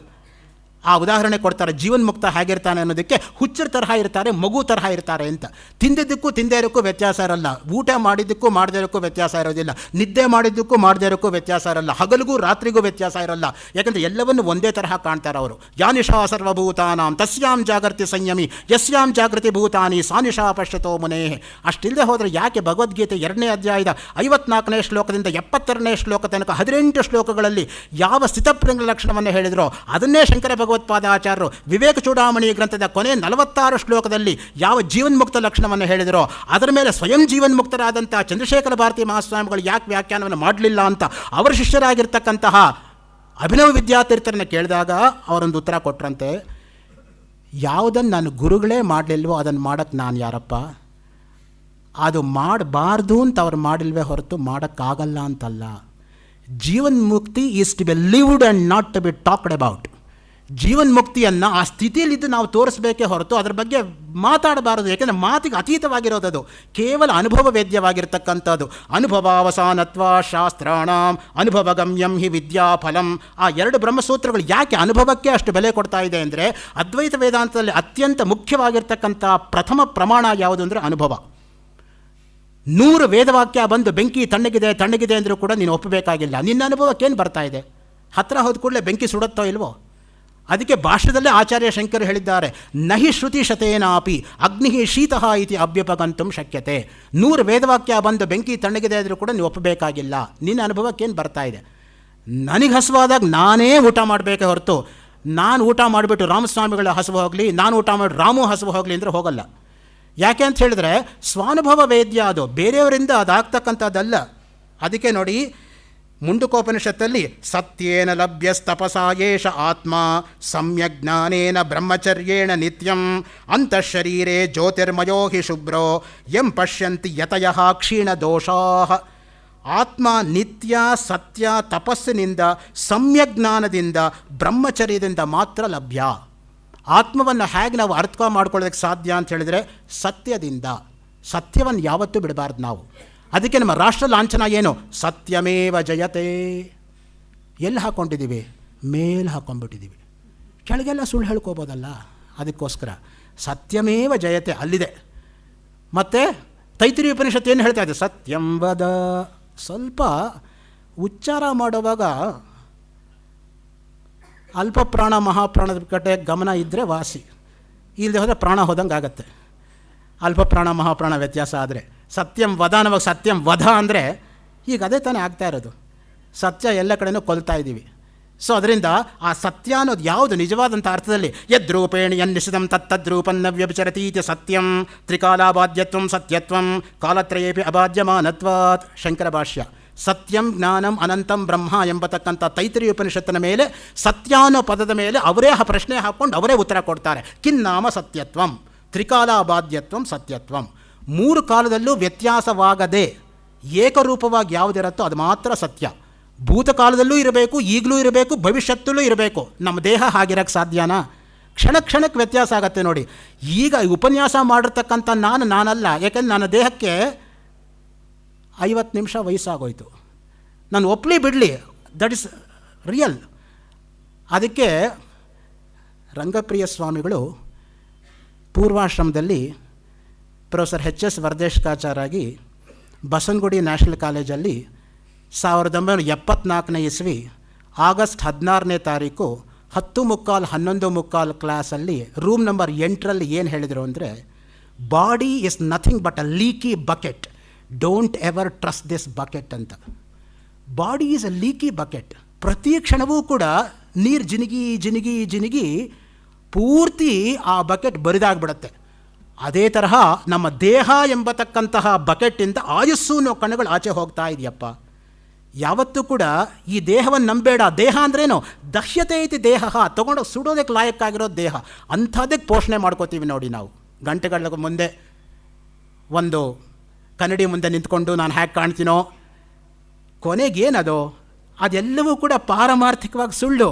A: ಆ ಉದಾಹರಣೆ ಕೊಡ್ತಾರೆ, ಜೀವನ್ಮುಕ್ತ ಹೇಗಿರ್ತಾನೆ ಅನ್ನೋದಕ್ಕೆ ಹುಚ್ಚರ ತರಹ ಇರ್ತಾರೆ, ಮಗು ತರಹ ಇರ್ತಾರೆ ಅಂತ. ತಿಂದಿದ್ದಕ್ಕೂ ತಿಂದೇ ಇರೋಕ್ಕೂ ವ್ಯತ್ಯಾಸ ಇರಲ್ಲ, ಊಟ ಮಾಡಿದ್ದಕ್ಕೂ ಮಾಡದೇ ಇರೋಕ್ಕೂ ವ್ಯತ್ಯಾಸ ಇರೋದಿಲ್ಲ, ನಿದ್ದೆ ಮಾಡಿದ್ದಕ್ಕೂ ಮಾಡದೇ ಇರೋಕ್ಕೂ ವ್ಯತ್ಯಾಸ ಇರಲ್ಲ, ಹಗಲಿಗೂ ರಾತ್ರಿಗೂ ವ್ಯತ್ಯಾಸ ಇರಲ್ಲ. ಯಾಕಂದರೆ ಎಲ್ಲವನ್ನು ಒಂದೇ ತರಹ ಕಾಣ್ತಾರೆ ಅವರು. ಯಾನಿಶಾ ಸರ್ವಭೂತಾನಾಂ ತಸ್ಯಾಂ ಜಾಗೃತಿ ಸಂಯಮಿ ಯಸ್ಯಾಂ ಜಾಗೃತಿ ಭೂತಾನಿ ಸಾನಿಶಾ ಪಶ್ಯತೋ ಮುನೇ. ಅಷ್ಟಿಲ್ಲದೆ ಹೋದರೆ ಯಾಕೆ ಭಗವದ್ಗೀತೆ 2ನೇ ಅಧ್ಯಾಯದ 54ನೇ ಶ್ಲೋಕದಿಂದ 72ನೇ ಶ್ಲೋಕ ತನಕ 18 ಶ್ಲೋಕಗಳಲ್ಲಿ ಯಾವ ಸ್ಥಿತಪ್ರಜ್ಞ ಲಕ್ಷಣವನ್ನು ಹೇಳಿದರೋ ಅದನ್ನೇ ಶಂಕರ ಭಗವತ್ಪಾದಾಚಾರ್ಯರು ವಿವೇಕ ಚೂಡಾಮಣಿ ಗ್ರಂಥದ ಕೊನೆ 46 ಶ್ಲೋಕದಲ್ಲಿ ಯಾವ ಜೀವನ್ಮುಕ್ತ ಲಕ್ಷಣವನ್ನು ಹೇಳಿದರೋ ಅದರ ಮೇಲೆ ಸ್ವಯಂ ಜೀವನ್ಮುಕ್ತರಾದಂಥ ಚಂದ್ರಶೇಖರ ಭಾರತಿ ಮಹಾಸ್ವಾಮಿಗಳು ಯಾಕೆ ವ್ಯಾಖ್ಯಾನವನ್ನು ಮಾಡಲಿಲ್ಲ ಅಂತ ಅವರ ಶಿಷ್ಯರಾಗಿರ್ತಕ್ಕಂತಹ ಅಭಿನವ ವಿದ್ಯಾತೀರ್ಥರನ್ನು ಕೇಳಿದಾಗ ಅವರೊಂದು ಉತ್ತರ ಕೊಟ್ಟರಂತೆ, ಯಾವುದನ್ನು ನಾನು ಗುರುಗಳೇ ಮಾಡಲಿಲ್ವೋ ಅದನ್ನು ಮಾಡೋಕ್ಕೆ ನಾನು ಯಾರಪ್ಪ, ಅದು ಮಾಡಬಾರ್ದು ಅಂತ ಅವ್ರು ಮಾಡಿಲ್ವೇ ಹೊರತು ಮಾಡೋಕ್ಕಾಗಲ್ಲ ಅಂತಲ್ಲ. ಜೀವನ್ಮುಕ್ತಿ is to be lived and not to be talked about. ಜೀವನ್ಮುಕ್ತಿಯನ್ನು ಆ ಸ್ಥಿತಿಯಲ್ಲಿದ್ದು ನಾವು ತೋರಿಸಬೇಕೇ ಹೊರತು ಅದರ ಬಗ್ಗೆ ಮಾತಾಡಬಾರದು. ಯಾಕೆಂದರೆ ಮಾತಿಗೆ ಅತೀತವಾಗಿರೋದದು, ಕೇವಲ ಅನುಭವ ವೇದ್ಯವಾಗಿರ್ತಕ್ಕಂಥದ್ದು. ಅನುಭವಾವಸಾನತ್ವ ಶಾಸ್ತ್ರಾಣಾಂ ಅನುಭವಗಮ್ಯಂ ಹಿ ವಿದ್ಯಾಫಲಂ. ಆ 2 ಬ್ರಹ್ಮಸೂತ್ರಗಳು ಯಾಕೆ ಅನುಭವಕ್ಕೆ ಅಷ್ಟು ಬೆಲೆ ಕೊಡ್ತಾ ಇದೆ ಅಂದರೆ, ಅದ್ವೈತ ವೇದಾಂತದಲ್ಲಿ ಅತ್ಯಂತ ಮುಖ್ಯವಾಗಿರ್ತಕ್ಕಂಥ ಪ್ರಥಮ ಪ್ರಮಾಣ ಯಾವುದು ಅಂದರೆ ಅನುಭವ. 100 ವೇದವಾಕ್ಯ ಬಂದು ಬೆಂಕಿ ತಣ್ಣಗಿದೆ ತಣ್ಣಗಿದೆ ಅಂದರೂ ಕೂಡ ನೀನು ಒಪ್ಪಬೇಕಾಗಿಲ್ಲ. ನಿನ್ನ ಅನುಭವಕ್ಕೇನು ಬರ್ತಾ ಇದೆ? ಹತ್ತಿರ ಹೋದ ಕೂಡಲೇ ಬೆಂಕಿ ಸುಡುತ್ತೋ ಇಲ್ವೋ? ಅದಕ್ಕೆ ಭಾಷ್ಯದಲ್ಲೇ ಆಚಾರ್ಯ ಶಂಕರ್ ಹೇಳಿದ್ದಾರೆ, ನಹಿ ಶ್ರುತಿ ಶತೇನಾಪಿ ಅಗ್ನಿ ಶೀತಃ ಇತಿ ಅಭ್ಯುಪಗಂತು ಶಕ್ಯತೆ. 100 ವೇದವಾಕ್ಯ ಬಂದು ಬೆಂಕಿ ತಣ್ಣಗಿದೆ ಆದರೂ ಕೂಡ ನೀವು ಒಪ್ಪಬೇಕಾಗಿಲ್ಲ. ನಿನ್ನ ಅನುಭವಕ್ಕೇನು ಬರ್ತಾ ಇದೆ? ನನಗೆ ಹಸುವಾದಾಗ ನಾನೇ ಊಟ ಮಾಡಬೇಕೇ ಹೊರತು ನಾನು ಊಟ ಮಾಡಿಬಿಟ್ಟು ರಾಮಸ್ವಾಮಿಗಳ ಹಸುವು ಹೋಗಲಿ, ನಾನು ಊಟ ಮಾಡಿ ರಾಮು ಹಸುವು ಹೋಗಲಿ ಅಂದರೆ ಹೋಗಲ್ಲ. ಯಾಕೆ ಅಂತ ಹೇಳಿದ್ರೆ ಸ್ವಾನುಭವ ವೇದ್ಯ, ಅದು ಬೇರೆಯವರಿಂದ ಅದಾಗ್ತಕ್ಕಂಥದ್ದಲ್ಲ. ಅದಕ್ಕೆ ನೋಡಿ, ಮುಂಡುಕೋಪನಿಷತ್ತಲ್ಲಿ ಸತ್ಯೇನ ಲಭ್ಯಸ್ತಪಸಾಯೇಷ ಆತ್ಮ ಸಮ್ಯಕ್ ಜ್ಞಾನೇನ ಬ್ರಹ್ಮಚರ್ಯೇಣ ನಿತ್ಯಂ ಅಂತಃಶರೀರೇ ಜ್ಯೋತಿರ್ಮಯೋ ಹಿ ಶುಭ್ರೋ ಯಂ ಪಶ್ಯಂತಿ ಯತಯಃ ಕ್ಷೀಣ ದೋಷಾಃ. ಆತ್ಮ ನಿತ್ಯ ಸತ್ಯ ತಪಸ್ಸಿನಿಂದ ಸಮ್ಯಕ್ ಜ್ಞಾನದಿಂದ ಬ್ರಹ್ಮಚರ್ಯದಿಂದ ಮಾತ್ರ ಲಭ್ಯ. ಆತ್ಮವನ್ನು ಹೇಗೆ ನಾವು ಅರ್ಥ ಮಾಡ್ಕೊಳ್ಳೋದಕ್ಕೆ ಸಾಧ್ಯ ಅಂತ ಹೇಳಿದರೆ ಸತ್ಯದಿಂದ. ಸತ್ಯವನ್ನು ಯಾವತ್ತೂ ಬಿಡಬಾರ್ದು ನಾವು. ಅದಕ್ಕೆ ನಮ್ಮ ರಾಷ್ಟ್ರ ಲಾಂಛನ ಏನು? ಸತ್ಯಮೇವ ಜಯತೆ. ಎಲ್ಲಿ ಹಾಕ್ಕೊಂಡಿದ್ದೀವಿ? ಮೇಲೆ ಹಾಕ್ಕೊಂಡ್ಬಿಟ್ಟಿದ್ದೀವಿ. ಕೆಳಗೆಲ್ಲ ಸುಳ್ಳು ಹೇಳ್ಕೋಬೋದಲ್ಲ, ಅದಕ್ಕೋಸ್ಕರ ಸತ್ಯಮೇವ ಜಯತೆ ಅಲ್ಲಿದೆ. ಮತ್ತು ತೈತ್ತಿರೀಯ ಉಪನಿಷತ್ತು ಏನು ಹೇಳ್ತಾ ಇದೆ? ಸತ್ಯಂ ವದ. ಸ್ವಲ್ಪ ಉಚ್ಚಾರ ಮಾಡುವಾಗ ಅಲ್ಪ ಪ್ರಾಣ ಮಹಾಪ್ರಾಣದ ಕಡೆ ಗಮನ ಇದ್ದರೆ ವಾಸಿ, ಇಲ್ಲದೆ ಹೋದರೆ ಪ್ರಾಣ ಹೋದಂಗೆ ಆಗುತ್ತೆ. ಅಲ್ಪ ಪ್ರಾಣ ಮಹಾಪ್ರಾಣ ವ್ಯತ್ಯಾಸ ಆದರೆ ಸತ್ಯಂ ವದ ಅನ್ನುವಾಗ ಸತ್ಯಂ ವಧ ಅಂದರೆ ಈಗ ಅದೇ ತಾನೇ ಆಗ್ತಾ ಇರೋದು. ಸತ್ಯ ಎಲ್ಲ ಕಡೆನೂ ಕೊಲ್ತಾ ಇದ್ದೀವಿ. ಸೊ ಅದರಿಂದ ಆ ಸತ್ಯ ಅನ್ನೋದು ಯಾವುದು ನಿಜವಾದಂಥ ಅರ್ಥದಲ್ಲಿ ಯದ್ರೂಪೇಣ ಯನ್ನಿಷಿತಂ ತತ್ತದ್ರೂಪನ್ನ ವ್ಯಭಿಚರತೀತಿ ಸತ್ಯಂ ತ್ರಿಕಾಲಾಬಾಧ್ಯತ್ವಂ ಸತ್ಯತ್ವಂ ಕಾಲತ್ರಯೇಪಿ ಅಬಾಧ್ಯಮಾನತ್ವಾತ್. ಶಂಕರ ಭಾಷ್ಯ. ಸತ್ಯಂ ಜ್ಞಾನಂ ಅನಂತಂ ಬ್ರಹ್ಮ ಎಂಬತಕ್ಕಂಥ ತೈತ್ತಿರೀಯ ಉಪನಿಷತ್ತಿನ ಮೇಲೆ ಸತ್ಯ ಅನ್ನೋ ಪದದ ಮೇಲೆ ಅವರೇ ಆ ಪ್ರಶ್ನೆ ಹಾಕ್ಕೊಂಡು ಅವರೇ ಉತ್ತರ ಕೊಡ್ತಾರೆ. ಕಿನ್ನಾಮ ಸತ್ಯತ್ವಂ ತ್ರಿಕಾಲಾಬಾಧ್ಯತ್ವಂ ಸತ್ಯತ್ವಂ. 3 ಕಾಲದಲ್ಲೂ ವ್ಯತ್ಯಾಸವಾಗದೆ ಏಕರೂಪವಾಗಿ ಯಾವುದಿರುತ್ತೋ ಅದು ಮಾತ್ರ ಸತ್ಯ. ಭೂತಕಾಲದಲ್ಲೂ ಇರಬೇಕು, ಈಗಲೂ ಇರಬೇಕು, ಭವಿಷ್ಯತ್ತಲ್ಲೂ ಇರಬೇಕು. ನಮ್ಮ ದೇಹ ಹಾಗಿರೋಕ್ಕೆ ಸಾಧ್ಯನಾ? ಕ್ಷಣಕ್ಕೆ ವ್ಯತ್ಯಾಸ ಆಗುತ್ತೆ ನೋಡಿ. ಈಗ ಉಪನ್ಯಾಸ ಮಾಡಿರ್ತಕ್ಕಂಥ ನಾನಲ್ಲ, ಯಾಕೆಂದ್ರೆ ನನ್ನ ದೇಹಕ್ಕೆ 50 ನಿಮಿಷ ವಯಸ್ಸಾಗೋಯ್ತು. ನಾನು ಒಪ್ಪಲಿ ಬಿಡಲಿ, ದಟ್ ಇಸ್ ರಿಯಲ್. ಅದಕ್ಕೆ ರಂಗಪ್ರಿಯ ಸ್ವಾಮಿಗಳು ಪೂರ್ವಾಶ್ರಮದಲ್ಲಿ ಪ್ರೊಫೆಸರ್ ಎಚ್.ಎಸ್. ವರ್ದೇಶ್ಕಾಚಾರಾಗಿ ಬಸವನಗುಡಿ ನ್ಯಾಷನಲ್ ಕಾಲೇಜಲ್ಲಿ 1974ನೇ ಇಸ್ವಿ ಆಗಸ್ಟ್ 16ನೇ ತಾರೀಕು 10:15 11:15 ಕ್ಲಾಸಲ್ಲಿ ರೂಮ್ ನಂಬರ್ 8ರಲ್ಲಿ ಏನು ಹೇಳಿದರು ಅಂದರೆ, body is nothing but a leaky bucket, don't ever trust this bucket ಅಂತ. Body is a leaky bucket. ಪ್ರತಿ ಕ್ಷಣವೂ ಕೂಡ ನೀರು ಜಿನುಗಿ ಜಿನುಗಿ ಜಿನುಗಿ ಪೂರ್ತಿ ಆ ಬಕೆಟ್ ಬರಿದಾಗ್ಬಿಡುತ್ತೆ. ಅದೇ ತರಹ ನಮ್ಮ ದೇಹ ಎಂಬತಕ್ಕಂತಹ ಬಕೆಟ್ಟಿಂದ ಆಯುಸ್ಸು ಅನ್ನೋ ಕಣ್ಣುಗಳು ಆಚೆ ಹೋಗ್ತಾ ಇದೆಯಪ್ಪ. ಯಾವತ್ತೂ ಕೂಡ ಈ ದೇಹವನ್ನು ನಂಬೇಡ. ದೇಹ ಅಂದ್ರೇನು? ದಹ್ಯತೆ ಐತಿ ದೇಹ, ತೊಗೊಂಡು ಸುಡೋದಕ್ಕೆ ಲಾಯಕ್ಕಾಗಿರೋದು ದೇಹ. ಅಂಥದ್ದಕ್ಕೆ ಪೋಷಣೆ ಮಾಡ್ಕೋತೀವಿ ನೋಡಿ ನಾವು. ಗಂಟೆಗಳ ಮುಂದೆ ಒಂದು ಕನ್ನಡಿ ಮುಂದೆ ನಿಂತ್ಕೊಂಡು ನಾನು ಹ್ಯಾಗೆ ಕಾಣ್ತೀನೋ, ಕೊನೆಗೇನದು? ಅದೆಲ್ಲವೂ ಕೂಡ ಪಾರಮಾರ್ಥಿಕವಾಗಿ ಸುಳ್ಳು.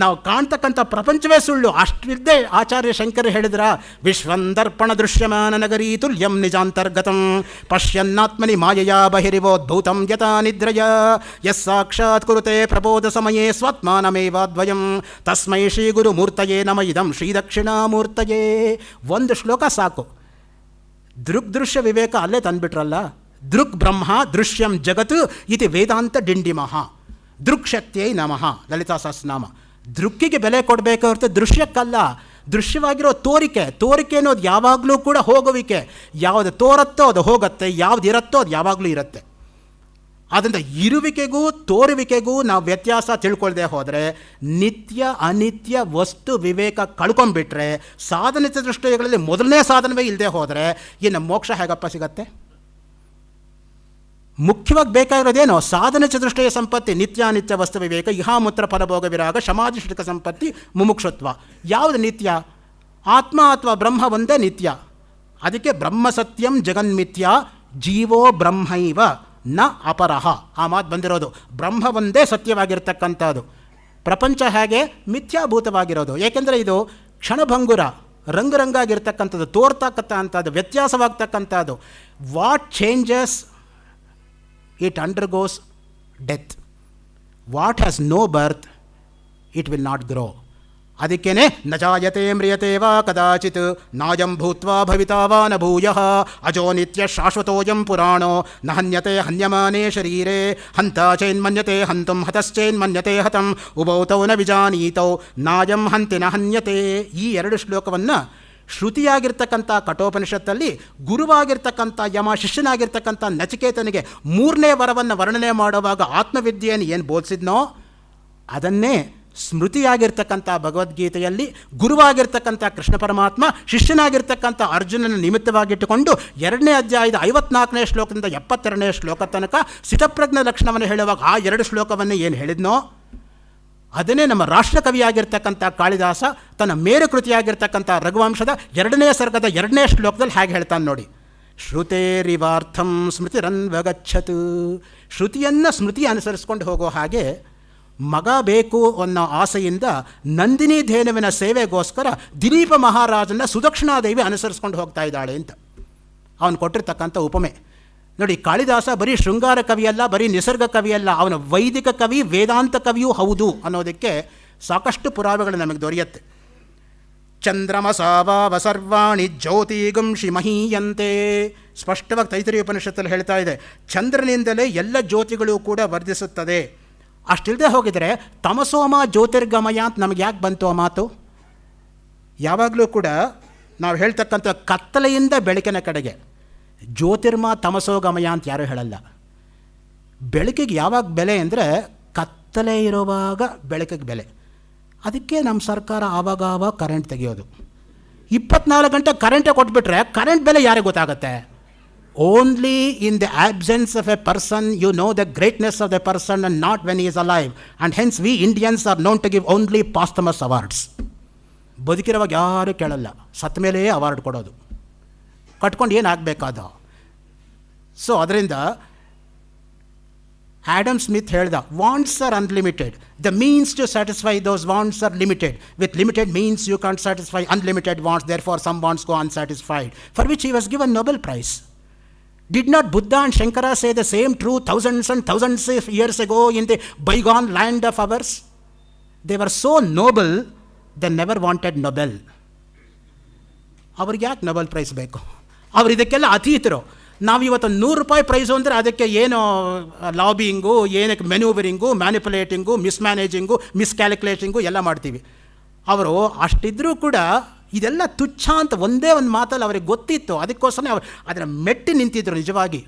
A: ನಾವು ಕಾಣ್ತಕ್ಕಂಥ ಪ್ರಪಂಚವೇ ಸುಳ್ಳು, ಅಷ್ಟಿದ್ದೇ ಆಚಾರ್ಯ ಶಂಕರ ಹೇಳಿದ್ರ, ವಿಶ್ವಂದರ್ಪಣ ದೃಶ್ಯಮಾನ ನಗರೀ ತುಲ್ಯಂ ನಿಜಾಂತರ್ಗತಂ ಪಶ್ಯನ್ನಾತ್ಮನಿ ಮಾಯೆಯ ಬಹಿರಿವೋದ್ಭೂತಂ ಯಥಾ ನಿದ್ರಯ ಯಸ್ ಸಾಕ್ಷಾತ್ ಕುರುತೆ ಪ್ರಬೋಧ ಸಮಯೇ ಸ್ವತ್ಮಾನಮೇವಾದ್ವಯಂ ತಸ್ಮೈ ಶ್ರೀ ಗುರು ಮೂರ್ತಯೇ ನಮ ಇದಂ ಶ್ರೀ ದಕ್ಷಿಣಾಮೂರ್ತಯೇ. ಒಂದು ಶ್ಲೋಕ ಸಾಕು. ದೃಗ್ದೃಶ್ಯ ವಿವೇಕ ಅಲ್ಲೇ ತಂದುಬಿಟ್ರಲ್ಲ. ದೃಕ್ ಬ್ರಹ್ಮ ದೃಶ್ಯಂ ಜಗತ್ ಇತಿ ವೇದಾಂತ ಡಿಂಡಿಮಃ ದೃಕ್ಶಕ್ತಿಯೈ ನಮಃ ಲಲಿತಾ ಸಹಸ್ರನಾಮ. ದೃಕ್ಕಿಗೆ ಬೆಲೆ ಕೊಡಬೇಕು ಹೊರತು ದೃಶ್ಯಕ್ಕಲ್ಲ. ದೃಶ್ಯವಾಗಿರೋ ತೋರಿಕೆ ಅನ್ನೋದು ಯಾವಾಗಲೂ ಕೂಡ ಹೋಗುವಿಕೆ. ಯಾವುದು ತೋರತ್ತೋ ಅದು ಹೋಗುತ್ತೆ, ಯಾವ್ದು ಇರುತ್ತೋ ಅದು ಯಾವಾಗಲೂ ಇರುತ್ತೆ. ಆದ್ದರಿಂದ ಇರುವಿಕೆಗೂ ತೋರುವಿಕೆಗೂ ನಾವು ವ್ಯತ್ಯಾಸ ತಿಳ್ಕೊಳ್ದೆ ಹೋದರೆ, ನಿತ್ಯ ಅನಿತ್ಯ ವಸ್ತು ವಿವೇಕ ಕಳ್ಕೊಂಡ್ಬಿಟ್ರೆ, ಸಾಧನ ದೃಷ್ಟಿಗಳಲ್ಲಿ ಮೊದಲನೇ ಸಾಧನವೇ ಇಲ್ಲದೆ ಹೋದರೆ ಇನ್ನು ಮೋಕ್ಷ ಹೇಗಪ್ಪ ಸಿಗತ್ತೆ? ಮುಖ್ಯವಾಗಿ ಬೇಕಾಗಿರೋದೇನೋ ಸಾಧನ ಚತುಷ್ಟಯ ಸಂಪತ್ತಿ, ನಿತ್ಯಾನಿತ್ಯ ವಸ್ತು ವಿವೇಕ, ಇಹಾಮೂತ್ರ ಫಲಭೋಗ ವಿರಾಗ, ಸಮಾಧಿ ಶ್ರಿಕ ಸಂಪತ್ತಿ, ಮುಮುಕ್ಷತ್ವ. ಯಾವುದು ನಿತ್ಯ? ಆತ್ಮ ಅಥವಾ ಬ್ರಹ್ಮ ಒಂದೇ ನಿತ್ಯ. ಅದಕ್ಕೆ ಬ್ರಹ್ಮ ಸತ್ಯಂ ಜಗನ್ಮಿಥ್ಯ ಜೀವೋ ಬ್ರಹ್ಮೈವ ನ ಅಪರಹ ಆ ಮಾತು ಬಂದಿರೋದು. ಬ್ರಹ್ಮ ಒಂದೇ ಸತ್ಯವಾಗಿರ್ತಕ್ಕಂಥದ್ದು, ಪ್ರಪಂಚ ಹೇಗೆ ಮಿಥ್ಯಾಭೂತವಾಗಿರೋದು. ಏಕೆಂದರೆ ಇದು ಕ್ಷಣಭಂಗುರ, ರಂಗರಂಗಾಗಿರ್ತಕ್ಕಂಥದ್ದು, ತೋರ್ತಕ್ಕಂಥದ್ದು, ವ್ಯತ್ಯಾಸವಾಗ್ತಕ್ಕಂಥದ್ದು. What changes it undergoes death. What has no birth, it will not grow. ಅದಕ್ಕೇನೆ ನ ಜಾಯತೆ ಮ್ರಿಯತೆ ವಾ ಕದಾಚಿತ್ ನಾಯಂ ಭೂತ್ವಾ ಭವಿತಾ ವಾ ನ ಭೂಯಃ ಅಜೋ ನಿತ್ಯ ಶಾಶ್ವತೋಯಂ ಪುರಾಣೋ ನ ಹನ್ಯತೆ ಹನ್ಯಮಾನೇ ಶರೀರೇ ಹಂತ ಚೈನ್ಮನ್ಯತೆ ಹಂತುಂ ಹತಶ್ಚೈನ್ಮನ್ಯತೆ ಹತಂ ಉಭೌ ತೌ ನ ವಿಜಾನೀತೌ ನಾಯಂ ಹಂತಿ ನ ಹನ್ಯತೆ. ಈ ಎರಡು ಶ್ಲೋಕವನ್ನು ಶ್ರುತಿಯಾಗಿರ್ತಕ್ಕಂಥ ಕಠೋಪನಿಷತ್ತಲ್ಲಿ ಗುರುವಾಗಿರ್ತಕ್ಕಂಥ ಯಮ, ಶಿಷ್ಯನಾಗಿರ್ತಕ್ಕಂಥ ನಚಿಕೇತನಿಗೆ ಮೂರನೇ ವರವನ್ನು ವರ್ಣನೆ ಮಾಡುವಾಗ ಆತ್ಮವಿದ್ಯೆಯನ್ನು ಏನು ಬೋಧಿಸಿದ್ನೋ ಅದನ್ನೇ ಸ್ಮೃತಿಯಾಗಿರ್ತಕ್ಕಂಥ ಭಗವದ್ಗೀತೆಯಲ್ಲಿ ಗುರುವಾಗಿರ್ತಕ್ಕಂಥ ಕೃಷ್ಣ ಪರಮಾತ್ಮ ಶಿಷ್ಯನಾಗಿರ್ತಕ್ಕಂಥ ಅರ್ಜುನನ ನಿಮಿತ್ತವಾಗಿಟ್ಟುಕೊಂಡು 2ನೇ ಅಧ್ಯಾಯದ 54ನೇ ಶ್ಲೋಕದಿಂದ 72ನೇ ಶ್ಲೋಕ ತನಕ ಸ್ಥಿತಪ್ರಜ್ಞ ಲಕ್ಷಣವನ್ನು ಹೇಳುವಾಗ ಆ 2 ಶ್ಲೋಕವನ್ನು ಏನು ಹೇಳಿದ್ನೋ ಅದನ್ನೇ ನಮ್ಮ ರಾಷ್ಟ್ರಕವಿಯಾಗಿರ್ತಕ್ಕಂಥ ಕಾಳಿದಾಸ ತನ್ನ ಮೇರು ಕೃತಿಯಾಗಿರ್ತಕ್ಕಂಥ ರಘುವಂಶದ 2ನೇ ಸರ್ಗದ 2ನೇ ಶ್ಲೋಕದಲ್ಲಿ ಹಾಗೆ ಹೇಳ್ತಾನೆ ನೋಡಿ. ಶ್ರುತೇರಿವಾರ್ಥಂ ಸ್ಮೃತಿರನ್ವಗಚ್ಚತ್. ಶ್ರುತಿಯನ್ನು ಸ್ಮೃತಿ ಅನುಸರಿಸ್ಕೊಂಡು ಹೋಗೋ ಹಾಗೆ ಮಗ ಬೇಕು ಅನ್ನೋ ಆಸೆಯಿಂದ ನಂದಿನಿ ಧೇನುವಿನ ಸೇವೆಗೋಸ್ಕರ ದಿಲೀಪ ಮಹಾರಾಜನ ಸುದಕ್ಷಿಣಾದೇವಿ ಅನುಸರಿಸ್ಕೊಂಡು ಹೋಗ್ತಾ ಇದ್ದಾಳೆ ಅಂತ ಅವನು ಕೊಟ್ಟಿರ್ತಕ್ಕಂಥ ಉಪಮೆ ನೋಡಿ. ಕಾಳಿದಾಸ ಬರೀ ಶೃಂಗಾರ ಕವಿಯಲ್ಲ, ಬರೀ ನಿಸರ್ಗ ಕವಿಯಲ್ಲ, ಅವನ ವೈದಿಕ ಕವಿ, ವೇದಾಂತ ಕವಿಯೂ ಹೌದು ಅನ್ನೋದಕ್ಕೆ ಸಾಕಷ್ಟು ಪುರಾವೆಗಳು ನಮಗೆ ದೊರೆಯುತ್ತೆ. ಚಂದ್ರಮಸಾವಾವ ಸರ್ವಾಣಿ ಜ್ಯೋತಿಗುಂಷಿ ಮಹೀಯಂತೆ. ಸ್ಪಷ್ಟವಾಗಿ ತೈತರೀಯ ಉಪನಿಷತ್ತಲ್ಲಿ ಹೇಳ್ತಾ ಇದೆ, ಚಂದ್ರನಿಂದಲೇ ಎಲ್ಲ ಜ್ಯೋತಿಗಳು ಕೂಡ ವರ್ಧಿಸುತ್ತದೆ. ಅಷ್ಟಿಲ್ಲದೆ ಹೋಗಿದರೆ ತಮಸೋಮ ಜ್ಯೋತಿರ್ಗಮಯ ಅಂತ ನಮಗೆ ಯಾಕೆ ಬಂತು ಆ ಮಾತು? ಯಾವಾಗಲೂ ಕೂಡ ನಾವು ಹೇಳ್ತಕ್ಕಂಥ ಕತ್ತಲೆಯಿಂದ ಬೆಳಕಿನ ಕಡೆಗೆ, ಜ್ಯೋತಿರ್ಮ ತಮಸೋಗಮಯ ಅಂತ ಯಾರೂ ಹೇಳಲ್ಲ. ಬೆಳಕಿಗೆ ಯಾವಾಗ ಬೆಲೆ ಅಂದರೆ ಕತ್ತಲೆ ಇರುವಾಗ ಬೆಳಕಿಗೆ ಬೆಲೆ. ಅದಕ್ಕೆ ನಮ್ಮ ಸರ್ಕಾರ ಆವಾಗ ಕರೆಂಟ್ ತೆಗೆಯೋದು. 24 ಗಂಟೆ ಕರೆಂಟೇ ಕೊಟ್ಬಿಟ್ರೆ ಕರೆಂಟ್ ಬೆಲೆ ಯಾರಿಗೆ ಗೊತ್ತಾಗುತ್ತೆ? Only in the absence of a person you know the greatness of the person and not when is alive. And hence we Indians are known to give only posthumous awards. ಬದುಕಿರುವಾಗ ಯಾರೂ ಕೇಳಲ್ಲ, ಸತ್ತ ಮೇಲೇ ಅವಾರ್ಡ್ ಕೊಡೋದು. ಕಟ್ಕೊಂಡು ಏನಾಗಬೇಕಾದ. ಸೊ ಅದರಿಂದ ಆ್ಯಡಮ್ ಸ್ಮಿತ್ ಹೇಳ್ದ, wants are unlimited, the means to satisfy those wants are limited. With limited means you can't satisfy unlimited wants, therefore some wants go unsatisfied, for which he was given Nobel Prize. Did not Buddha and Shankara say the same truth thousands and thousands of years ago in the bygone land of ours? They were so noble, they never wanted Nobel. ಅವ್ರಿಗೆ ಯಾಕೆ ನೊಬೆಲ್ ಪ್ರೈಸ್ ಬೇಕು? ಅವ್ರು ಇದಕ್ಕೆಲ್ಲ ಅತೀತರು. ನಾವಿವತ್ತು ₹100 ಪ್ರೈಸು ಅಂದರೆ ಅದಕ್ಕೆ ಏನೋ ಲಾಬಿಂಗು, ಏನಕ್ಕೆ ಮೆನ್ಯೂವರಿಂಗು, ಮ್ಯಾನಿಪುಲೇಟಿಂಗು, ಮಿಸ್ಮ್ಯಾನೇಜಿಂಗು, ಮಿಸ್ಕ್ಯಾಲ್ಕುಲೇಟಿಂಗು ಎಲ್ಲ ಮಾಡ್ತೀವಿ. ಅವರು ಅಷ್ಟಿದ್ರೂ ಕೂಡ ಇದೆಲ್ಲ ತುಚ್ಛ ಅಂತ ಒಂದೇ ಒಂದು ಮಾತಲ್ಲಿ ಅವ್ರಿಗೆ ಗೊತ್ತಿತ್ತು. ಅದಕ್ಕೋಸ್ಕರ ಅವರು ಅದನ್ನು ಮೆಟ್ಟಿ ನಿಂತಿದ್ದರು ನಿಜವಾಗಿ.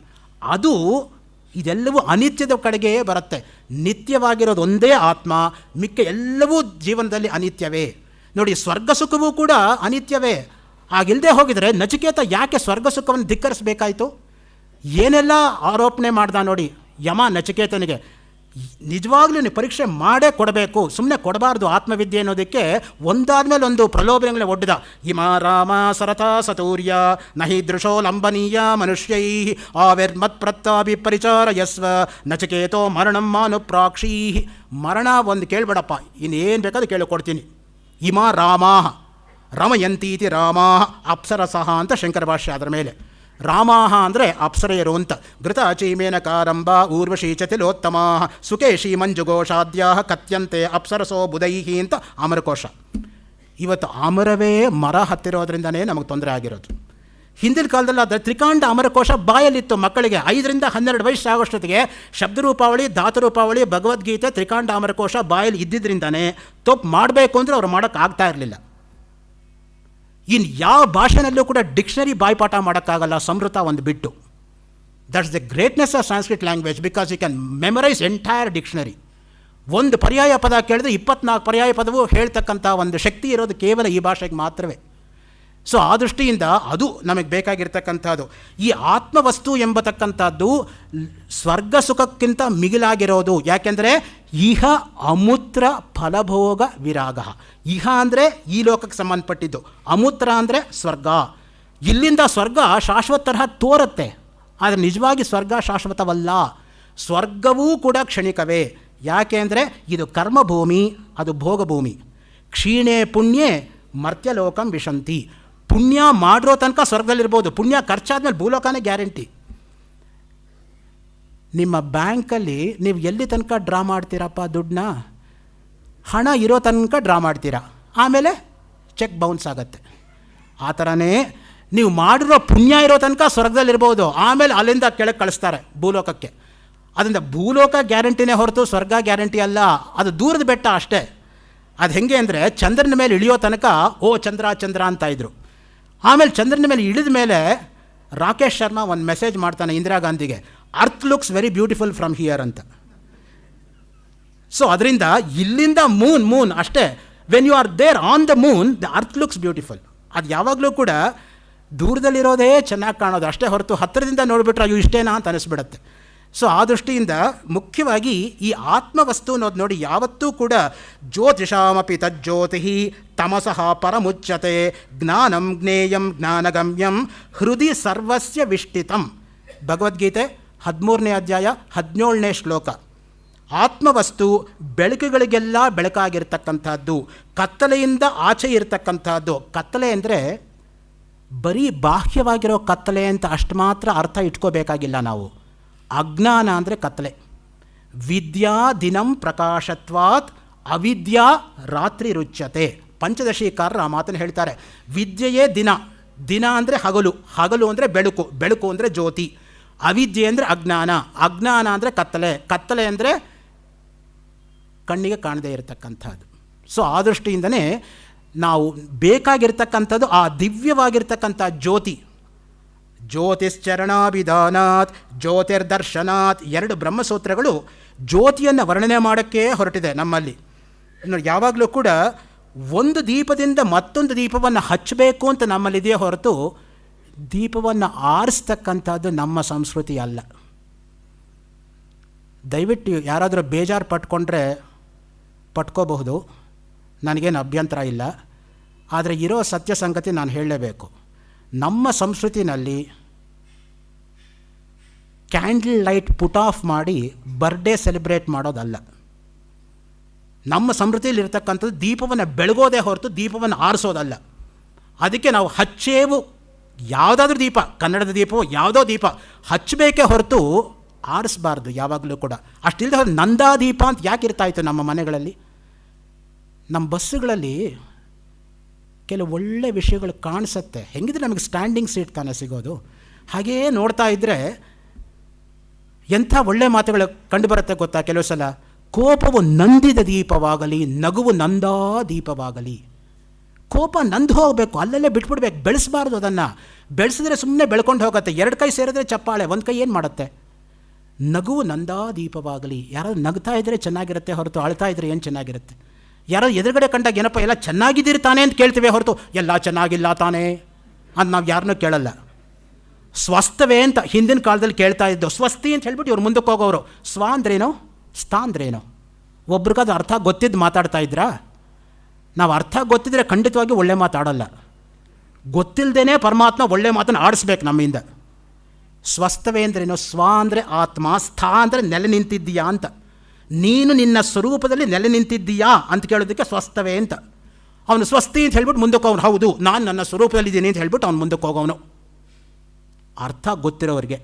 A: ಅದು ಇದೆಲ್ಲವೂ ಅನಿತ್ಯದ ಕಡೆಗೇ ಬರುತ್ತೆ. ನಿತ್ಯವಾಗಿರೋದು ಒಂದೇ ಆತ್ಮ, ಮಿಕ್ಕ ಎಲ್ಲವೂ ಜೀವನದಲ್ಲಿ ಅನಿತ್ಯವೇ. ನೋಡಿ, ಸ್ವರ್ಗ ಸುಖವೂ ಕೂಡ ಅನಿತ್ಯವೇ. ಆಗಿಲ್ಲದೆ ಹೋಗಿದರೆ ನಚಿಕೇತ ಯಾಕೆ ಸ್ವರ್ಗ ಸುಖವನ್ನು ಧಿಕ್ಕರಿಸಬೇಕಾಯಿತು? ಏನೆಲ್ಲ ಆರೋಪಣೆ ಮಾಡ್ದ ನೋಡಿ ಯಮ ನಚಿಕೇತನಿಗೆ. ನಿಜವಾಗ್ಲೂ ನೀವು ಪರೀಕ್ಷೆ ಮಾಡೇ ಕೊಡಬೇಕು, ಸುಮ್ಮನೆ ಕೊಡಬಾರ್ದು. ಆತ್ಮವಿದ್ಯೆ ಅನ್ನೋದಕ್ಕೆ ಒಂದಾದ್ಮೇಲೆ ಒಂದು ಪ್ರಲೋಭನೆಗಳೇ ಒಡ್ಡದ. ಇಮ ರಾಮ ಸರತಾ ಸತೂರ್ಯ ನಹಿ ದೃಶೋ ಲಂಬನೀಯ ಮನುಷ್ಯೈ ಆವಿರ್ಮತ್ ಪ್ರತ್ತಾಭಿಪರಿಚಾರಯಸ್ವ ನಚಿಕೇತೋ ಮರಣಂ ಮಾನುಪ್ರಾಕ್ಷೀ. ಮರಣ ಒಂದು ಕೇಳಬೇಡಪ್ಪ, ಇನ್ನೇನು ಬೇಕಾದ್ರೂ ಕೇಳಿಕೊಡ್ತೀನಿ. ಇಮ ರಾಮಾಹ ರಮಯಂತೀತಿ ರಾಮಾಹ ಅಪ್ಸರಸಃ ಅಂತ ಶಂಕರ ಭಾಷ್ಯ ಅದರ ಮೇಲೆ. ರಾಮಾಹ ಅಂದರೆ ಅಪ್ಸರೆಯರು ಅಂತ. ಘೃತ ಚೀಮೇನಕಾರಂಭ ಊರ್ವಶೀ ಚತಿಲೋತ್ತಮ ಸುಕೇಶಿ ಮಂಜುಘೋಷಾದ್ಯ ಕಥ್ಯಂತೆ ಅಪ್ಸರಸೋ ಬುಧೈಹಿ ಅಂತ ಅಮರಕೋಶ. ಇವತ್ತು ಅಮರವೇ ಮರ ಹತ್ತಿರೋದ್ರಿಂದನೇ ನಮಗೆ ತೊಂದರೆ ಆಗಿರೋದು. ಹಿಂದಿನ ಕಾಲದಲ್ಲಿ ಅದರ ತ್ರಿಕಾಂಡ ಅಮರಕೋಶ ಬಾಯಲ್ಲಿತ್ತು. ಮಕ್ಕಳಿಗೆ 5 ರಿಂದ 12 ವಯಸ್ಸು ಆಗೋಷ್ಟೊತ್ತಿಗೆ ಶಬ್ದರೂಪಾವಳಿ, ಧಾತುರೂಪಾವಳಿ, ಭಗವದ್ಗೀತೆ, ತ್ರಿಕಾಂಡ ಅಮರಕೋಶ ಬಾಯಲ್ಲಿ ಇದ್ದಿದ್ದರಿಂದನೇ ತಪ್ಪು ಮಾಡಬೇಕು ಅಂದರೆ ಅವ್ರು ಮಾಡೋಕ್ಕಾಗ್ತಾ ಇರಲಿಲ್ಲ. ಇನ್ನು ಯಾವ ಭಾಷೆನಲ್ಲೂ ಕೂಡ ಡಿಕ್ಷನರಿ ಬಾಯ್ಪಾಠ ಮಾಡೋಕ್ಕಾಗಲ್ಲ, ಸಂಸ್ಕೃತ ಒಂದು ಬಿಟ್ಟು. That's the greatness of Sanskrit language, because you can memorise entire dictionary. ಒಂದು ಪರ್ಯಾಯ ಪದ ಕೇಳಿದ್ರೆ 24 ಪರ್ಯಾಯ ಪದವು ಹೇಳ್ತಕ್ಕಂಥ ಒಂದು ಶಕ್ತಿ ಇರೋದು ಕೇವಲ ಈ ಭಾಷೆಗೆ ಮಾತ್ರವೇ. ಸೊ ಆ ದೃಷ್ಟಿಯಿಂದ ಅದು ನಮಗೆ ಬೇಕಾಗಿರ್ತಕ್ಕಂಥದ್ದು. ಈ ಆತ್ಮವಸ್ತು ಎಂಬತಕ್ಕಂಥದ್ದು ಸ್ವರ್ಗ ಸುಖಕ್ಕಿಂತ ಮಿಗಿಲಾಗಿರೋದು. ಯಾಕೆಂದರೆ ಇಹ ಅಮೂತ್ರ ಫಲಭೋಗ ವಿರಾಗ. ಇಹ ಅಂದರೆ ಈ ಲೋಕಕ್ಕೆ ಸಂಬಂಧಪಟ್ಟಿದ್ದು, ಅಮೂತ್ರ ಅಂದರೆ ಸ್ವರ್ಗ. ಇಲ್ಲಿಂದ ಸ್ವರ್ಗ ಶಾಶ್ವತ ತರಹ ತೋರುತ್ತೆ, ಆದರೆ ನಿಜವಾಗಿ ಸ್ವರ್ಗ ಶಾಶ್ವತವಲ್ಲ. ಸ್ವರ್ಗವೂ ಕೂಡ ಕ್ಷಣಿಕವೇ. ಯಾಕೆ ಅಂದರೆ ಇದು ಕರ್ಮಭೂಮಿ, ಅದು ಭೋಗಭೂಮಿ. ಕ್ಷೀಣೆ ಪುಣ್ಯೆ ಮರ್ತ್ಯಲೋಕಂ ವಿಶಂತಿ. ಪುಣ್ಯ ಮಾಡಿರೋ ತನಕ ಸ್ವರ್ಗದಲ್ಲಿರ್ಬೋದು, ಪುಣ್ಯ ಖರ್ಚಾದ್ಮೇಲೆ ಭೂಲೋಕನೇ ಗ್ಯಾರಂಟಿ. ನಿಮ್ಮ ಬ್ಯಾಂಕಲ್ಲಿ ನೀವು ಎಲ್ಲಿ ತನಕ ಡ್ರಾ ಮಾಡ್ತೀರಪ್ಪ ದುಡ್ಡನ್ನ? ಹಣ ಇರೋ ತನಕ ಡ್ರಾ ಮಾಡ್ತೀರಾ, ಆಮೇಲೆ ಚೆಕ್ ಬೌನ್ಸ್ ಆಗುತ್ತೆ. ಆ ಥರನೇ ನೀವು ಮಾಡಿರೋ ಪುಣ್ಯ ಇರೋ ತನಕ ಸ್ವರ್ಗದಲ್ಲಿರ್ಬೋದು, ಆಮೇಲೆ ಅಲ್ಲಿಂದ ಕೆಳಗೆ ಕಳಿಸ್ತಾರೆ ಭೂಲೋಕಕ್ಕೆ. ಅದರಿಂದ ಭೂಲೋಕ ಗ್ಯಾರಂಟಿನೇ ಹೊರತು ಸ್ವರ್ಗ ಗ್ಯಾರಂಟಿ ಅಲ್ಲ, ಅದು ದೂರದ ಬೆಟ್ಟ ಅಷ್ಟೇ. ಅದು ಹೆಂಗೆ ಅಂದರೆ ಚಂದ್ರನ ಮೇಲೆ ಇಳಿಯೋ ತನಕ ಓ ಚಂದ್ರ ಚಂದ್ರ ಅಂತ ಇದ್ರು. ಆಮೇಲೆ ಚಂದ್ರನ ಮೇಲೆ ಇಳಿದ ಮೇಲೆ ರಾಕೇಶ್ ಶರ್ಮಾ ಒಂದು ಮೆಸೇಜ್ ಮಾಡ್ತಾನೆ ಇಂದಿರಾ ಗಾಂಧಿಗೆ, earth looks very beautiful from here ಅಂತ. ಸೊ ಅದರಿಂದ ಇಲ್ಲಿಂದ ಮೂನ್ ಅಷ್ಟೇ. When you are there on the moon the earth looks beautiful. ಅದು ಯಾವಾಗಲೂ ಕೂಡ ದೂರದಲ್ಲಿರೋದೇ ಚೆನ್ನಾಗಿ ಕಾಣೋದು ಅಷ್ಟೇ ಹೊರತು ಹತ್ತಿರದಿಂದ ನೋಡಿಬಿಟ್ರೆ ಅಯ್ಯೋ ಇಷ್ಟೇನಾ ಅಂತ ಅನಿಸ್ಬಿಡತ್ತೆ. ಸೊ ಆ ದೃಷ್ಟಿಯಿಂದ ಮುಖ್ಯವಾಗಿ ಈ ಆತ್ಮವಸ್ತು ಅನ್ನೋದು ನೋಡಿ, ಯಾವತ್ತೂ ಕೂಡ ಜ್ಯೋತಿಷಾಮಪಿ ತಜ್ಜ್ಯೋತಿ ತಮಸಃ ಪರಮುಚ್ಯತೆ ಜ್ಞಾನಂ ಜ್ಞೇಯಂ ಜ್ಞಾನಗಮ್ಯಂ ಹೃದಯ ಸರ್ವಸ್ಯ ವಿಷ್ಟಿತಂ. ಭಗವದ್ಗೀತೆ 13ನೇ ಅಧ್ಯಾಯ 17ನೇ ಶ್ಲೋಕ. ಆತ್ಮವಸ್ತು ಬೆಳಕುಗಳಿಗೆಲ್ಲ ಬೆಳಕಾಗಿರ್ತಕ್ಕಂಥದ್ದು, ಕತ್ತಲೆಯಿಂದ ಆಚೆ ಇರತಕ್ಕಂಥದ್ದು. ಕತ್ತಲೆ ಅಂದರೆ ಬರೀ ಬಾಹ್ಯವಾಗಿರೋ ಕತ್ತಲೆ ಅಂತ ಅಷ್ಟು ಮಾತ್ರ ಅರ್ಥ ಇಟ್ಕೋಬೇಕಾಗಿಲ್ಲ ನಾವು. ಅಜ್ಞಾನ ಅಂದರೆ ಕತ್ತಲೆ. ವಿದ್ಯಾ ದಿನಂ ಪ್ರಕಾಶತ್ವಾತ್ ಅವಿದ್ಯಾ ರಾತ್ರಿ ರುಚ್ಯತೆ. ಪಂಚದಶೀಕಾರರು ಆ ಮಾತನ್ನು ಹೇಳ್ತಾರೆ. ವಿದ್ಯೆಯೇ ದಿನ, ದಿನ ಅಂದರೆ ಹಗಲು, ಹಗಲು ಅಂದರೆ ಬೆಳಕು, ಬೆಳಕು ಅಂದರೆ ಜ್ಯೋತಿ. ಅವಿದ್ಯೆ ಅಂದರೆ ಅಜ್ಞಾನ, ಅಜ್ಞಾನ ಅಂದರೆ ಕತ್ತಲೆ, ಕತ್ತಲೆ ಅಂದರೆ ಕಣ್ಣಿಗೆ ಕಾಣದೇ ಇರತಕ್ಕಂಥದ್ದು. ಸೊ ಆ ದೃಷ್ಟಿಯಿಂದನೇ ನಾವು ಬೇಕಾಗಿರ್ತಕ್ಕಂಥದ್ದು ಆ ದಿವ್ಯವಾಗಿರ್ತಕ್ಕಂಥ ಜ್ಯೋತಿ. ಜ್ಯೋತಿಶ್ಚರಣಾಭಿಧಾನಾತ್ ಜ್ಯೋತಿರ್ದರ್ಶನಾತ್. 2 ಬ್ರಹ್ಮಸೂತ್ರಗಳು ಜ್ಯೋತಿಯನ್ನು ವರ್ಣನೆ ಮಾಡೋಕ್ಕೆ ಹೊರಟಿದೆ ನಮ್ಮಲ್ಲಿ. ಯಾವಾಗಲೂ ಕೂಡ ಒಂದು ದೀಪದಿಂದ ಮತ್ತೊಂದು ದೀಪವನ್ನು ಹಚ್ಚಬೇಕು ಅಂತ ನಮ್ಮಲ್ಲಿದೆಯೇ ಹೊರತು ದೀಪವನ್ನು ಆರಿಸ್ತಕ್ಕಂಥದ್ದು ನಮ್ಮ ಸಂಸ್ಕೃತಿ ಅಲ್ಲ. ದಯವಿಟ್ಟು ಯಾರಾದರೂ ಬೇಜಾರು ಪಟ್ಕೊಂಡ್ರೆ ಪಟ್ಕೋಬಹುದು, ನನಗೇನು ಅಭ್ಯಂತರ ಇಲ್ಲ. ಆದರೆ ಇರೋ ಸತ್ಯ ಸಂಗತಿ ನಾನು ಹೇಳಲೇಬೇಕು. ನಮ್ಮ ಸಂಸ್ಕೃತಿನಲ್ಲಿ ಕ್ಯಾಂಡಲ್ ಲೈಟ್ ಪುಟ್ ಆಫ್ ಮಾಡಿ ಬರ್ಡೇ ಸೆಲೆಬ್ರೇಟ್ ಮಾಡೋದಲ್ಲ. ನಮ್ಮ ಸಂಸ್ಕೃತಿಯಲ್ಲಿ ಇರ್ತಕ್ಕಂಥದ್ದು ದೀಪವನ್ನು ಬೆಳಗೋದೇ ಹೊರತು ದೀಪವನ್ನು ಆರಿಸೋದಲ್ಲ. ಅದಕ್ಕೆ ನಾವು ಹಚ್ಚೇವು ಯಾವುದಾದ್ರೂ ದೀಪ, ಕನ್ನಡದ ದೀಪವೋ ಯಾವುದೋ ದೀಪ ಹಚ್ಚಬೇಕೇ ಹೊರತು ಆರಿಸಬಾರ್ದು ಯಾವಾಗಲೂ ಕೂಡ. ಅಷ್ಟಿಲ್ಲದೆ ಹೊರತು ನಂದಾದೀಪ ಅಂತ ಯಾಕೆ ಇರ್ತಾಯಿತ್ತು ನಮ್ಮ ಮನೆಗಳಲ್ಲಿ? ನಮ್ಮ ಬಸ್ಸುಗಳಲ್ಲಿ ಕೆಲವು ಒಳ್ಳೆ ವಿಷಯಗಳು ಕಾಣಿಸುತ್ತೆ. ಹೆಂಗಿದ್ರೆ ನಮಗೆ ಸ್ಟ್ಯಾಂಡಿಂಗ್ ಸೀಟ್ ತಾನೇ ಸಿಗೋದು. ಹಾಗೇ ನೋಡ್ತಾ ಇದ್ದರೆ ಎಂಥ ಒಳ್ಳೆ ಮಾತುಗಳು ಕಂಡುಬರುತ್ತೆ ಗೊತ್ತಾ? ಕೆಲವು ಸಲ ಕೋಪವು ನಂದಿದ ದೀಪವಾಗಲಿ, ನಗುವು ನಂದಾ ದೀಪವಾಗಲಿ. ಕೋಪ ನಂದು ಹೋಗಬೇಕು, ಅಲ್ಲಲ್ಲೇ ಬಿಟ್ಬಿಡ್ಬೇಕು, ಬೆಳೆಸಬಾರ್ದು. ಅದನ್ನು ಬೆಳೆಸಿದ್ರೆ ಸುಮ್ಮನೆ ಬೆಳ್ಕೊಂಡು ಹೋಗುತ್ತೆ. 2 ಕೈ ಸೇರಿದ್ರೆ ಚಪ್ಪಾಳೆ, 1 ಕೈ ಏನು ಮಾಡುತ್ತೆ? ನಗುವು ನಂದಾ ದೀಪವಾಗಲಿ. ಯಾರಾದ್ರು ನಗ್ತಾ ಇದ್ದರೆ ಚೆನ್ನಾಗಿರುತ್ತೆ ಹೊರತು ಅಳ್ತಾ ಇದ್ದರೆ ಏನು ಚೆನ್ನಾಗಿರುತ್ತೆ? ಯಾರೋ ಎದುರುಗಡೆ ಕಂಡಾಗ ಏನಪ್ಪ ಎಲ್ಲ ಚೆನ್ನಾಗಿದ್ದೀರಿ ತಾನೇ ಅಂತ ಕೇಳ್ತೀವಿ ಹೊರತು ಎಲ್ಲ ಚೆನ್ನಾಗಿಲ್ಲ ತಾನೇ ಅಂತ ನಾವು ಯಾರನ್ನೂ ಕೇಳಲ್ಲ. ಸ್ವಸ್ಥವೇ ಅಂತ ಹಿಂದಿನ ಕಾಲದಲ್ಲಿ ಕೇಳ್ತಾ ಇದ್ದು. ಸ್ವಸ್ತಿ ಅಂತ ಹೇಳ್ಬಿಟ್ಟು ಇವ್ರು ಮುಂದಕ್ಕೆ ಹೋಗೋರು. ಸ್ವ ಅಂದ್ರೇನು? ಸ್ಥ ಅಂದ್ರೇನು? ಒಬ್ರಿಗದು ಅರ್ಥ ಗೊತ್ತಿದ್ದು ಮಾತಾಡ್ತಾ ಇದ್ರಾ? ನಾವು ಅರ್ಥ ಗೊತ್ತಿದ್ರೆ ಖಂಡಿತವಾಗಿ ಒಳ್ಳೆ ಮಾತಾಡಲ್ಲ. ಗೊತ್ತಿಲ್ಲದೇ ಪರಮಾತ್ಮ ಒಳ್ಳೆ ಮಾತನ್ನು ಆಡಿಸ್ಬೇಕು ನಮ್ಮಿಂದ. ಸ್ವಸ್ಥವೇ ಅಂದ್ರೇನು? ಸ್ವ ಅಂದರೆ ಆತ್ಮ, ಸ್ಥ ಅಂದರೆ ನೆಲೆ ನಿಂತಿದ್ದೀಯಾ ಅಂತ. ನೀನು ನಿನ್ನ ಸ್ವರೂಪದಲ್ಲಿ ನೆಲೆ ನಿಂತಿದ್ದೀಯಾ ಅಂತ ಕೇಳೋದಕ್ಕೆ ಸ್ವಸ್ಥವೇ ಅಂತ. ಅವನು ಸ್ವಸ್ತಿ ಅಂತ ಹೇಳ್ಬಿಟ್ಟು ಮುಂದಕ್ಕೆ ಅವನು ಹೌದು ನಾನು ನನ್ನ ಸ್ವರೂಪದಲ್ಲಿದ್ದೀನಿ ಅಂತ ಹೇಳ್ಬಿಟ್ಟು ಅವ್ನು ಮುಂದಕ್ಕೆ ಹೋಗೋವನು. ಅರ್ಥ ಗೊತ್ತಿರೋರಿಗೆ.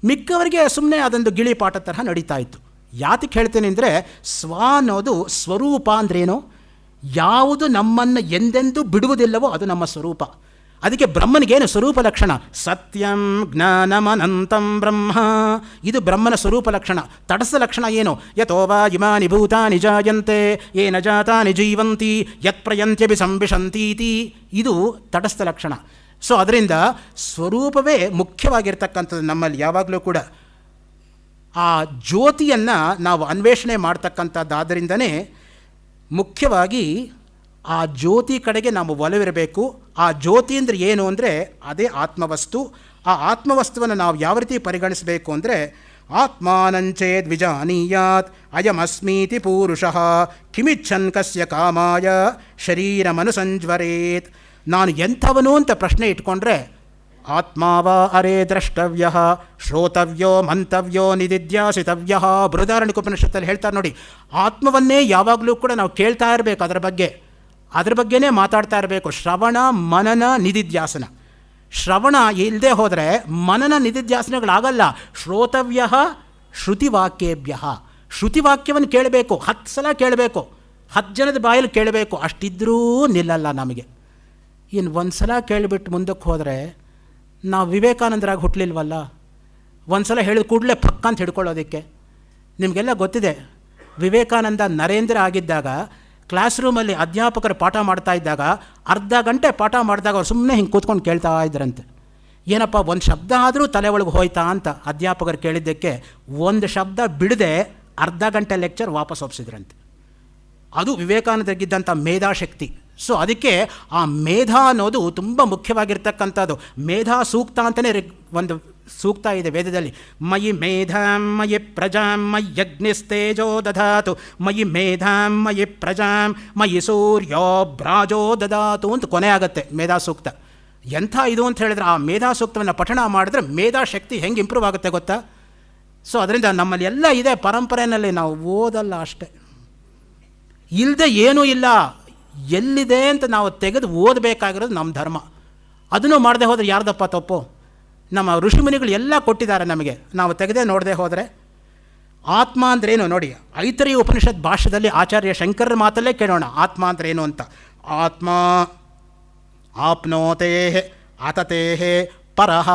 A: ಮಿಕ್ಕವರಿಗೆ ಸುಮ್ಮನೆ ಅದೊಂದು ಗಿಳಿ ಪಾಠ ತರಹ ನಡೀತಾ ಇತ್ತು. ಯಾತಕ್ಕೆ ಹೇಳ್ತೇನೆ ಅಂದರೆ, ಸ್ವ ಅನ್ನೋದು ಸ್ವರೂಪ ಅಂದ್ರೇನು? ಯಾವುದು ನಮ್ಮನ್ನು ಎಂದೆಂದೂ ಬಿಡುವುದಿಲ್ಲವೋ ಅದು ನಮ್ಮ ಸ್ವರೂಪ. ಅದಕ್ಕೆ ಬ್ರಹ್ಮನಿಗೇನು ಸ್ವರೂಪ ಲಕ್ಷಣ? ಸತ್ಯಂ ಜ್ಞಾನಮನಂತಂ ಬ್ರಹ್ಮ. ಇದು ಬ್ರಹ್ಮನ ಸ್ವರೂಪ ಲಕ್ಷಣ. ತಟಸ್ಥ ಲಕ್ಷಣ ಏನು? ಯತೋ ವಾ ಇಮಾನಿ ಭೂತಾನಿ ಜಾಯಂತೆ ಯೇನ ಜಾತಾನಿ ಜೀವಂತಿ ಯತ್ ಪ್ರಯಂತ್ಯಭಿ ಸಂವಿಶಂತೀತಿ. ಇದು ತಟಸ್ಥ ಲಕ್ಷಣ. ಸೊ ಅದರಿಂದ ಸ್ವರೂಪವೇ ಮುಖ್ಯವಾಗಿರ್ತಕ್ಕಂಥದ್ದು ನಮ್ಮಲ್ಲಿ ಯಾವಾಗಲೂ ಕೂಡ. ಆ ಜ್ಯೋತಿಯನ್ನು ನಾವು ಅನ್ವೇಷಣೆ ಮಾಡ್ತಕ್ಕಂಥದ್ದಾದ್ದರಿಂದನೇ ಮುಖ್ಯವಾಗಿ ಆ ಜ್ಯೋತಿ ಕಡೆಗೆ ನಾವು ಒಲವಿರಬೇಕು. ಆ ಜ್ಯೋತಿ ಅಂದರೆ ಏನು ಅಂದರೆ ಅದೇ ಆತ್ಮವಸ್ತು. ಆ ಆತ್ಮವಸ್ತುವನ್ನು ನಾವು ಯಾವ ರೀತಿ ಪರಿಗಣಿಸಬೇಕು ಅಂದರೆ, ಆತ್ಮಾನಂಚೇದ್ ವಿಜಾನೀಯಾತ್ ಅಯಮಸ್ಮೀತಿ ಪೂರುಷಃ ಕಿಮಿಚ್ಛನ್ ಕಸ್ಯ ಕಾಮಾಯ ಶರೀರಮನುಸಂಜ್ವರೇತ್. ನಾನು ಎಂಥವನು ಅಂತ ಪ್ರಶ್ನೆ ಇಟ್ಕೊಂಡ್ರೆ, ಆತ್ಮಾವ ಅರೇ ದ್ರಷ್ಟವ್ಯ ಶ್ರೋತವ್ಯೋ ಮಂತವ್ಯೋ ನಿದಿಧ್ಯಾಸಿತವ್ಯ. ಬೃಹದಾರಣ್ಯಕೋಪನಿಷತ್ತಲ್ಲಿ ಹೇಳ್ತಾರೆ ನೋಡಿ, ಆತ್ಮವನ್ನೇ ಯಾವಾಗಲೂ ಕೂಡ ನಾವು ಕೇಳ್ತಾ ಇರಬೇಕು. ಅದ್ರ ಬಗ್ಗೆನೇ ಮಾತಾಡ್ತಾ ಇರಬೇಕು. ಶ್ರವಣ ಮನನ ನಿದಿಧ್ಯಾಸನ. ಶ್ರವಣ ಇಲ್ಲದೆ ಹೋದರೆ ಮನನ ನಿದಿಧ್ಯಾಸನಗಳಾಗಲ್ಲ. ಶ್ರೋತವ್ಯ ಶ್ರುತಿವಾಕ್ಯೇಭ್ಯ. ಶ್ರುತಿವಾಕ್ಯವನ್ನು ಕೇಳಬೇಕು, 10 ಸಲ ಕೇಳಬೇಕು, 10 ಜನದ ಬಾಯಲ್ಲಿ ಕೇಳಬೇಕು. ಅಷ್ಟಿದ್ರೂ ನಿಲ್ಲಲ್ಲ ನಮಗೆ. ಇನ್ನು 1 ಸಲ ಕೇಳಿಬಿಟ್ಟು ಮುಂದಕ್ಕೆ ಹೋದರೆ ನಾವು ವಿವೇಕಾನಂದರಾಗಿ ಹುಟ್ಟಲಿಲ್ವಲ್ಲ. 1 ಸಲ ಹೇಳಿದ ಕೂಡಲೇ ಪಕ್ಕ ಅಂತ ಹಿಡ್ಕೊಳ್ಳೋದಕ್ಕೆ. ನಿಮಗೆಲ್ಲ ಗೊತ್ತಿದೆ, ವಿವೇಕಾನಂದ ನರೇಂದ್ರ ಆಗಿದ್ದಾಗ ಕ್ಲಾಸ್ ರೂಮಲ್ಲಿ ಅಧ್ಯಾಪಕರು ಪಾಠ ಮಾಡ್ತಾ ಇದ್ದಾಗ ಅರ್ಧ ಗಂಟೆ ಪಾಠ ಮಾಡಿದಾಗ ಅವ್ರು ಸುಮ್ಮನೆ ಹಿಂಗೆ ಕೂತ್ಕೊಂಡು ಕೇಳ್ತಾ ಇದ್ರಂತೆ. ಏನಪ್ಪ ಒಂದು ಶಬ್ದ ಆದರೂ ತಲೆ ಒಳಗೆ ಹೋಯ್ತಾ ಅಂತ ಅಧ್ಯಾಪಕರು ಕೇಳಿದ್ದಕ್ಕೆ ಒಂದು ಶಬ್ದ ಬಿಡದೆ ಅರ್ಧ ಗಂಟೆ ಲೆಕ್ಚರ್ ವಾಪಸ್ ಒಪ್ಪಿಸಿದ್ರಂತೆ. ಅದು ವಿವೇಕಾನಂದರಿಗಿದ್ದಂಥ ಮೇಧಾಶಕ್ತಿ. ಸೊ ಅದಕ್ಕೆ ಆ ಮೇಧಾ ಅನ್ನೋದು ತುಂಬ ಮುಖ್ಯವಾಗಿರ್ತಕ್ಕಂಥದ್ದು. ಮೇಧಾ ಸೂಕ್ತ ಅಂತಲೇ ಒಂದು ಸೂಕ್ತ ಇದೆ ವೇದದಲ್ಲಿ. ಮಯಿ ಮೇಧಾಂ ಮಯಿ ಪ್ರಜಾಂ ಮಯಿ ಯಜ್ಞಸ್ತೇಜೋ ದಧಾತು ಮಯಿ ಮೇಧಾಂ ಮಯಿ ಪ್ರಜಾಂ ಮಯಿ ಸೂರ್ಯೋ ಭ್ರಾಜೋ ದಧಾತು ಅಂತ ಕೊನೆ ಆಗುತ್ತೆ ಮೇಧಾ ಸೂಕ್ತ. ಎಂಥ ಇದು ಅಂತ ಹೇಳಿದ್ರೆ, ಆ ಮೇಧಾ ಸೂಕ್ತವನ್ನು ಪಠಣ ಮಾಡಿದ್ರೆ ಮೇಧಾ ಶಕ್ತಿ ಹೆಂಗೆ ಇಂಪ್ರೂವ್ ಆಗುತ್ತೆ ಗೊತ್ತಾ? ಸೊ ಅದರಿಂದ ನಮ್ಮಲ್ಲಿ ಎಲ್ಲ ಇದೆ, ಪರಂಪರೆಯಲ್ಲಿ ನಾವು ಓದಲ್ಲ ಅಷ್ಟೇ. ಇಲ್ಲದೆ ಏನೂ ಇಲ್ಲ. ಎಲ್ಲಿದೆ ಅಂತ ನಾವು ತೆಗೆದು ಓದಬೇಕಾಗಿರೋದು ನಮ್ಮ ಧರ್ಮ. ಅದನ್ನು ಮಾಡದೆ ಹೋದರೆ ಯಾರ್ದಪ್ಪ ತಪ್ಪು? ನಮ್ಮ ಋಷಿಮುನಿಗಳು ಎಲ್ಲ ಕೊಟ್ಟಿದ್ದಾರೆ ನಮಗೆ, ನಾವು ತೆಗೆದೇ ನೋಡದೆ ಹೋದರೆ. ಆತ್ಮ ಅಂದ್ರೇನು ನೋಡಿ, ಐತರೇಯ ಉಪನಿಷತ್ ಭಾಷ್ಯದಲ್ಲಿ ಆಚಾರ್ಯ ಶಂಕರರ ಮಾತಲ್ಲೇ ಕೇಳೋಣ ಆತ್ಮ ಅಂದ್ರೇನು ಅಂತ. ಆತ್ಮ ಆಪ್ನೋತೇ ಆತತೇ ಪರಃ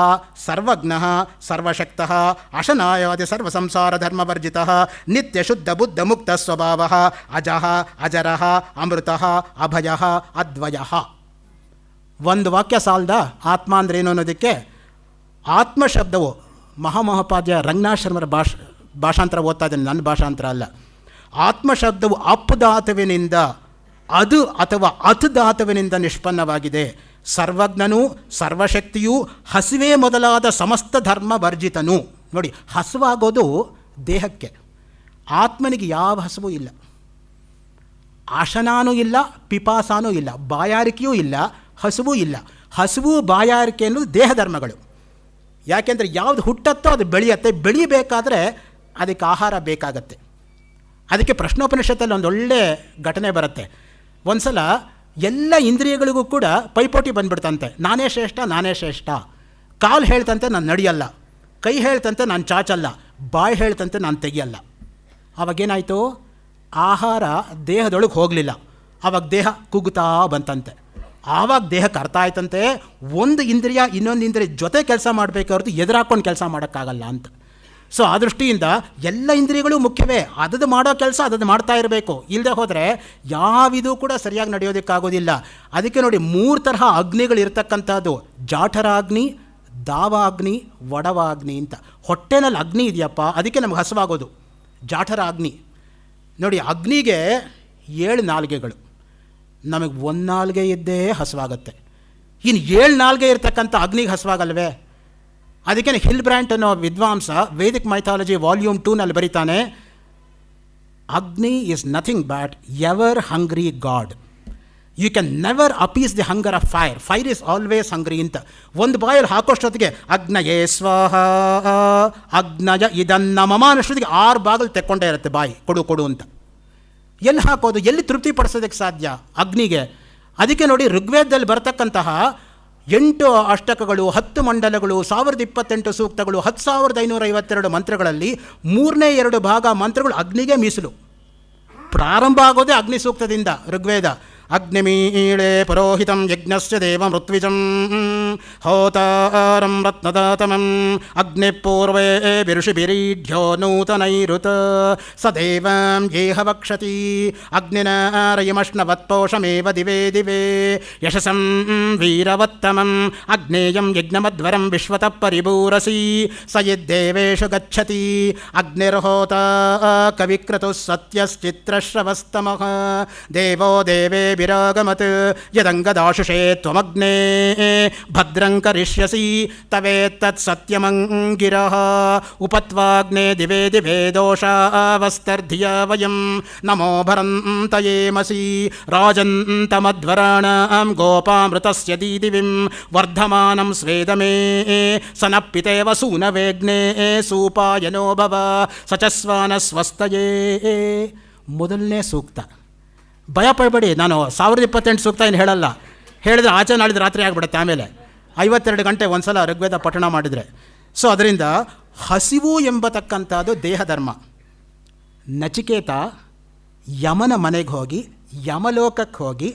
A: ಸರ್ವಜ್ಞಃ ಸರ್ವಶಕ್ತಃ ಅಶನಾಯಾದಿ ಸರ್ವಸಂಸಾರ ಧರ್ಮವರ್ಜಿತಃ ನಿತ್ಯ ಶುದ್ಧ ಬುದ್ಧ ಮುಕ್ತ ಸ್ವಭಾವಃ ಅಜಃ ಅಜರಃ ಅಮೃತಃ ಅಭಯಃ ಅದ್ವಯಃ. ಒಂದು ವಾಕ್ಯ ಸಾಲ್ದ ಆತ್ಮ ಅಂದ್ರೇನು ಅನ್ನೋದಕ್ಕೆ. ಆತ್ಮ ಶಬ್ದವು ಮಹಾಮಹೋಪಾಧ್ಯಾಯ ರಂಗನಾಥಶರ್ಮರ ಭಾಷಾಂತರ ಓದ್ತಾ ಇದ್ದೇನೆ, ನನ್ನ ಭಾಷಾಂತರ ಅಲ್ಲ. ಆತ್ಮ ಶಬ್ದವು ಅಪ್ ಧಾತುವಿನಿಂದ ಅದು ಅಥವಾ ಅತ್ ಧಾತುವಿನಿಂದ ನಿಷ್ಪನ್ನವಾಗಿದೆ. ಸರ್ವಜ್ಞನು, ಸರ್ವಶಕ್ತಿಯು, ಹಸಿವೆ ಮೊದಲಾದ ಸಮಸ್ತ ಧರ್ಮ ವರ್ಜಿತನು. ನೋಡಿ, ಹಸುವಾಗೋದು ದೇಹಕ್ಕೆ. ಆತ್ಮನಿಗೆ ಯಾವ ಹಸುವು ಇಲ್ಲ, ಆಶನಾನೂ ಇಲ್ಲ, ಪಿಪಾಸಾನೂ ಇಲ್ಲ, ಬಾಯಾರಿಕೆಯೂ ಇಲ್ಲ, ಹಸುವೂ ಇಲ್ಲ. ಹಸುವು ಬಾಯಾರಿಕೆ ಅನ್ನೋದು ದೇಹ ಧರ್ಮಗಳು. ಯಾಕೆಂದರೆ ಯಾವುದು ಹುಟ್ಟತ್ತೋ ಅದು ಬೆಳೆಯುತ್ತೆ. ಬೆಳೀಬೇಕಾದ್ರೆ ಅದಕ್ಕೆ ಆಹಾರ ಬೇಕಾಗತ್ತೆ. ಅದಕ್ಕೆ ಪ್ರಶ್ನೋಪನಿಷತ್ತಲ್ಲಿ ಒಂದೊಳ್ಳೆ ಘಟನೆ ಬರುತ್ತೆ. ಒಂದು ಸಲ ಎಲ್ಲ ಇಂದ್ರಿಯಗಳಿಗೂ ಕೂಡ ಪೈಪೋಟಿ ಬಂದ್ಬಿಡ್ತಂತೆ. ನಾನೇ ಶ್ರೇಷ್ಠ, ನಾನೇ ಶ್ರೇಷ್ಠ. ಕಾಲು ಹೇಳ್ತಂತೆ ನಾನು ನಡೆಯಲ್ಲ, ಕೈ ಹೇಳ್ತಂತೆ ನಾನು ಚಾಚಲ್ಲ, ಬಾಯಿ ಹೇಳ್ತಂತೆ ನಾನು ತೆಗಿಯಲ್ಲ. ಆವಾಗೇನಾಯಿತು? ಆಹಾರ ದೇಹದೊಳಗೆ ಹೋಗಲಿಲ್ಲ. ಆವಾಗ ದೇಹ ಕುಗ್ಗುತ್ತಾ ಬಂತಂತೆ. ಆವಾಗ ದೇಹಕ್ಕೆ ಅರ್ಥ ಆಯ್ತಂತೆ, ಒಂದು ಇಂದ್ರಿಯ ಇನ್ನೊಂದು ಇಂದ್ರಿಯ ಜೊತೆ ಕೆಲಸ ಮಾಡಬೇಕಾದ್ರೂ ಎದುರಾಕೊಂಡು ಕೆಲಸ ಮಾಡೋಕ್ಕಾಗಲ್ಲ ಅಂತ. ಸೊ ಆ ದೃಷ್ಟಿಯಿಂದ ಎಲ್ಲ ಇಂದ್ರಿಯಗಳು ಮುಖ್ಯವೇ. ಅದದು ಮಾಡೋ ಕೆಲಸ ಅದದು ಮಾಡ್ತಾ ಇರಬೇಕು. ಇಲ್ಲದೆ ಹೋದರೆ ಯಾವಿದೂ ಕೂಡ ಸರಿಯಾಗಿ ನಡೆಯೋದಕ್ಕಾಗೋದಿಲ್ಲ. ಅದಕ್ಕೆ ನೋಡಿ, 3 ತರಹ ಅಗ್ನಿಗಳಿರ್ತಕ್ಕಂಥದ್ದು: ಜಾಠರಾಗ್ನಿ, ದಾವಾಗ್ನಿ, ವಡವಾಗ್ನಿ ಅಂತ. ಹೊಟ್ಟೆನಲ್ಲಿ ಅಗ್ನಿ ಇದೆಯಪ್ಪ, ಅದಕ್ಕೆ ನಮಗೆ ಹಸುವಾಗೋದು ಜಾಠರಾಗ್ನಿ. ನೋಡಿ, ಅಗ್ನಿಗೆ 7 ನಾಲಿಗೆಗಳು, ನಮಗೆ 1 ನಾಲಿಗೆ ಇದ್ದೇ ಹಸುವಾಗುತ್ತೆ. ಇನ್ನು 7 ನಾಲಿಗೆ ಇರ್ತಕ್ಕಂಥ ಅಗ್ನಿಗೆ ಹಸುವಾಗಲ್ವೇ? ಅದಕ್ಕೆ ಹಿಲ್ ಬ್ರ್ಯಾಂಟ್ ಅನ್ನೋ ವಿದ್ವಾಂಸ ವೇದಿಕ್ ಮೈಥಾಲಜಿ ವಾಲ್ಯೂಮ್ 2ನಲ್ಲಿ ಬರೀತಾನೆ, Agni is nothing but ever hungry god. You can never appease the hunger of fire. Fire is always hungry ಅಂತ. ಒಂದು ಬಾಯಲ್ಲಿ ಹಾಕೋಷ್ಟೊತ್ತಿಗೆ ಅಗ್ನಯೇ ಸ್ವಾಹ, ಅಗ್ನಯ ಇದನ್ನ ಮಮ ಅನ್ನೋಷ್ಟೊತ್ತಿಗೆ 6 ಬಾಗಿಲು ತೆಕ್ಕೊಂಡೇ ಇರುತ್ತೆ ಬಾಯಿ, ಕೊಡು ಕೊಡು ಅಂತ. ಎಲ್ಲಿ ಹಾಕೋದು, ಎಲ್ಲಿ ತೃಪ್ತಿಪಡಿಸೋದಕ್ಕೆ ಸಾಧ್ಯ ಅಗ್ನಿಗೆ? ಅದಕ್ಕೆ ನೋಡಿ, ಋಗ್ವೇದದಲ್ಲಿ ಬರ್ತಕ್ಕಂತಹ 8 ಅಷ್ಟಕಗಳು, 10 ಮಂಡಲಗಳು, 1028 ಸೂಕ್ತಗಳು, 10,552 ಮಂತ್ರಗಳಲ್ಲಿ 3/2 ಭಾಗ ಮಂತ್ರಗಳು ಅಗ್ನಿಗೆ ಮೀಸಲು. ಪ್ರಾರಂಭ ಆಗೋದೇ ಅಗ್ನಿ ಸೂಕ್ತದಿಂದ ಋಗ್ವೇದ. ಅಗ್ನಿಮೀಳೆ ಪುರೋಹಿತಂ ಯಜ್ಞಸ್ಯ ದೇವಂ ಋತ್ವಿಜಂ ಹೋತಾರಂ ರತ್ನದಾತಮಂ ಅಗ್ನಿಪೂರ್ವೇ ಬಿರುಷಿಭಿರೀಢ್ಯೋ ನೂತನೈರುತ ಸ ದೇವಂ ಯೇಹ ವಕ್ಷತಿ ಅಗ್ನಿನಾರಯಮಶ್ನವತ್ಪೋಷಮೇವ ದಿವೇ ದಿವೇ ಯಶಸಂ ವೀರವತ್ತಮಂ ಅಗ್ನೇಯಂ ಯಜ್ಞಮಧ್ವರಂ ವಿಶ್ವತಃ ಪರಿಭೂರಸಿ ಸ ಯದ್ದೇವೇಷು ಗಚ್ಚತಿ ಅಗ್ನಿರ್ಹೋತಾ ಕವಿಕ್ರತುಃ ಸತ್ಯಶ್ಚಿತ್ರಶ್ರವಸ್ತಮಃ ದೇವೋ ದೇವೇ ವಿರಾಗಮತ್ ಯದಂಗದಾಶುಷೇ ತ್ವಮಗ್ನೇ ಭದ್ರಂ ಕರಿಷ್ಯಸಿ ತವೇತ್ತತ್ ಸತ್ಯಮಂಗಿರಃ ಉಪತ್ವಾಗ್ನೇ ದಿವೇ ದಿವೇ ದೋಷಾವಸ್ತರ್ಧಿಯ ವಯಂ ನಮೋ ಭರಂತಯೇಮಸಿ ರಾಜಂತಮಧ್ವರಾಣಾಂ ಗೋಪಾಮೃತಸ್ಯ ದೀದಿವಿಂ ವರ್ಧಮಾನಂ ಸ್ವೇದಮೇ ಸನಪ್ಪಿತೇವ ಸೂನವೇಗ್ನೇ ಸೂಪಾಯನೋ ಭವ ಸಚಸ್ವಾನ ಸ್ವಸ್ತಯೇ. ಮೊದಲನೇ ಸೂಕ್ತ. ಭಯ ಪಡಬೇಡಿ, ನಾನು 1028 ಸೂಕ್ತ ಏನು ಹೇಳಲ್ಲ. ಹೇಳಿದ್ರೆ ಆಚೆ ನಾಳಿದ್ದು ರಾತ್ರಿ ಆಗಿಬಿಡುತ್ತೆ. ಆಮೇಲೆ 52 ಗಂಟೆ ಒಂದು ಸಲ ಋಗ್ವೇದ ಪಠಣ ಮಾಡಿದರೆ. ಸೊ ಅದರಿಂದ ಹಸಿವು ಎಂಬತಕ್ಕಂಥದ್ದು ದೇಹಧರ್ಮ. ನಚಿಕೇತ ಯಮನ ಮನೆಗೆ ಹೋಗಿ, ಯಮಲೋಕಕ್ಕೆ ಹೋಗಿ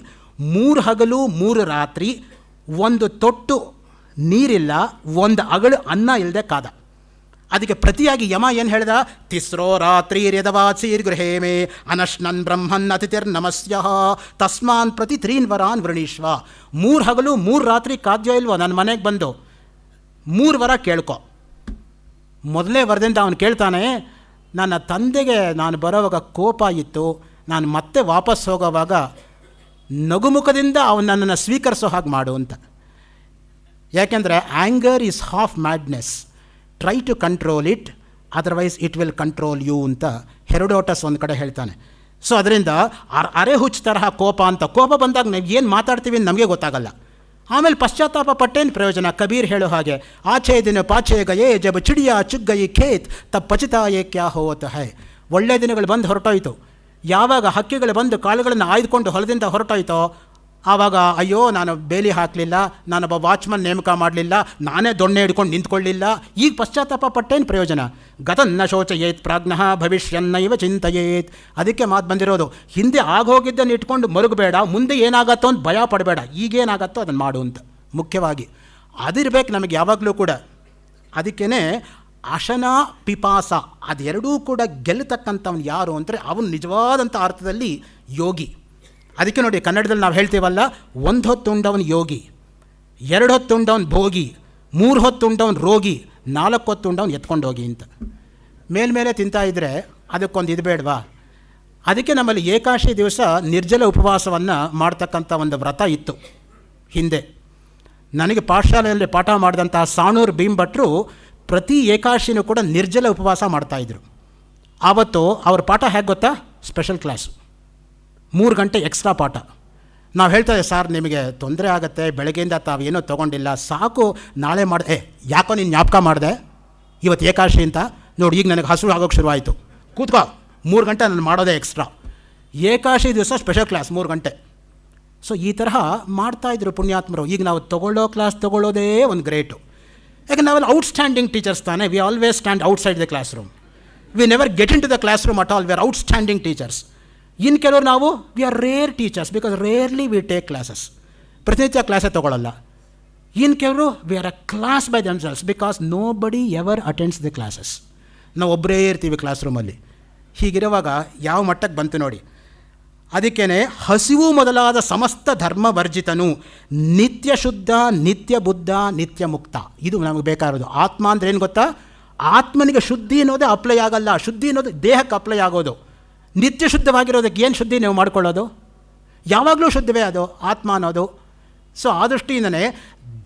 A: 3 ಹಗಲು 3 ರಾತ್ರಿ, ಒಂದು ತೊಟ್ಟು ನೀರಿಲ್ಲ, ಒಂದು ಅಗಳು ಅನ್ನ ಇಲ್ಲದೆ ಕಾದ. ಅದಕ್ಕೆ ಪ್ರತಿಯಾಗಿ ಯಮ ಏನು ಹೇಳ್ದ? ತಿಸ್ರೋ ರಾತ್ರಿ ರ್ಯದವಾತ್ಸೀರ್ ಗೃಹೇ ಮೇ ಅನಶ್ನನ್ ಬ್ರಹ್ಮನ್ ಅತಿಥಿರ್ ನಮಸ್ಯ ತಸ್ಮಾನ್ ಪ್ರತಿ 3 ವರಾನ್ ವೃಣೀಶ್ವ. 3 ಹಗಲು 3 ರಾತ್ರಿ ಕಾದ್ಯೋ ಇಲ್ವೋ ನನ್ನ ಮನೆಗೆ ಬಂದು 3 ವರ ಕೇಳ್ಕೊ. ಮೊದಲೇ ವರದಿಂದ ಅವನು ಕೇಳ್ತಾನೆ, ನನ್ನ ತಂದೆಗೆ ನಾನು ಬರೋವಾಗ ಕೋಪ ಇತ್ತು, ನಾನು ಮತ್ತೆ ವಾಪಸ್ ಹೋಗೋವಾಗ ನಗುಮುಖದಿಂದ ಅವನು ನನ್ನನ್ನು ಸ್ವೀಕರಿಸೋ ಹಾಗೆ ಮಾಡು ಅಂತ. ಯಾಕೆಂದರೆ anger is half madness, try to control it otherwise it will control you ಅಂತ ಹೆರೋಡೋಟಸ್ ಒಂದು ಕಡೆ ಹೇಳ್ತಾನೆ. ಸೊ ಅದರಿಂದ ಅರೆ ಹುಚ್ಚ ತರಹ ಕೋಪ ಅಂತ, ಕೋಪ ಬಂದಾಗ ನಾವು ಏನು ಮಾತಾಡ್ತೀವಿ ಅಂತ ನಮಗೆ ಗೊತ್ತಾಗಲ್ಲ. ಆಮೇಲೆ ಪಶ್ಚಾತ್ತಾಪ ಪಟ್ಟೇನು ಪ್ರಯೋಜನ? ಕಬೀರ್ ಹೇಳೋ ಹಾಗೆ, ಆಚೆ ದಿನ ಪಾಚೆ ಗಯೇ ಜಬ್ ಚಿಡಿಯಾ ಚುಗ್ ಗಯಿ ಖೇತ್ ತಬ್ ಪಚಿತಾಯೇ ಕ್ಯಾ ಹೋತ ಹೈ. ಒಳ್ಳೆಯ ದಿನಗಳು ಬಂದು ಹೊರಟೋಯ್ತು. ಯಾವಾಗ ಹಕ್ಕಿಗಳು ಬಂದು ಕಾಳುಗಳನ್ನು ಆಯ್ದುಕೊಂಡು ಹೊಲದಿಂದ ಹೊರಟೋಯ್ತೋ ಆವಾಗ ಅಯ್ಯೋ ನಾನು ಬೇಲಿ ಹಾಕಲಿಲ್ಲ, ನಾನೊಬ್ಬ ವಾಚ್ಮನ್ ನೇಮಕ ಮಾಡಲಿಲ್ಲ, ನಾನೇ ದೊಣ್ಣೆ ಹಿಡ್ಕೊಂಡು ನಿಂತ್ಕೊಳ್ಳಿಲ್ಲ, ಈಗ ಪಶ್ಚಾತ್ತಾಪ ಪಟ್ಟೇನು ಪ್ರಯೋಜನ? ಗತನ್ನ ಶೋಚಯೇತ್ ಪ್ರಾಜ್ಞಃ ಭವಿಷ್ಯನ್ನೈವ ಚಿಂತೆಯೇತ್. ಅದಕ್ಕೆ ಮಾತು ಬಂದಿರೋದು, ಹಿಂದೆ ಆಗೋಗಿದ್ದನ್ನು ಇಟ್ಕೊಂಡು ಮರುಗಬೇಡ, ಮುಂದೆ ಏನಾಗತ್ತೋ ಅಂತ ಭಯ ಪಡಬೇಡ, ಈಗೇನಾಗತ್ತೋ ಅದನ್ನು ಮಾಡು ಅಂತ. ಮುಖ್ಯವಾಗಿ ಅದಿರಬೇಕು ನಮಗೆ ಯಾವಾಗಲೂ ಕೂಡ. ಅದಕ್ಕೇ ಅಶನ ಪಿಪಾಸ ಅದೆರಡೂ ಕೂಡ ಗೆಲ್ಲತಕ್ಕಂಥವ್ನು ಯಾರು ಅಂದರೆ ಅವನು ನಿಜವಾದಂಥ ಅರ್ಥದಲ್ಲಿ ಯೋಗಿ. ಅದಕ್ಕೆ ನೋಡಿ, ಕನ್ನಡದಲ್ಲಿ ನಾವು ಹೇಳ್ತೀವಲ್ಲ, 1 ಹೊತ್ತು ಉಂಡವನು ಯೋಗಿ, 2 ಹೊತ್ತು ಉಂಡವನು ಭೋಗಿ, 3 ಹೊತ್ತು ಉಂಡವನು ರೋಗಿ, 4 ಹೊತ್ತು ಉಂಡವನು ಎತ್ಕೊಂಡು ಹೋಗಿ ಅಂತ. ಮೇಲ್ಮೇಲೆ ತಿಂತಾಯಿದ್ರೆ ಅದಕ್ಕೊಂದು ಇದು ಬೇಡವಾ? ಅದಕ್ಕೆ ನಮ್ಮಲ್ಲಿ ಏಕಾಶಿ ದಿವಸ ನಿರ್ಜಲ ಉಪವಾಸವನ್ನು ಮಾಡ್ತಕ್ಕಂಥ ಒಂದು ವ್ರತ ಇತ್ತು ಹಿಂದೆ. ನನಗೆ ಪಾಠಶಾಲೆಯಲ್ಲಿ ಪಾಠ ಮಾಡಿದಂಥ ಸಾಣೂರು ಭೀಮಭಟ್ರು ಪ್ರತಿ ಏಕಾಶಿನೂ ಕೂಡ ನಿರ್ಜಲ ಉಪವಾಸ ಮಾಡ್ತಾಯಿದ್ರು. ಆವತ್ತು ಅವ್ರ ಪಾಠ ಹೇಗೆ ಗೊತ್ತಾ? ಸ್ಪೆಷಲ್ ಕ್ಲಾಸು, 3 ಗಂಟೆ ಎಕ್ಸ್ಟ್ರಾ ಪಾಠ. ನಾವು ಹೇಳ್ತೇವೆ, ಸರ್ ನಿಮಗೆ ತೊಂದರೆ ಆಗುತ್ತೆ, ಬೆಳಗ್ಗೆಯಿಂದ ತಾವೇನೋ ತೊಗೊಂಡಿಲ್ಲ, ಸಾಕು ನಾಳೆ ಮಾಡಿದೆ. ಯಾಕೋ ನೀನು ಜ್ಞಾಪಕ ಮಾಡಿದೆ ಇವತ್ತು ಏಕಾಶಿ ಅಂತ? ನೋಡಿ ಈಗ ನನಗೆ ಹಸಿರು ಆಗೋಕ್ಕೆ ಶುರುವಾಯಿತು, ಕೂತ್ಕೋ, 3 ಗಂಟೆ ನಾನು ಮಾಡೋದೇ ಎಕ್ಸ್ಟ್ರಾ. ಏಕಾಶಿ ದಿವಸ ಸ್ಪೆಷಲ್ ಕ್ಲಾಸ್ 3 ಗಂಟೆ. ಸೊ ಈ ತರಹ ಮಾಡ್ತಾಯಿದ್ರು ಪುಣ್ಯಾತ್ಮರು. ಈಗ ನಾವು ತೊಗೊಳ್ಳೋ ಕ್ಲಾಸ್ ತೊಗೊಳ್ಳೋದೇ ಒಂದು ಗ್ರೇಟು. ಯಾಕೆ ನಾವೆಲ್ಲ ಔಟ್ಸ್ಟ್ಯಾಂಡಿಂಗ್ ಟೀಚರ್ಸ್ ತಾನೆ. We always stand outside the classroom, we never get into the classroom at all. We are outstanding teachers. ಇನ್ನು ಕೆಲವರು ನಾವು we are rare teachers because rarely we take classes. ಪ್ರತಿನಿತ್ಯ ಕ್ಲಾಸೇ ತೊಗೊಳ್ಳಲ್ಲ. ಇನ್ನು ಕೆಲವರು we are a class by themselves because nobody ever attends the classes. ನಾವು ಒಬ್ಬರೇ ಇರ್ತೀವಿ ಕ್ಲಾಸ್ ರೂಮಲ್ಲಿ. ಹೀಗಿರುವಾಗ ಯಾವ ಮಟ್ಟಕ್ಕೆ ಬಂತು ನೋಡಿ. ಅದಕ್ಕೇ ಹಸಿವು ಮೊದಲಾದ ಸಮಸ್ತ ಧರ್ಮ ವರ್ಜಿತನು, ನಿತ್ಯ ಶುದ್ಧ, ನಿತ್ಯ ಬುದ್ಧ, ನಿತ್ಯ ಮುಕ್ತ. ಇದು ನಮಗೆ ಬೇಕಾಗಿರೋದು. ಆತ್ಮ ಅಂದರೆ ಏನು ಗೊತ್ತಾ? ಆತ್ಮನಿಗೆ ಶುದ್ಧಿ ಅನ್ನೋದೇ ಅಪ್ಲೈ ಆಗಲ್ಲ, ಶುದ್ಧಿ ಅನ್ನೋದು ದೇಹಕ್ಕೆ ಅಪ್ಲೈ ಆಗೋದು. ನಿತ್ಯ ಶುದ್ಧವಾಗಿರೋದಕ್ಕೆ ಏನು ಶುದ್ಧಿ ನೀವು ಮಾಡ್ಕೊಳ್ಳೋದು? ಯಾವಾಗಲೂ ಶುದ್ಧವೇ ಅದು ಆತ್ಮ ಅನ್ನೋದು. ಸೊ ಆ ದೃಷ್ಟಿಯಿಂದನೇ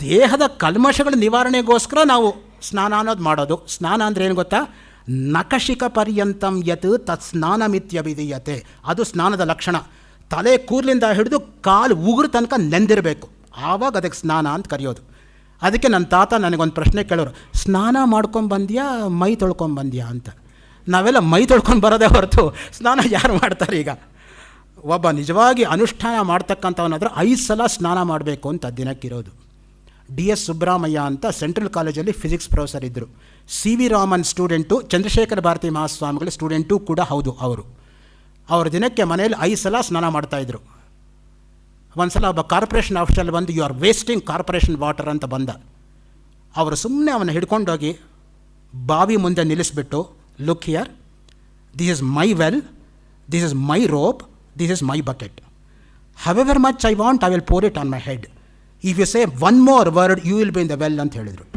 A: ದೇಹದ ಕಲ್ಮಶಗಳ ನಿವಾರಣೆಗೋಸ್ಕರ ನಾವು ಸ್ನಾನ ಅನ್ನೋದು ಮಾಡೋದು. ಸ್ನಾನ ಅಂದರೆ ಏನು ಗೊತ್ತಾ? ನಖಶಿಖ ಪರ್ಯಂತಂ ಯತ್ ತತ್ ಸ್ನಾನಮಿತ್ಯಭಿಧೀಯತೆ. ಅದು ಸ್ನಾನದ ಲಕ್ಷಣ. ತಲೆ ಕೂದಲಿಂದ ಹಿಡಿದು ಕಾಲು ಉಗುರು ತನಕ ನೆಂದಿರಬೇಕು, ಆವಾಗ ಅದಕ್ಕೆ ಸ್ನಾನ ಅಂತ ಕರೆಯೋದು. ಅದಕ್ಕೆ ನನ್ನ ತಾತ ನನಗೊಂದು ಪ್ರಶ್ನೆ ಕೇಳೋರು, ಸ್ನಾನ ಮಾಡ್ಕೊಂಬಂದ್ಯಾ ಮೈ ತೊಳ್ಕೊಂಬಂದ್ಯಾ ಅಂತ. ನಾವೆಲ್ಲ ಮೈ ತೊಳ್ಕೊಂಡು ಬರೋದೇ ಹೊರತು ಸ್ನಾನ ಯಾರು ಮಾಡ್ತಾರೆ ಈಗ? ಒಬ್ಬ ನಿಜವಾಗಿ ಅನುಷ್ಠಾನ ಮಾಡ್ತಕ್ಕಂಥವನಾದ್ರೆ 5 ಸಲ ಸ್ನಾನ ಮಾಡಬೇಕು ಅಂತ ದಿನಕ್ಕಿರೋದು. DS ಸುಬ್ರಹ್ಮಣ್ಯ ಅಂತ ಸೆಂಟ್ರಲ್ ಕಾಲೇಜಲ್ಲಿ ಫಿಸಿಕ್ಸ್ ಪ್ರೊಫೆಸರ್ ಇದ್ದರು. CV ರಾಮನ್ ಸ್ಟೂಡೆಂಟು, ಚಂದ್ರಶೇಖರ ಭಾರತಿ ಮಹಾಸ್ವಾಮಿಗಳ ಸ್ಟೂಡೆಂಟು ಕೂಡ ಹೌದು ಅವರು. ಅವ್ರ ದಿನಕ್ಕೆ ಮನೇಲಿ 5 ಸಲ ಸ್ನಾನ ಮಾಡ್ತಾಯಿದ್ರು. ಒಂದು ಸಲ ಒಬ್ಬ ಕಾರ್ಪೊರೇಷನ್ ಆಫೀಸಲ್ಲಿ ಬಂದು you are wasting corporation water ಅಂತ ಬಂದ. ಅವರು ಸುಮ್ಮನೆ ಅವನ್ನ ಹಿಡ್ಕೊಂಡೋಗಿ ಬಾವಿ ಮುಂದೆ ನಿಲ್ಲಿಸ್ಬಿಟ್ಟು, look here, this is my well, this is my rope, this is my bucket. However much I want I will pour it on my head. If you say one more word you will be in the well ಅಂತ ಹೇಳಿದರು.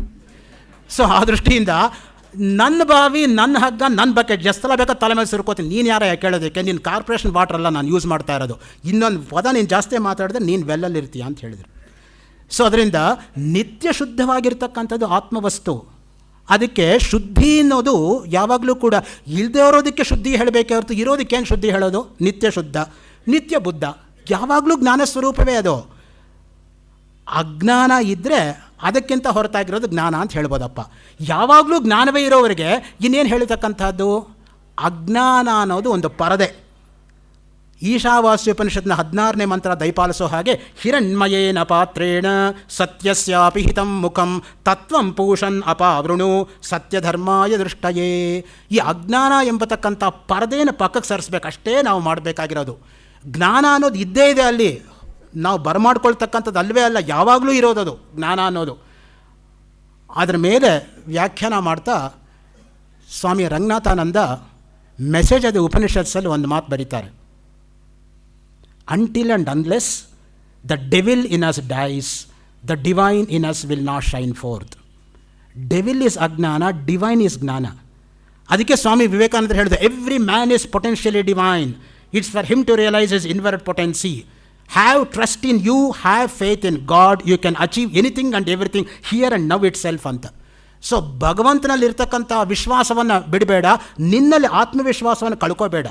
A: ಸೊ ಆ ದೃಷ್ಟಿಯಿಂದ ನನ್ನ ಬಾವಿ, ನನ್ನ ಹಗ್ಗ, ನನ್ನ ಬಕೆಟ್, ಎಷ್ಟು ಸಲ ಬೇಕಾದ ತಲೆ ಮೇಲೆ ಸುರ್ಕೋತೀನಿ, ನೀನು ಯಾರ ಕೇಳೋದಕ್ಕೆ? ನೀನು ಕಾರ್ಪೊರೇಷನ್ ವಾಟರ್ ಎಲ್ಲ ನಾನು ಯೂಸ್ ಮಾಡ್ತಾ ಇರೋದು. ಇನ್ನೊಂದು ಪದ ನೀನು ಜಾಸ್ತಿ ಮಾತಾಡಿದ್ರೆ ನೀನು ವೆಲ್ಲಲ್ಲಿ ಇರ್ತೀಯ ಅಂತ ಹೇಳಿದರು. ಸೊ ಅದರಿಂದ ನಿತ್ಯ ಶುದ್ಧವಾಗಿರ್ತಕ್ಕಂಥದ್ದು ಆತ್ಮವಸ್ತು. ಅದಕ್ಕೆ ಶುದ್ಧಿ ಅನ್ನೋದು ಯಾವಾಗಲೂ ಕೂಡ ಇಲ್ಲದೆ ಇರೋದಕ್ಕೆ ಶುದ್ಧಿ ಹೇಳಬೇಕೇ ಹೊರತು ಇರೋದಕ್ಕೇನು ಶುದ್ಧಿ ಹೇಳೋದು? ನಿತ್ಯ ಶುದ್ಧ, ನಿತ್ಯ ಬುದ್ಧ, ಯಾವಾಗಲೂ ಜ್ಞಾನ ಸ್ವರೂಪವೇ ಅದು. ಅಜ್ಞಾನ ಇದ್ದರೆ ಅದಕ್ಕಿಂತ ಹೊರತಾಗಿರೋದು ಜ್ಞಾನ ಅಂತ ಹೇಳ್ಬೋದಪ್ಪ. ಯಾವಾಗಲೂ ಜ್ಞಾನವೇ ಇರೋವರೆಗೆ ಇನ್ನೇನು ಹೇಳ್ತಕ್ಕಂಥದ್ದು? ಅಜ್ಞಾನ ಅನ್ನೋದು ಒಂದು ಪರದೆ. ಈಶಾವಾಸ್ಯೋಪನಿಷತ್ನ 16ನೇ ಮಂತ್ರ ದಯಪಾಲಿಸೋ ಹಾಗೆ, ಹಿರಣ್ಮಯೇನ ಪಾತ್ರೇಣ ಸತ್ಯಸ್ಯಾಪಿ ಹಿತಂ ಮುಖಂ ತತ್ವಂ ಪೂಷನ್ ಅಪಾವೃಣು ಸತ್ಯಧರ್ಮಾಯ ದೃಷ್ಟಯೇ. ಈ ಅಜ್ಞಾನ ಎಂಬತಕ್ಕಂಥ ಪರದೆಯನ್ನು ಪಕ್ಕಕ್ಕೆ ಸರಿಸ್ಬೇಕು, ಅಷ್ಟೇ ನಾವು ಮಾಡಬೇಕಾಗಿರೋದು. ಜ್ಞಾನ ಅನ್ನೋದು ಇದ್ದೇ ಇದೆ ಅಲ್ಲಿ, ನಾವು ಬರಮಾಡ್ಕೊಳ್ತಕ್ಕಂಥದ್ದು ಅಲ್ವೇ ಅಲ್ಲ, ಯಾವಾಗಲೂ ಇರೋದದು ಜ್ಞಾನ ಅನ್ನೋದು. ಅದರ ಮೇಲೆ ವ್ಯಾಖ್ಯಾನ ಮಾಡ್ತಾ ಸ್ವಾಮಿ ರಂಗನಾಥಾನಂದ ಮೆಸೇಜ್ ಅದು ಉಪನಿಷತ್ಸಲ್ಲಿ ಒಂದು ಮಾತು ಬರೀತಾರೆ. Until and unless the devil in us dies, the divine in us will not shine forth. Devil is ಅಜ್ಞಾನ, divine is ಜ್ಞಾನ. ಅದಕ್ಕೆ ಸ್ವಾಮಿ ವಿವೇಕಾನಂದರು ಹೇಳಿದ, every man is potentially divine. It's for him to realize his inward potency. Have trust in you, have faith in God. You can achieve anything and everything here and now itself ಅಂತ. ಸೊ ಭಗವಂತನಲ್ಲಿರ್ತಕ್ಕಂಥ ವಿಶ್ವಾಸವನ್ನು ಬಿಡಬೇಡ, ನಿನ್ನಲ್ಲಿ ಆತ್ಮವಿಶ್ವಾಸವನ್ನು ಕಳ್ಕೋಬೇಡ.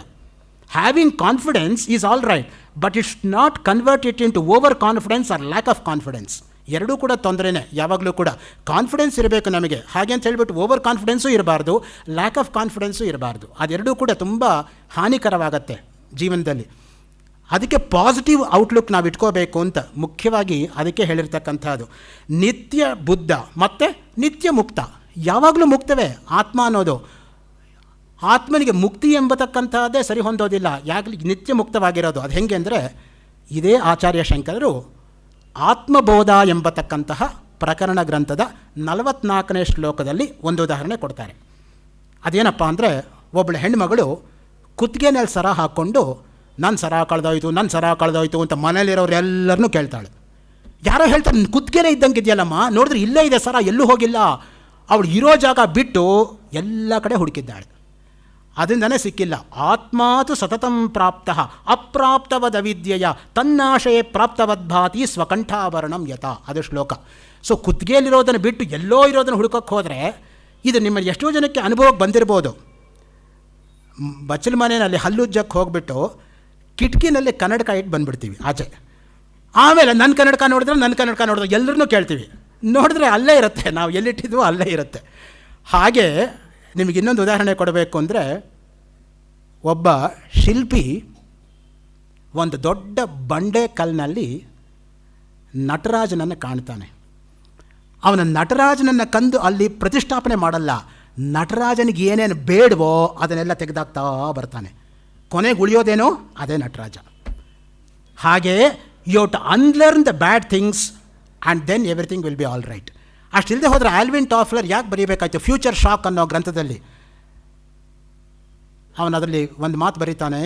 A: Having confidence is all right, but it's not convert it into over confidence or lack of confidence. ಎರಡೂ ಕೂಡ ತೊಂದರೆನೇ. ಯಾವಾಗಲೂ ಕೂಡ ಕಾನ್ಫಿಡೆನ್ಸ್ ಇರಬೇಕು ನಮಗೆ, ಹಾಗೆ ಅಂತ ಹೇಳ್ಬಿಟ್ಟು ಓವರ್ ಕಾನ್ಫಿಡೆನ್ಸು ಇರಬಾರ್ದು, ಲ್ಯಾಕ್ ಆಫ್ ಕಾನ್ಫಿಡೆನ್ಸು ಇರಬಾರ್ದು. ಅದೆರಡೂ ಕೂಡ ತುಂಬ ಹಾನಿಕರವಾಗತ್ತೆ ಜೀವನದಲ್ಲಿ. ಅದಕ್ಕೆ ಪಾಸಿಟಿವ್ ಔಟ್ಲುಕ್ ನಾವು ಇಟ್ಕೋಬೇಕು ಅಂತ ಮುಖ್ಯವಾಗಿ ಅದಕ್ಕೆ ಹೇಳಿರ್ತಕ್ಕಂಥದ್ದು. ನಿತ್ಯ ಬುದ್ಧ ಮತ್ತು ನಿತ್ಯ ಮುಕ್ತ, ಯಾವಾಗಲೂ ಮುಕ್ತವೇ ಆತ್ಮ ಅನ್ನೋದು. ಆತ್ಮನಿಗೆ ಮುಕ್ತಿ ಎಂಬತಕ್ಕಂಥದ್ದೇ ಸರಿ ಹೊಂದೋದಿಲ್ಲ, ಯಾಕೆ ನಿತ್ಯ ಮುಕ್ತವಾಗಿರೋದು. ಅದು ಹೆಂಗೆ ಅಂದರೆ, ಇದೇ ಆಚಾರ್ಯ ಶಂಕರರು ಆತ್ಮಬೋಧ ಎಂಬತಕ್ಕಂತಹ ಪ್ರಕರಣ ಗ್ರಂಥದ 44ನೇ ಶ್ಲೋಕದಲ್ಲಿ ಒಂದು ಉದಾಹರಣೆ ಕೊಡ್ತಾರೆ. ಅದೇನಪ್ಪ ಅಂದರೆ, ಒಬ್ಬಳು ಹೆಣ್ಮಗಳು ಕುತ್ತಿಗೆನಲ್ಲಿ ಸರ ಹಾಕ್ಕೊಂಡು ನನ್ನ ಸರ ಕಳೆದೋಯ್ತು, ನನ್ನ ಸರ ಕಳೆದೋಯ್ತು ಅಂತ ಮನೇಲಿರೋರೆಲ್ಲರನ್ನೂ ಕೇಳ್ತಾಳೆ. ಯಾರೋ ಹೇಳ್ತಾರೆ, ಕುತ್ತಿಗೆನೇ ಇದ್ದಂಗೆ ಇದೆಯಲ್ಲಮ್ಮ, ನೋಡಿದ್ರೆ ಇಲ್ಲೇ ಇದೆ ಸರ, ಎಲ್ಲೂ ಹೋಗಿಲ್ಲ. ಅವಳು ಇರೋ ಜಾಗ ಬಿಟ್ಟು ಎಲ್ಲ ಕಡೆ ಹುಡುಕಿದ್ದಾಳೆ, ಅದರಿಂದನೇ ಸಿಕ್ಕಿಲ್ಲ. ಆತ್ಮಾತು ಸತತಂ ಪ್ರಾಪ್ತ ಅಪ್ರಾಪ್ತವದ ವಿದ್ಯೆಯ ತನ್ನಾಶಯ ಪ್ರಾಪ್ತವದ್ಭಾತಿ ಸ್ವಕಂಠಾಭರಣಂ ಯಥ. ಅದು ಶ್ಲೋಕ. ಸೊ ಕುತ್ತಿಗೆಯಲ್ಲಿರೋದನ್ನು ಬಿಟ್ಟು ಎಲ್ಲೋ ಇರೋದನ್ನು ಹುಡುಕೋಕ್ಕೆ ಹೋದರೆ, ಇದು ನಿಮ್ಮ ಎಷ್ಟೋ ಜನಕ್ಕೆ ಅನುಭವಕ್ಕೆ ಬಂದಿರ್ಬೋದು. ಬಚ್ಚಲ ಮನೆಯಲ್ಲಿ ಹಲ್ಲುಜ್ಜಕ್ಕೆ ಹೋಗ್ಬಿಟ್ಟು ಕಿಟಕಿನಲ್ಲಿ ಕನ್ನಡಕ ಇಟ್ಟು ಬಂದುಬಿಡ್ತೀವಿ ಆಚೆ. ಆಮೇಲೆ ನನ್ನ ಕನ್ನಡಕ ನೋಡಿದ್ರೆ ಎಲ್ಲರನ್ನೂ ಕೇಳ್ತೀವಿ, ನೋಡಿದ್ರೆ ಅಲ್ಲೇ ಇರುತ್ತೆ, ನಾವು ಎಲ್ಲಿಟ್ಟಿದ್ವೋ ಅಲ್ಲೇ ಇರುತ್ತೆ. ಹಾಗೆ ನಿಮಗೆ ಇನ್ನೊಂದು ಉದಾಹರಣೆ ಕೊಡಬೇಕು ಅಂದರೆ, ಒಬ್ಬ ಶಿಲ್ಪಿ ಒಂದು ದೊಡ್ಡ ಬಂಡೆ ಕಲ್ಲಿನಲ್ಲಿ ನಟರಾಜನನ್ನು ಕಾಣ್ತಾನೆ. ಅವನ ನಟರಾಜನನ್ನು ಕಂಡು ಅಲ್ಲಿ ಪ್ರತಿಷ್ಠಾಪನೆ ಮಾಡಲ್ಲ, ನಟರಾಜನಿಗೆ ಏನೇನು ಬೇಡವೋ ಅದನ್ನೆಲ್ಲ ತೆಗೆದಾಕ್ತಾ ಬರ್ತಾನೆ. ಕೊನೆಗೆ ಉಳಿಯೋದೇನೋ ಅದೇ ನಟರಾಜ. ಹಾಗೆ you have to unlearn the bad things and then everything will be all right. ಅಷ್ಟಿಲ್ಲದೆ ಹೋದರೆ ಆಲ್ವಿನ್ ಟಾಫ್ಲರ್ ಯಾಕೆ ಬರೀಬೇಕಾಯ್ತು ಫ್ಯೂಚರ್ ಶಾಕ್ ಅನ್ನೋ ಗ್ರಂಥದಲ್ಲಿ? ಅವನದರಲ್ಲಿ ಒಂದು ಮಾತು ಬರೀತಾನೆ,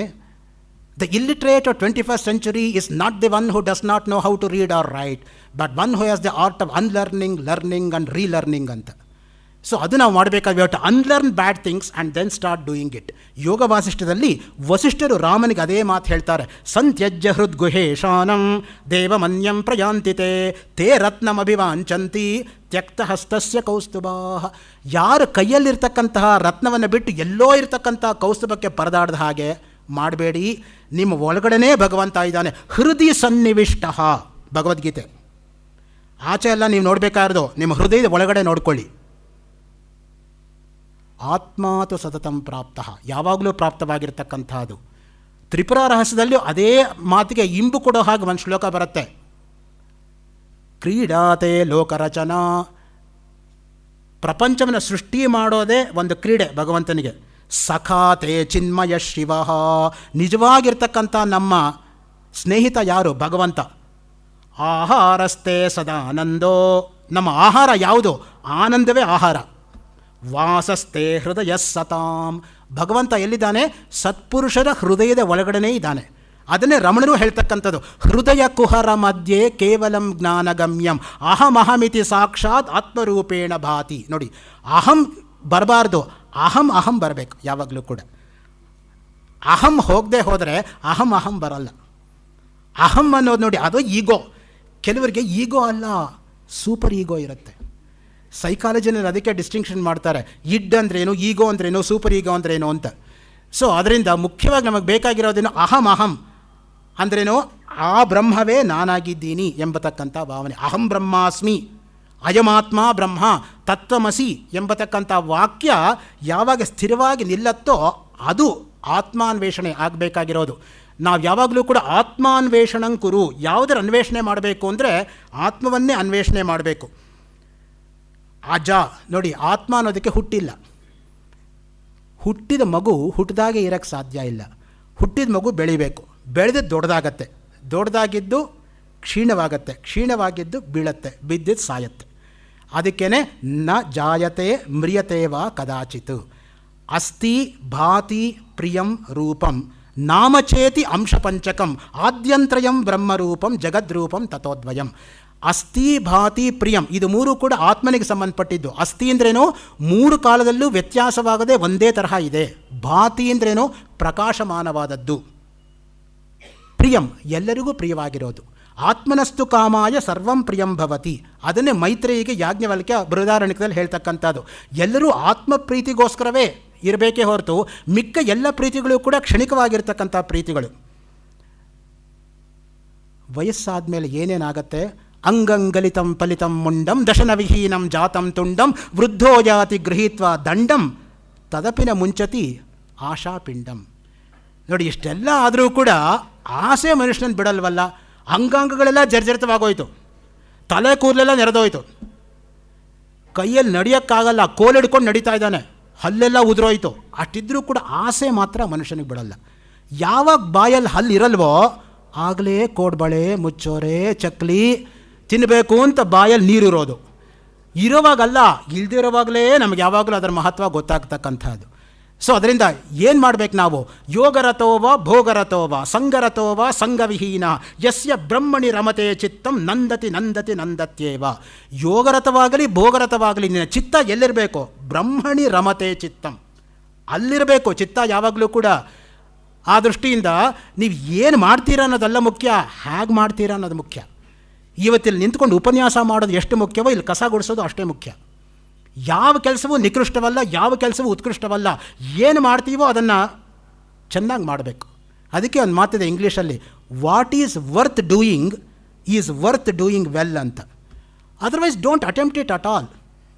A: the illiterate of 21st century is not the one who does not know how to read or write, but one who has the art of unlearning, learning and relearning ಅಂತ. ಸೊ ಅದು ನಾವು ಮಾಡಬೇಕಾಗಿ we have to unlearn bad things and then start doing it. ಯೋಗ ವಾಸಿಷ್ಠದಲ್ಲಿ ವಸಿಷ್ಠರು ರಾಮನಿಗೆ ಅದೇ ಮಾತು ಹೇಳ್ತಾರೆ, ಸಂತ್ಯಜ್ಯ ಹೃದ್ಗುಹೇಶಾನಂ ದೇವಮನ್ಯಂ ಪ್ರಯಾಂತಿತೆ ತೇ ರತ್ನಮಭಿವಾಂಚಂತಿ ತ್ಯಕ್ತ ಹಸ್ತಸ್ಯ ಕೌಸ್ತುಭಾಃ. ಯಾರು ಕೈಯಲ್ಲಿರ್ತಕ್ಕಂತಹ ರತ್ನವನ್ನು ಬಿಟ್ಟು ಎಲ್ಲೋ ಇರ್ತಕ್ಕಂತಹ ಕೌಸ್ತುಭಕ್ಕೆ ಪರದಾಡ್ದ ಹಾಗೆ ಮಾಡಬೇಡಿ. ನಿಮ್ಮ ಒಳಗಡೆನೇ ಭಗವಂತ ಇದ್ದಾನೆ. ಹೃದಯ ಸನ್ನಿವಿಷ್ಟ ಭಗವದ್ಗೀತೆ. ಆಚೆ ಎಲ್ಲ ನೀವು ನೋಡಬೇಕಾರ್ದು ನಿಮ್ಮ ಹೃದಯದ ಒಳಗಡೆ ನೋಡ್ಕೊಳ್ಳಿ. ಆತ್ಮಾತು ಸತತಂ ಪ್ರಾಪ್ತ, ಯಾವಾಗಲೂ ಪ್ರಾಪ್ತವಾಗಿರ್ತಕ್ಕಂಥದ್ದು. ತ್ರಿಪುರ ರಹಸ್ಯದಲ್ಲಿಯೂ ಅದೇ ಮಾತಿಗೆ ಇಂಬು ಕೊಡೋ ಹಾಗೆ ಒಂದು ಶ್ಲೋಕ ಬರುತ್ತೆ. ಕ್ರೀಡಾತೆ ಲೋಕರಚನಾ, ಪ್ರಪಂಚವನ್ನು ಸೃಷ್ಟಿ ಮಾಡೋದೇ ಒಂದು ಕ್ರೀಡೆ ಭಗವಂತನಿಗೆ. ಸಖಾತೆ ಚಿನ್ಮಯ ಶಿವ, ನಿಜವಾಗಿರ್ತಕ್ಕಂಥ ನಮ್ಮ ಸ್ನೇಹಿತ ಯಾರು? ಭಗವಂತ. ಆಹಾರಸ್ತೆ ಸದಾನಂದೋ, ನಮ್ಮ ಆಹಾರ ಯಾವುದು? ಆನಂದವೇ ಆಹಾರ. ವಾಸಸ್ತೆ ಹೃದಯ ಸತಾಂ, ಭಗವಂತ ಎಲ್ಲಿದ್ದಾನೆ? ಸತ್ಪುರುಷರ ಹೃದಯದ ಒಳಗಡೆನೇ ಇದ್ದಾನೆ. ಅದನ್ನೇ ರಮಣರು ಹೇಳ್ತಕ್ಕಂಥದ್ದು, ಹೃದಯ ಕುಹರ ಮಧ್ಯೆ ಕೇವಲಂ ಜ್ಞಾನಗಮ್ಯಂ ಅಹಮಹಮಿತಿ ಸಾಕ್ಷಾತ್ ಆತ್ಮರೂಪೇಣ ಭಾತಿ. ನೋಡಿ, ಅಹಂ ಬರಬಾರ್ದು, ಅಹಂ ಅಹಂ ಬರಬೇಕು ಯಾವಾಗಲೂ ಕೂಡ. ಅಹಂ ಹೋಗದೆ ಹೋದರೆ ಅಹಂ ಬರಲ್ಲ. ಅಹಂ ಅನ್ನೋದು ನೋಡಿ, ಅದು ಈಗೋ. ಕೆಲವರಿಗೆ ಈಗೋ ಅಲ್ಲ, ಸೂಪರ್ ಈಗೋ ಇರುತ್ತೆ. ಸೈಕಾಲಜಿನಲ್ಲಿ ಅದಕ್ಕೆ ಡಿಸ್ಟಿಂಕ್ಷನ್ ಮಾಡ್ತಾರೆ, ಇಡ್ ಅಂದ್ರೇನು, ಈಗೋ ಅಂದ್ರೇನು, ಸೂಪರ್ ಈಗೋ ಅಂದ್ರೇನು ಅಂತ. ಸೊ ಅದರಿಂದ ಮುಖ್ಯವಾಗಿ ನಮಗೆ ಬೇಕಾಗಿರೋದೇನು? ಅಹಂ ಅಂದ್ರೇನು? ಆ ಬ್ರಹ್ಮವೇ ನಾನಾಗಿದ್ದೀನಿ ಎಂಬತಕ್ಕಂಥ ಭಾವನೆ. ಅಹಂ ಬ್ರಹ್ಮಾಸ್ಮಿ, ಅಯಮಾತ್ಮ ಬ್ರಹ್ಮ, ತತ್ವಮಸಿ ಎಂಬತಕ್ಕಂಥ ವಾಕ್ಯ ಯಾವಾಗ ಸ್ಥಿರವಾಗಿ ನಿಲ್ಲತ್ತೋ ಅದು ಆತ್ಮಾನ್ವೇಷಣೆ ಆಗಬೇಕಾಗಿರೋದು. ನಾವು ಯಾವಾಗಲೂ ಕೂಡ ಆತ್ಮಾನ್ವೇಷಣಂ ಕುರು. ಯಾವುದರ ಅನ್ವೇಷಣೆ ಮಾಡಬೇಕು ಅಂದರೆ ಆತ್ಮವನ್ನೇ ಅನ್ವೇಷಣೆ ಮಾಡಬೇಕು. ಅಜ ನೋಡಿ, ಆತ್ಮ ಅನ್ನೋದಕ್ಕೆ ಹುಟ್ಟಿಲ್ಲ. ಹುಟ್ಟಿದ ಮಗು ಹುಟ್ಟಿದಾಗೆ ಇರೋಕ್ಕೆ ಸಾಧ್ಯ ಇಲ್ಲ. ಹುಟ್ಟಿದ ಮಗು ಬೆಳಿಬೇಕು, ಬೆಳೆದಿದ್ದು ದೊಡ್ಡದಾಗತ್ತೆ, ದೊಡ್ಡದಾಗಿದ್ದು ಕ್ಷೀಣವಾಗತ್ತೆ, ಕ್ಷೀಣವಾಗಿದ್ದು ಬೀಳತ್ತೆ, ಬಿದ್ದಿದ್ದು ಸಾಯತ್ತೆ. ಅದಕ್ಕೇ ನ ಜಾಯತೆ ಮ್ರಿಯತೇವಾ ಕದಾಚಿತ್. ಅಸ್ತಿ ಭಾತಿ ಪ್ರಿಯಂ ರೂಪಂ ನಾಮಚೇತಿ ಅಂಶಪಂಚಕಂ ಆದ್ಯಂತ್ರಯಂ ಬ್ರಹ್ಮರೂಪಂ ಜಗದ್ರೂಪಂ ತಥೋದ್ವಯಂ. ಅಸ್ಥಿ ಭಾತಿ ಪ್ರಿಯಂ, ಇದು ಮೂರು ಕೂಡ ಆತ್ಮನಿಗೆ ಸಂಬಂಧಪಟ್ಟಿದ್ದು. ಅಸ್ಥಿ ಅಂದ್ರೇನು? ಮೂರು ಕಾಲದಲ್ಲೂ ವ್ಯತ್ಯಾಸವಾಗದೆ ಒಂದೇ ತರಹ ಇದೆ. ಭಾತಿ ಅಂದ್ರೇನು? ಪ್ರಕಾಶಮಾನವಾದದ್ದು. ಪ್ರಿಯಂ, ಎಲ್ಲರಿಗೂ ಪ್ರಿಯವಾಗಿರೋದು. ಆತ್ಮನಸ್ತು ಕಾಮಾಯ ಸರ್ವಂ ಪ್ರಿಯಂ ಭವತಿ. ಅದನ್ನೇ ಮೈತ್ರೇಯಿಗೆ ಯಾಜ್ಞವಲ್ಕ್ಯ ಬೃಹದಾರಣ್ಯಕದಲ್ಲಿ ಹೇಳ್ತಕ್ಕಂಥದ್ದು. ಎಲ್ಲರೂ ಆತ್ಮ ಪ್ರೀತಿಗೋಸ್ಕರವೇ ಇರಬೇಕೇ ಹೊರತು ಮಿಕ್ಕ ಎಲ್ಲ ಪ್ರೀತಿಗಳು ಕೂಡ ಕ್ಷಣಿಕವಾಗಿರ್ತಕ್ಕಂಥ ಪ್ರೀತಿಗಳು. ವಯಸ್ಸಾದ ಮೇಲೆ ಏನೇನಾಗತ್ತೆ? ಅಂಗಂಗಲಿತಂ ಫಲಿತಂ ಮುಂಡಂ ದಶನವಿಹೀನಂ ಜಾತಂ ತುಂಡಂ ವೃದ್ಧೋ ಜಾತಿ ಗೃಹೀತ್ವ ದಂಡಂ ತದಪಿನ ಮುಂಚತಿ ಆಶಾಪಿಂಡಂ. ನೋಡಿ, ಇಷ್ಟೆಲ್ಲ ಆದರೂ ಕೂಡ ಆಸೆ ಮನುಷ್ಯನ ಬಿಡಲ್ವಲ್ಲ. ಅಂಗಾಂಗಗಳೆಲ್ಲ ಜರ್ಜರಿತವಾಗೋಯ್ತು, ತಲೆ ಕೂದಲೆಲ್ಲ ನೆರೆದೋಯ್ತು, ಕೈಯಲ್ಲಿ ನಡೆಯೋಕ್ಕಾಗಲ್ಲ, ಕೋಲ್ ಹಿಡ್ಕೊಂಡು ನಡೀತಾ ಇದ್ದಾನೆ, ಹಲ್ಲೆಲ್ಲ ಉದುರೋಯ್ತು. ಅಷ್ಟಿದ್ರೂ ಕೂಡ ಆಸೆ ಮಾತ್ರ ಮನುಷ್ಯನಿಗೆ ಬಿಡಲ್ಲ. ಯಾವಾಗ ಬಾಯಲ್ಲಿ ಹಲ್ಲಿರಲ್ವೋ ಆಗಲೇ ಕೋಡ್ಬಳೆ, ಮುಚ್ಚೋರೆ, ಚಕ್ಲಿ ತಿನ್ನಬೇಕು ಅಂತ ಬಾಯಲ್ಲಿ ನೀರಿರೋದು. ಇರೋವಾಗಲ್ಲ, ಇಲ್ದಿರೋವಾಗಲೇ ನಮಗೆ ಯಾವಾಗಲೂ ಅದರ ಮಹತ್ವ ಗೊತ್ತಾಗ್ತಕ್ಕಂಥದ್ದು. ಸೊ ಅದರಿಂದ ಏನು ಮಾಡಬೇಕು ನಾವು? ಯೋಗರತೋವ ಭೋಗರತೋವ ಸಂಗರತೋವ ಸಂಗವಿಹೀನ ಯಸ್ಯ ಬ್ರಹ್ಮಣಿ ರಮತೆ ಚಿತ್ತಂ ನಂದತಿ ನಂದತಿ ನಂದತ್ಯೇವ. ಯೋಗರತವಾಗಲಿ ಭೋಗರತವಾಗಲಿ ನಿನ್ನ ಚಿತ್ತ ಎಲ್ಲಿರಬೇಕು? ಬ್ರಹ್ಮಣಿ ರಮತೆ ಚಿತ್ತಂ, ಅಲ್ಲಿರಬೇಕು ಚಿತ್ತ ಯಾವಾಗಲೂ ಕೂಡ. ಆ ದೃಷ್ಟಿಯಿಂದ ನೀವು ಏನು ಮಾಡ್ತೀರಾ ಅನ್ನೋದಲ್ಲ ಮುಖ್ಯ, ಹೇಗೆ ಮಾಡ್ತೀರಾ ಅನ್ನೋದು ಮುಖ್ಯ. ಇವತ್ತಿಲ್ಲಿ ನಿಂತ್ಕೊಂಡು ಉಪನ್ಯಾಸ ಮಾಡೋದು ಎಷ್ಟು ಮುಖ್ಯವೋ ಇಲ್ಲಿ ಕಸ ಗುಡಿಸೋದು ಅಷ್ಟೇ ಮುಖ್ಯ. ಯಾವ ಕೆಲಸವೂ ನಿಕೃಷ್ಟವಲ್ಲ, ಯಾವ ಕೆಲಸವೂ ಉತ್ಕೃಷ್ಟವಲ್ಲ. ಏನು ಮಾಡ್ತೀವೋ ಅದನ್ನು ಚೆನ್ನಾಗಿ ಮಾಡಬೇಕು. ಅದಕ್ಕೆ ಒಂದು ಮಾತಿದೆ ಇಂಗ್ಲೀಷಲ್ಲಿ, what is worth doing is worth doing well ಅಂತ. Otherwise don't attempt it at all.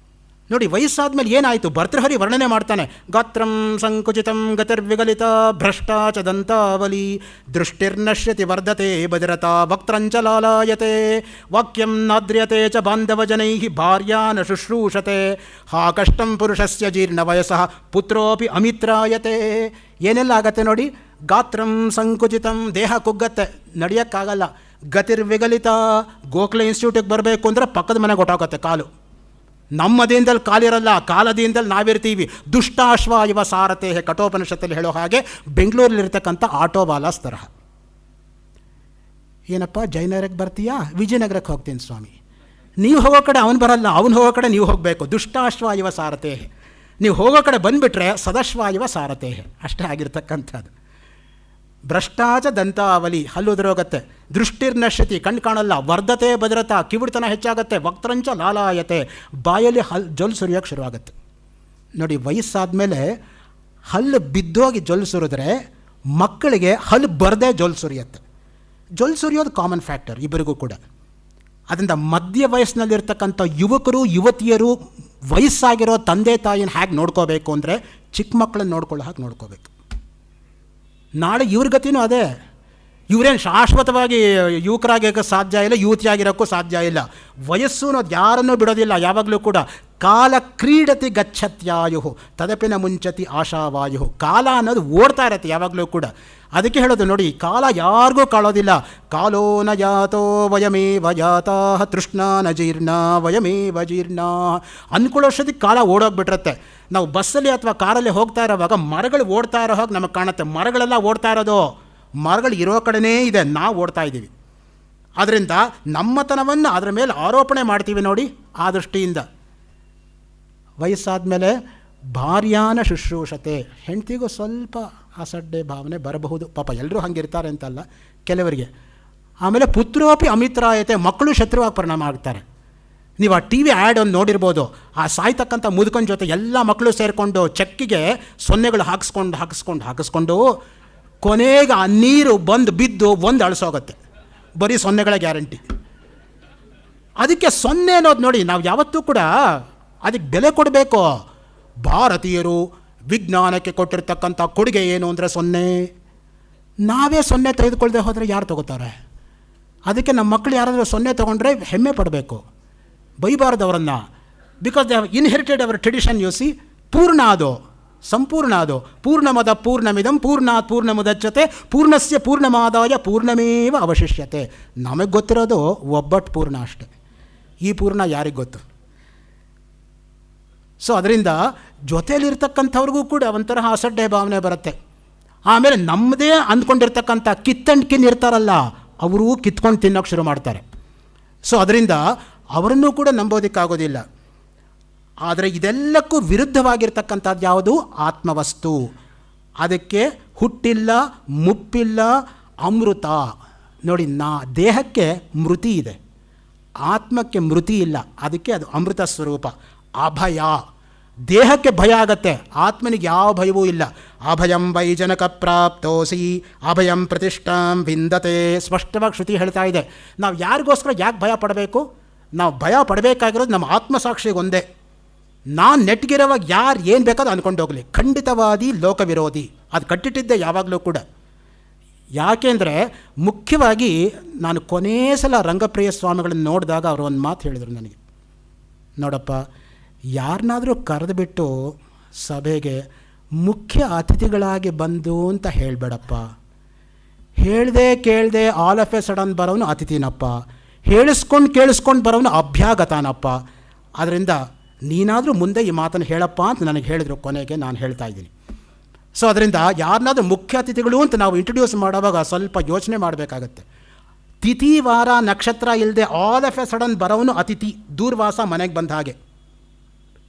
A: ನೋಡಿ, ವಯಸ್ಸಾದ್ಮೇಲೆ ಏನಾಯಿತು? ಭರ್ತೃಹರಿ ವರ್ಣನೆ ಮಾಡ್ತಾನೆ. ಗಾತ್ರಂ ಸಂಕುಚಿತಂ ಗತಿರ್ವಿಗಲಿತ ಭ್ರಷ್ಟ ಚ ದಂತಾವಲಿ ದೃಷ್ಟಿರ್ನಶ್ಯತಿ ವರ್ಧತೆ ಬದಿರತ ವಕ್ತ್ರಂಚಲಾಲಾಯತೆ ವಾಕ್ಯಂ ನಾದ್ರ್ಯತೆ ಚ ಬಾಂಧವಜನೈ ಭಾರ್ಯಾ ನ ಶುಶ್ರೂಷತೆ ಹಾ ಕಷ್ಟಂ ಪುರುಷಸ್ಯ ಜೀರ್ಣ ವಯಸ್ಸಃ ಪುತ್ರೋಪಿ ಅಮಿತ್ರಾಯತೆ. ಏನೆಲ್ಲ ಆಗತ್ತೆ ನೋಡಿ. ಗಾತ್ರಂ ಸಂಕುಚಿತಂ, ದೇಹ ಕುಗ್ಗತ್ತೆ, ನಡೆಯೋಕ್ಕಾಗಲ್ಲ. ಗತಿರ್ವಿಗಲಿತ, ಗೋಖಲೆ ಇನ್ಸ್ಟಿಟ್ಯೂಟಿಗೆ ಬರಬೇಕು ಅಂದರೆ ಪಕ್ಕದ ಮನೆಗೆ ಹೊಟ್ಟೋಗತ್ತೆ ಕಾಲು. ನಮ್ಮ ದೇಹದಲ್ಲಿ ಕಾಲಿರಲ್ಲ, ಕಾಲದಿಂದಲೇ ನಾವಿರ್ತೀವಿ. ದುಷ್ಟಾಶ್ವ ಇವ ಸಾರತೆ ಕಠೋಪನಿಷತ್ತಲ್ಲಿ ಹೇಳೋ ಹಾಗೆ ಬೆಂಗಳೂರಲ್ಲಿರ್ತಕ್ಕಂಥ ಆಟೋವಾಲಾಸ್ ತರಹ. ಏನಪ್ಪ ಜಯನಗರಕ್ಕೆ ಬರ್ತೀಯಾ? ವಿಜಯನಗರಕ್ಕೆ ಹೋಗ್ತೀನಿ ಸ್ವಾಮಿ. ನೀವು ಹೋಗೋ ಕಡೆ ಅವನು ಬರಲ್ಲ, ಅವನು ಹೋಗೋ ಕಡೆ ನೀವು ಹೋಗಬೇಕು. ದುಷ್ಟಾಶ್ವಾಯುವ ಸಾರಥೇ, ನೀವು ಹೋಗೋ ಕಡೆ ಬಂದುಬಿಟ್ರೆ ಸದಾಶ್ವಾಯುವ ಸಾರಥೇ, ಅಷ್ಟೇ ಆಗಿರ್ತಕ್ಕಂಥದ್ದು. ಭ್ರಷ್ಟಾಚ ದಂತಾವಲಿ, ಹಲ್ಲುದುರೋಗತ್ತೆ. ದೃಷ್ಟಿರ್ನಶ್ಯತಿ, ಕಣ್ಣು ಕಾಣಲ್ಲ. ವರ್ಧತೆ ಭದ್ರತಾ, ಕಿವುಡ್ತನ ಹೆಚ್ಚಾಗತ್ತೆ. ವಕ್ತರಂಚ ಲಾಲಾಯತೆ, ಬಾಯಲ್ಲಿ ಜೊಲ್ಲು ಸುರಿಯೋಕ್ಕೆ ಶುರುವಾಗುತ್ತೆ. ನೋಡಿ, ವಯಸ್ಸಾದಮೇಲೆ ಹಲ್ಲು ಬಿದ್ದೋಗಿ ಜೊಲ್ಲು ಸುರಿದ್ರೆ ಮಕ್ಕಳಿಗೆ ಹಲ್ಲು ಬರದೇ ಜೊಲ್ಲು ಸುರಿಯುತ್ತೆ. ಜೊಲ್ಲು ಸುರಿಯೋದು ಕಾಮನ್ ಫ್ಯಾಕ್ಟರ್ ಇಬ್ಬರಿಗೂ ಕೂಡ. ಅದರಿಂದ ಮಧ್ಯ ವಯಸ್ಸಿನಲ್ಲಿರ್ತಕ್ಕಂಥ ಯುವಕರು ಯುವತಿಯರು ವಯಸ್ಸಾಗಿರೋ ತಂದೆ ತಾಯಿನ ಹೇಗೆ ನೋಡ್ಕೋಬೇಕು ಅಂದರೆ ಚಿಕ್ಕ ಮಕ್ಕಳನ್ನ ನೋಡ್ಕೊಳ್ಳೋ ಹಾಗೆ ನೋಡ್ಕೋಬೇಕು. ನಾಳೆ ಇವ್ರ ಗತಿನೂ ಅದೇ. ಇವರೇನು ಶಾಶ್ವತವಾಗಿ ಯುವಕರಾಗಿರೋಕ್ಕೆ ಸಾಧ್ಯ ಇಲ್ಲ, ಯುವತಿಯಾಗಿರೋಕ್ಕೂ ಸಾಧ್ಯ ಇಲ್ಲ. ವಯಸ್ಸು ಅನ್ನೋದು ಯಾರನ್ನೂ ಬಿಡೋದಿಲ್ಲ ಯಾವಾಗಲೂ ಕೂಡ. ಕಾಲ ಕ್ರೀಡತಿ ಗಚ್ಚತ್ಯಾಯು ತದಪಿನ ಮುಂಚತಿ ಆಶಾವಾಯು. ಕಾಲ ಅನ್ನೋದು ಓಡ್ತಾ ಇರತ್ತೆ ಯಾವಾಗಲೂ ಕೂಡ. ಅದಕ್ಕೆ ಹೇಳೋದು ನೋಡಿ, ಕಾಲ ಯಾರಿಗೂ ಕಾಳೋದಿಲ್ಲ. ಕಾಲೋ ನ ಯಾತೋ ವಯಮೇವ ಯಾತಾಹ ತೃಷ್ಣಾ ನ ಜೀರ್ಣ ವಯಮೇವ ಜೀರ್ಣ. ಅಂದ್ಕೊಳ್ಳೋಷ್ಟೊತ್ತಿಗೆ ಕಾಲ ಓಡೋಗ್ಬಿಟ್ಟಿರುತ್ತೆ. ನಾವು ಬಸ್ಸಲ್ಲಿ ಅಥವಾ ಕಾರಲ್ಲಿ ಹೋಗ್ತಾ ಇರೋವಾಗ ಮರಗಳು ಓಡ್ತಾ ಇರೋ ಹಾಗೆ ನಮಗೆ ಕಾಣುತ್ತೆ. ಮರಗಳೆಲ್ಲ ಓಡ್ತಾ ಇರೋದು ಮರಗಳು ಇರೋ ಕಡೆನೇ ಇದೆ, ನಾವು ಓಡ್ತಾ ಇದ್ದೀವಿ. ಆದ್ದರಿಂದ ನಮ್ಮತನವನ್ನು ಅದರ ಮೇಲೆ ಆರೋಪಣೆ ಮಾಡ್ತೀವಿ ನೋಡಿ. ಆ ದೃಷ್ಟಿಯಿಂದ ವಯಸ್ಸಾದ ಮೇಲೆ ಭಾರ್ಯಾನ ಶುಶ್ರೂಷತೆ, ಹೆಂಡ್ತಿಗೂ ಸ್ವಲ್ಪ ಅಸಡ್ಡೆ ಭಾವನೆ ಬರಬಹುದು. ಪಾಪ ಎಲ್ಲರೂ ಹಂಗಿರ್ತಾರೆ ಅಂತಲ್ಲ, ಕೆಲವರಿಗೆ. ಆಮೇಲೆ ಪುತ್ರೋಪಿ ಅಮಿತ್ರಾಯತೆ, ಮಕ್ಕಳು ಶತ್ರುವಾಗಿ ಪರಿಣಾಮ ಆಗ್ತಾರೆ. ನೀವು ಆ ಟಿ ವಿ ಆ್ಯಡ್ ಒಂದು ನೋಡಿರ್ಬೋದು. ಆ ಸಾಯ್ತಕ್ಕಂಥ ಮುದುಕನ ಜೊತೆ ಎಲ್ಲ ಮಕ್ಕಳು ಸೇರಿಕೊಂಡು ಚೆಕ್ಕಿಗೆ ಸೊನ್ನೆಗಳು ಹಾಕಿಸ್ಕೊಂಡು ಕೊನೆಗೆ ಆ ನೀರು ಬಂದು ಬಿದ್ದು ಒಂದು ಅಳಿಸೋಗುತ್ತೆ. ಬರೀ ಸೊನ್ನೆಗಳ ಗ್ಯಾರಂಟಿ. ಅದಕ್ಕೆ ಸೊನ್ನೆ ಅನ್ನೋದು ನೋಡಿ, ನಾವು ಯಾವತ್ತೂ ಕೂಡ ಅದಕ್ಕೆ ಬೆಲೆ ಕೊಡಬೇಕು. ಭಾರತೀಯರು ವಿಜ್ಞಾನಕ್ಕೆ ಕೊಟ್ಟಿರ್ತಕ್ಕಂಥ ಕೊಡುಗೆ ಏನು ಅಂದರೆ ಸೊನ್ನೆ. ನಾವೇ ಸೊನ್ನೆ ತೆಗೆದುಕೊಳ್ಳದೆ ಹೋದರೆ ಯಾರು ತಗೋತಾರೆ? ಅದಕ್ಕೆ ನಮ್ಮ ಮಕ್ಕಳು ಯಾರಾದರೂ ಸೊನ್ನೆ ತೊಗೊಂಡ್ರೆ ಹೆಮ್ಮೆ ಪಡಬೇಕು, ಬೈಬಾರ್ದು ಅವರನ್ನು. Because they have inherited our tradition. You see, ಪೂರ್ಣ ಅದು, ಸಂಪೂರ್ಣ ಅದು. ಪೂರ್ಣಮದ ಪೂರ್ಣಮಿದಂ ಪೂರ್ಣಾತ್ ಪೂರ್ಣಮುದಚ್ಯತೆ ಪೂರ್ಣಸ್ಯ ಪೂರ್ಣಮಾದಾಯ ಪೂರ್ಣಮೇವ ಅವಶಿಷ್ಯತೆ. ನಮಗೆ ಗೊತ್ತಿರೋದು ಒಬ್ಬಟ್ಟು ಪೂರ್ಣ ಅಷ್ಟೆ. ಈ ಪೂರ್ಣ ಯಾರಿಗೆ ಗೊತ್ತು? ಸೊ ಅದರಿಂದ ಜೊತೆಯಲ್ಲಿರ್ತಕ್ಕಂಥವ್ರಿಗೂ ಕೂಡ ಒಂಥರ ಅಸಡ್ಡೆ ಭಾವನೆ ಬರುತ್ತೆ. ಆಮೇಲೆ ನಮ್ಮದೇ ಅಂದ್ಕೊಂಡಿರ್ತಕ್ಕಂಥ ಕಿತ್ತಂಡ್ಕಿನ್ ಇರ್ತಾರಲ್ಲ, ಅವರೂ ಕಿತ್ಕೊಂಡು ತಿನ್ನೋಕ್ಕೆ ಶುರು ಮಾಡ್ತಾರೆ. ಸೊ ಅದರಿಂದ ಅವರನ್ನೂ ಕೂಡ ನಂಬೋದಕ್ಕಾಗೋದಿಲ್ಲ. ಆದರೆ ಇದೆಲ್ಲಕ್ಕೂ ವಿರುದ್ಧವಾಗಿರ್ತಕ್ಕಂಥದ್ದು ಯಾವುದು? ಆತ್ಮವಸ್ತು. ಅದಕ್ಕೆ ಹುಟ್ಟಿಲ್ಲ, ಮುಪ್ಪಿಲ್ಲ, ಅಮೃತ. ನೋಡಿ, ದೇಹಕ್ಕೆ ಮೃತಿ ಇದೆ, ಆತ್ಮಕ್ಕೆ ಮೃತಿ ಇಲ್ಲ. ಅದಕ್ಕೆ ಅದು ಅಮೃತ ಸ್ವರೂಪ. ಅಭಯ, ದೇಹಕ್ಕೆ ಭಯ ಆಗತ್ತೆ, ಆತ್ಮನಿಗೆ ಯಾವ ಭಯವೂ ಇಲ್ಲ. ಅಭಯಂ ವೈಜನಕ ಪ್ರಾಪ್ತೋಸಿ ಅಭಯಂ ಪ್ರತಿಷ್ಠಾಂ ವಿಂದತೆ. ಸ್ಪಷ್ಟವಾಗಿ ಶ್ರುತಿ ಹೇಳ್ತಾ ಇದೆ. ನಾವು ಯಾರಿಗೋಸ್ಕರ ಯಾಕೆ ಭಯ ಪಡಬೇಕು? ನಾವು ಭಯ ಪಡಬೇಕಾಗಿರೋದು ನಮ್ಮ ಆತ್ಮಸಾಕ್ಷಿಗೆ ಒಂದೇ. ನಾನು ನೆಟ್ಗಿರೋವಾಗ ಯಾರು ಏನು ಬೇಕಾದ್ರೂ ಅಂದ್ಕೊಂಡು ಹೋಗಲಿ, ಖಂಡಿತವಾದಿ ಲೋಕವಿರೋಧಿ. ಅದು ಕಟ್ಟಿಟ್ಟಿದ್ದೆ ಯಾವಾಗಲೂ ಕೂಡ. ಯಾಕೆಂದರೆ ಮುಖ್ಯವಾಗಿ ನಾನು ಕೊನೇ ಸಲ ರಂಗಪ್ರಿಯ ಸ್ವಾಮಿಗಳನ್ನು ನೋಡಿದಾಗ ಅವರು ಒಂದು ಮಾತು ಹೇಳಿದರು ನನಗೆ. ನೋಡಪ್ಪ, ಯಾರನ್ನಾದರೂ ಕರೆದುಬಿಟ್ಟು ಸಭೆಗೆ ಮುಖ್ಯ ಅತಿಥಿಗಳಾಗಿ ಬಂದು ಅಂತ ಹೇಳಬೇಡಪ್ಪ. ಹೇಳ್ದೆ ಕೇಳದೆ ಆಲ್ ಆಫ್ ಎ ಸಡನ್ ಬರೋನು ಅತಿಥಿನಪ್ಪ. ಕೇಳಿಸ್ಕೊಂಡು ಬರೋನು ಅಭ್ಯಾಗತನಪ್ಪ. ಆದ್ದರಿಂದ ನೀನಾದರೂ ಮುಂದೆ ಈ ಮಾತನ್ನು ಹೇಳಪ್ಪ ಅಂತ ನನಗೆ ಹೇಳಿದರು. ಕೊನೆಗೆ ನಾನು ಹೇಳ್ತಾ ಇದ್ದೀನಿ. ಸೊ ಅದರಿಂದ ಯಾರನ್ನಾದ್ರೂ ಮುಖ್ಯ ಅತಿಥಿಗಳು ಅಂತ ನಾವು ಇಂಟ್ರೊಡ್ಯೂಸ್ ಮಾಡುವಾಗ ಸ್ವಲ್ಪ ಯೋಚನೆ ಮಾಡಬೇಕಾಗತ್ತೆ. ತಿಥಿ ವಾರ ನಕ್ಷತ್ರ ಇಲ್ಲದೆ ಆಲ್ ಆಫ್ ಎ ಸಡನ್ ಬರೋನು ಅತಿಥಿ. ದೂರ್ವಾಸ ಮನೆಗೆ ಬಂದ ಹಾಗೆ,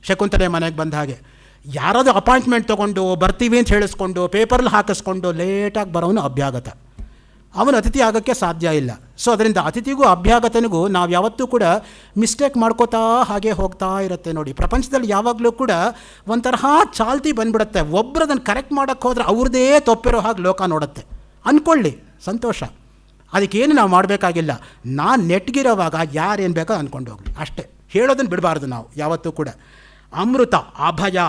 A: ಶಕುಂತಲೆ ಮನೆಗೆ ಬಂದ ಹಾಗೆ. ಯಾರಾದರೂ ಅಪಾಯಿಂಟ್ಮೆಂಟ್ ತೊಗೊಂಡು ಬರ್ತೀವಿ ಅಂತ ಹೇಳಿಸ್ಕೊಂಡು ಪೇಪರಲ್ಲಿ ಹಾಕಿಸ್ಕೊಂಡು ಲೇಟಾಗಿ ಬರೋನು ಅಭ್ಯಾಗತ. ಅವನು ಅತಿಥಿ ಆಗೋಕ್ಕೆ ಸಾಧ್ಯ ಇಲ್ಲ. ಸೊ ಅದರಿಂದ ಅತಿಥಿಗೂ ಅಭ್ಯಾಗತನಿಗೂ ನಾವು ಯಾವತ್ತೂ ಕೂಡ ಮಿಸ್ಟೇಕ್ ಮಾಡ್ಕೋತಾ ಹಾಗೆ ಹೋಗ್ತಾ ಇರುತ್ತೆ. ನೋಡಿ, ಪ್ರಪಂಚದಲ್ಲಿ ಯಾವಾಗಲೂ ಕೂಡ ಒಂಥರಹ ಚಾಲ್ತಿ ಬಂದ್ಬಿಡುತ್ತೆ. ಒಬ್ಬರು ಅದನ್ನು ಕರೆಕ್ಟ್ ಮಾಡೋಕ್ಕೆ ಹೋದರೆ ಅವ್ರದ್ದೇ ತಪ್ಪಿರೋ ಹಾಗೆ ಲೋಕ ನೋಡುತ್ತೆ. ಅಂದ್ಕೊಳ್ಳಿ, ಸಂತೋಷ. ಅದಕ್ಕೇನು ನಾವು ಮಾಡಬೇಕಾಗಿಲ್ಲ. ನಾನು ನೆಟ್ಗಿರೋವಾಗ ಯಾರೇನು ಬೇಕೋ ಅಂದ್ಕೊಂಡು ಹೋಗಲಿ ಅಷ್ಟೇ. ಹೇಳೋದನ್ನು ಬಿಡಬಾರ್ದು ನಾವು ಯಾವತ್ತೂ ಕೂಡ. ಅಮೃತ, ಅಭಯ.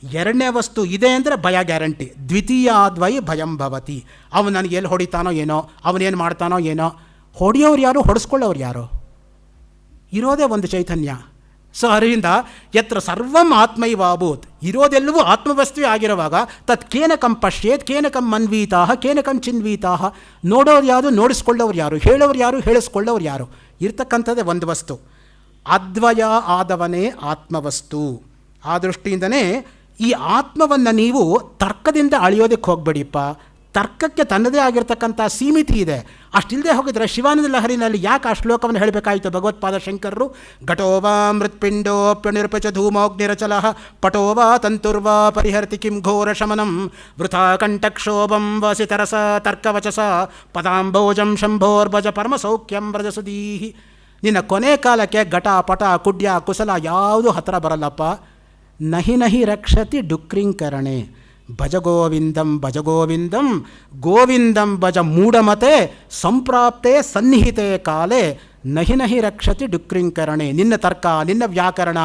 A: ಎರಡನೇ ವಸ್ತು ಇದೆ ಅಂದರೆ ಭಯ ಗ್ಯಾರಂಟಿ. ದ್ವಿತೀಯಾದ್ವೈ ಭಯಂ ಭವತಿ. ಅವನು ನನಗೆ ಎಲ್ಲಿ ಹೊಡಿತಾನೋ ಏನೋ, ಅವನೇನು ಮಾಡ್ತಾನೋ ಏನೋ. ಹೊಡೆಯೋರು ಯಾರು, ಹೊಡೆಸ್ಕೊಳ್ಳೋರು ಯಾರು? ಇರೋದೇ ಒಂದು ಚೈತನ್ಯ. ಸೊ ಅದರಿಂದ ಯತ್ರ ಸರ್ವಂ ಆತ್ಮೈವಾಭೂತ್, ಇರೋದೆಲ್ಲವೂ ಆತ್ಮವಸ್ತುವೇ ಆಗಿರುವಾಗ ತತ್ ಕೇನಕಂ ಪಶ್ಯೇತ್ ಕೇನಕಂ ಮನ್ವೀತಾಹ ಕೇನಕಂ ಚಿನ್ವೀತಾಹ. ನೋಡೋರು ಯಾರು, ನೋಡಿಸ್ಕೊಳ್ಳೋರು ಯಾರು, ಹೇಳೋರು ಯಾರು, ಹೇಳಿಸ್ಕೊಳ್ಳೋರು ಯಾರು? ಇರ್ತಕ್ಕಂಥದ್ದೇ ಒಂದು ವಸ್ತು. ಅದ್ವಯ ಆದವನೇ ಆತ್ಮವಸ್ತು. ಆ ದೃಷ್ಟಿಯಿಂದನೇ ಈ ಆತ್ಮವನ್ನು ನೀವು ತರ್ಕದಿಂದ ಅಳೆಯೋದಕ್ಕೆ ಹೋಗಬೇಡಿಪ್ಪ. ತರ್ಕಕ್ಕೆ ತನ್ನದೇ ಆಗಿರ್ತಕ್ಕಂಥ ಸೀಮಿತಿ ಇದೆ. ಅಷ್ಟಿಲ್ಲದೆ ಹೋಗಿದ್ರೆ ಶಿವಾನಂದ ಲಹರಿನಲ್ಲಿ ಯಾಕೆ ಆ ಶ್ಲೋಕವನ್ನು ಹೇಳಬೇಕಾಯಿತು ಭಗವತ್ಪಾದ ಶಂಕರರು? ಘಟೋವಾ ಮೃತ್ಪಿಂಡೋಪ್ಯನಿರ್ಪಚ ಧೂಮೋಗ್ನಿರಚಲ ಪಟೋವಾ ತಂತುರ್ವಾ ಪರಿಹರ್ತಿ ಕಿಂ ಘೋರ ಶಮನಂ ವೃಥಾ ಕಂಠಕ್ಷೋಭಂ ವಸಿತರಸ ತರ್ಕವಚಸ ಪದಾಂಬೋಜಂ ಶಂಭೋರ್ಭಜ ಪರಮಸೌಖ್ಯಂ ವ್ರಜಸುದೀಹಿ. ನಿನ್ನ ಕೊನೆ ಕಾಲಕ್ಕೆ ಘಟ ಪಟ ಕುಡ್ಯ ಕುಸಲ ಯಾವುದೂ ಹತ್ತಿರ ಬರಲ್ಲಪ್ಪ. ನಹಿ ನಹಿ ರಕ್ಷತಿ ಡುಕ್ರಿಂಕರಣೆ ಭಜಗೋವಿಂದಂ ಭಜಗೋವಿಂದಂ ಗೋವಿಂದಂ ಭಜ ಮೂಢಮತೆ ಸಂಪ್ರಾಪ್ತೆ ಸನ್ನಿಹಿತೆ ಕಾಲೇ ನಹಿ ನಹಿ ರಕ್ಷತಿ ಡುಕ್ರಿಂಕರಣೆ. ನಿನ್ನ ತರ್ಕ, ನಿನ್ನ ವ್ಯಾಕರಣ,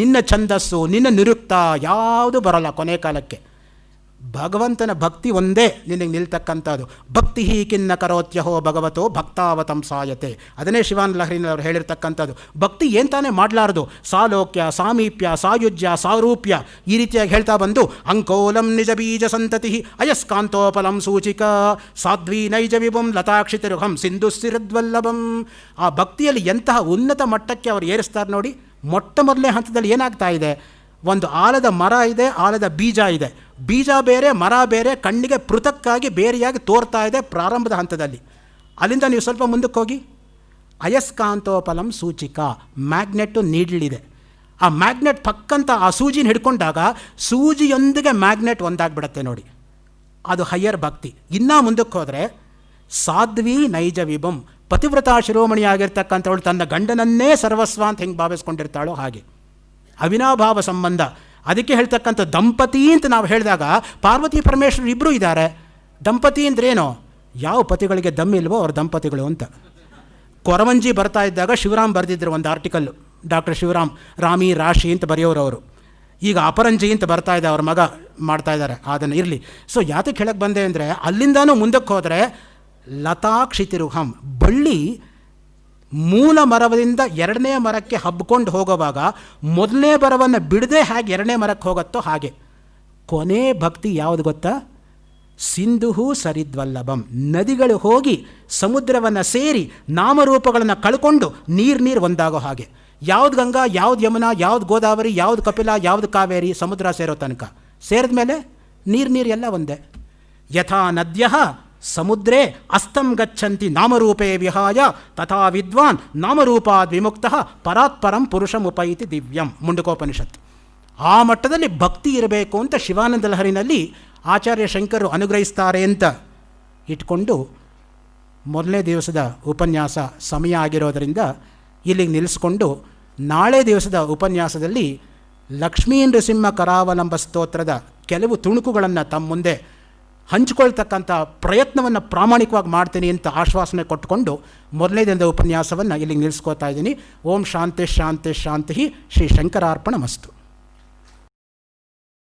A: ನಿನ್ನ ಛಂದಸ್ಸು, ನಿನ್ನ ನಿರುಕ್ತ ಯಾವುದು ಬರಲ್ಲ ಕೊನೆ ಕಾಲಕ್ಕೆ. ಭಗವಂತನ ಭಕ್ತಿ ಒಂದೇ ನಿನಗೆ ನಿಲ್ತಕ್ಕಂಥದ್ದು. ಭಕ್ತಿ ಕಿನ್ನ ಕರೋತ್ಯಹೋ ಭಗವತೋ ಭಕ್ತಾವತಂ ಸಾಯತೆ. ಅದನ್ನೇ ಶಿವಾನಂದ ಲಹರಿನವರು ಹೇಳಿರ್ತಕ್ಕಂಥದ್ದು. ಭಕ್ತಿ ಏನು ತಾನೇ ಮಾಡಲಾರದು. ಸಾಲೋಕ್ಯ, ಸಾಮೀಪ್ಯ, ಸಾಯುಜ್ಯ, ಸಾರೂಪ್ಯ ಈ ರೀತಿಯಾಗಿ ಹೇಳ್ತಾ ಬಂದು ಅಂಕೋಲಂ ನಿಜ ಬೀಜ ಸಂತತಿ ಅಯಸ್ಕಾಂತೋಪಲಂ ಸೂಚಿಕ ಸಾಧ್ವಿ ನೈಜ ವಿಭಂ ಲತಾಕ್ಷಿತಿರುಹಂ ಸಿಂಧು ಸ್ಥಿರದ್ವಲ್ಲಭಂ. ಆ ಭಕ್ತಿಯಲ್ಲಿ ಎಂತಹ ಉನ್ನತ ಮಟ್ಟಕ್ಕೆ ಅವರು ಏರಿಸ್ತಾರೆ ನೋಡಿ. ಮೊಟ್ಟ ಮೊದಲನೇ ಹಂತದಲ್ಲಿ ಏನಾಗ್ತಾ ಇದೆ, ಒಂದು ಆಲದ ಮರ ಇದೆ, ಆಲದ ಬೀಜ ಇದೆ. ಬೀಜ ಬೇರೆ, ಮರ ಬೇರೆ, ಕಣ್ಣಿಗೆ ಪೃಥಕ್ಕಾಗಿ ಬೇರೆಯಾಗಿ ತೋರ್ತಾ ಇದೆ ಪ್ರಾರಂಭದ ಹಂತದಲ್ಲಿ. ಅಲ್ಲಿಂದ ನೀವು ಸ್ವಲ್ಪ ಮುಂದಕ್ಕೆ ಹೋಗಿ ಅಯಸ್ಕಾಂತೋಪಲಂ ಸೂಚಿಕ, ಮ್ಯಾಗ್ನೆಟ್ಟು ನೀಡಲಿದೆ. ಆ ಮ್ಯಾಗ್ನೆಟ್ ಪಕ್ಕಂತ ಆ ಸೂಜಿನ ಹಿಡ್ಕೊಂಡಾಗ ಸೂಜಿಯೊಂದಿಗೆ ಮ್ಯಾಗ್ನೆಟ್ ಒಂದಾಗ್ಬಿಡತ್ತೆ ನೋಡಿ. ಅದು ಹೈಯರ್ ಭಕ್ತಿ. ಇನ್ನೂ ಮುಂದಕ್ಕೆ ಹೋದರೆ ಸಾಧ್ವಿ ನೈಜ ವಿಭಂ, ಪತಿವ್ರತಾ ಶಿರೋಮಣಿಯಾಗಿರ್ತಕ್ಕಂಥವಳು ತನ್ನ ಗಂಡನನ್ನೇ ಸರ್ವಸ್ವ ಅಂತ ಹೆಂಗೆ ಭಾವಿಸ್ಕೊಂಡಿರ್ತಾಳೋ ಹಾಗೆ ಅವಿನಾಭಾವ ಸಂಬಂಧ. ಅದಕ್ಕೆ ಹೇಳ್ತಕ್ಕಂಥ ದಂಪತಿ ಅಂತ ನಾವು ಹೇಳಿದಾಗ ಪಾರ್ವತಿ ಪರಮೇಶ್ವರ ಇಬ್ಬರೂ ಇದ್ದಾರೆ. ದಂಪತಿ ಅಂದ್ರೇನೋ, ಯಾವ ಪತಿಗಳಿಗೆ ದಮ್ಮಿಲ್ವೋ ಅವ್ರ ದಂಪತಿಗಳು ಅಂತ. ಕೊರವಂಜಿ ಬರ್ತಾ ಇದ್ದಾಗ ಶಿವರಾಮ್ ಬರೆದಿದ್ರು ಒಂದು ಆರ್ಟಿಕಲ್ಲು, ಡಾಕ್ಟರ್ ಶಿವರಾಮ್, ರಾಮಿ ರಾಶಿ ಅಂತ ಬರೆಯೋರು ಅವರು. ಈಗ ಅಪರಂಜಿ ಅಂತ ಬರ್ತಾ ಇದೆ, ಅವ್ರ ಮಗ ಮಾಡ್ತಾ ಇದ್ದಾರೆ ಅದನ್ನು. ಇರಲಿ. ಸೊ ಯಾತಕ್ಕೆ ಹೇಳಕ್ಕೆ ಬಂದೆ ಅಂದರೆ, ಅಲ್ಲಿಂದನೂ ಮುಂದಕ್ಕೆ ಹೋದರೆ ಲತಾಕ್ಷಿತಿರುಹಂ, ಬಳ್ಳಿ ಮೂಲ ಮರದಿಂದ ಎರಡನೇ ಮರಕ್ಕೆ ಹಬ್ಕೊಂಡು ಹೋಗುವಾಗ ಮೊದಲನೇ ಮರವನ್ನು ಬಿಡದೆ ಹೇಗೆ ಎರಡನೇ ಮರಕ್ಕೆ ಹೋಗುತ್ತೋ ಹಾಗೆ ಕೊನೆ ಭಕ್ತಿ ಯಾವುದು ಗೊತ್ತಾ? ಸಿಂಧು ಸರಿದ್ವಲ್ಲಭಂ, ನದಿಗಳು ಹೋಗಿ ಸಮುದ್ರವನ್ನು ಸೇರಿ ನಾಮರೂಪಗಳನ್ನು ಕಳ್ಕೊಂಡು ನೀರು ಒಂದಾಗೋ ಹಾಗೆ. ಯಾವ್ದು ಗಂಗಾ, ಯಾವ್ದು ಯಮುನಾ, ಯಾವ್ದು ಗೋದಾವರಿ, ಯಾವ್ದು ಕಪಿಲ, ಯಾವ್ದು ಕಾವೇರಿ, ಸಮುದ್ರ ಸೇರೋ ತನಕ ಸೇರಿದ ಮೇಲೆ ನೀರು ಎಲ್ಲ ಒಂದೇ. ಯಥಾ ನದ್ಯ ಸಮುದ್ರೇ ಅಸ್ತಂ ಗಚ್ಚಂತಿ ನಾಮರೂಪೇ ವಿಹಾಯ ತಥಾ ವಿದ್ವಾನ್ ನಾಮರೂಪಾದ್ ವಿಮುಕ್ತಃ ಪರಾತ್ಪರಂ ಪುರುಷಮುಪೈತಿ ದಿವ್ಯಂ, ಮುಂಡಕೋಪನಿಷತ್ತು. ಆ ಮಟ್ಟದಲ್ಲಿ ಭಕ್ತಿ ಇರಬೇಕು ಅಂತ ಶಿವಾನಂದ ಲಹರಿನಲ್ಲಿ ಆಚಾರ್ಯ ಶಂಕರರು ಅನುಗ್ರಹಿಸ್ತಾರೆ ಅಂತ ಇಟ್ಕೊಂಡು ಮೊದಲನೇ ದಿವಸದ ಉಪನ್ಯಾಸ ಸಮಯ ಆಗಿರೋದರಿಂದ ಇಲ್ಲಿಗೆ ನಿಲ್ಲಿಸ್ಕೊಂಡು ನಾಳೆ ದಿವಸದ ಉಪನ್ಯಾಸದಲ್ಲಿ ಲಕ್ಷ್ಮೀ ನೃಸಿಂಹ ಕರಾವಲಂಬ ಸ್ತೋತ್ರದ ಕೆಲವು ತುಣುಕುಗಳನ್ನು ತಮ್ಮ ಮುಂದೆ ಹಂಚಿಕೊಳ್ತಕ್ಕಂಥ ಪ್ರಯತ್ನವನ್ನು ಪ್ರಾಮಾಣಿಕವಾಗಿ ಮಾಡ್ತೀನಿ ಅಂತ ಆಶ್ವಾಸನೆ ಕೊಟ್ಟುಕೊಂಡು ಮೊದಲನೇ ದಿನದ ಉಪನ್ಯಾಸವನ್ನು ಇಲ್ಲಿಗೆ ನಿಲ್ಲಿಸ್ಕೋತಾ ಇದ್ದೀನಿ. ಓಂ ಶಾಂತಿ ಶಾಂತಿ ಶಾಂತಿ. ಶ್ರೀ ಶಂಕರಾರ್ಪಣ ಮಸ್ತು.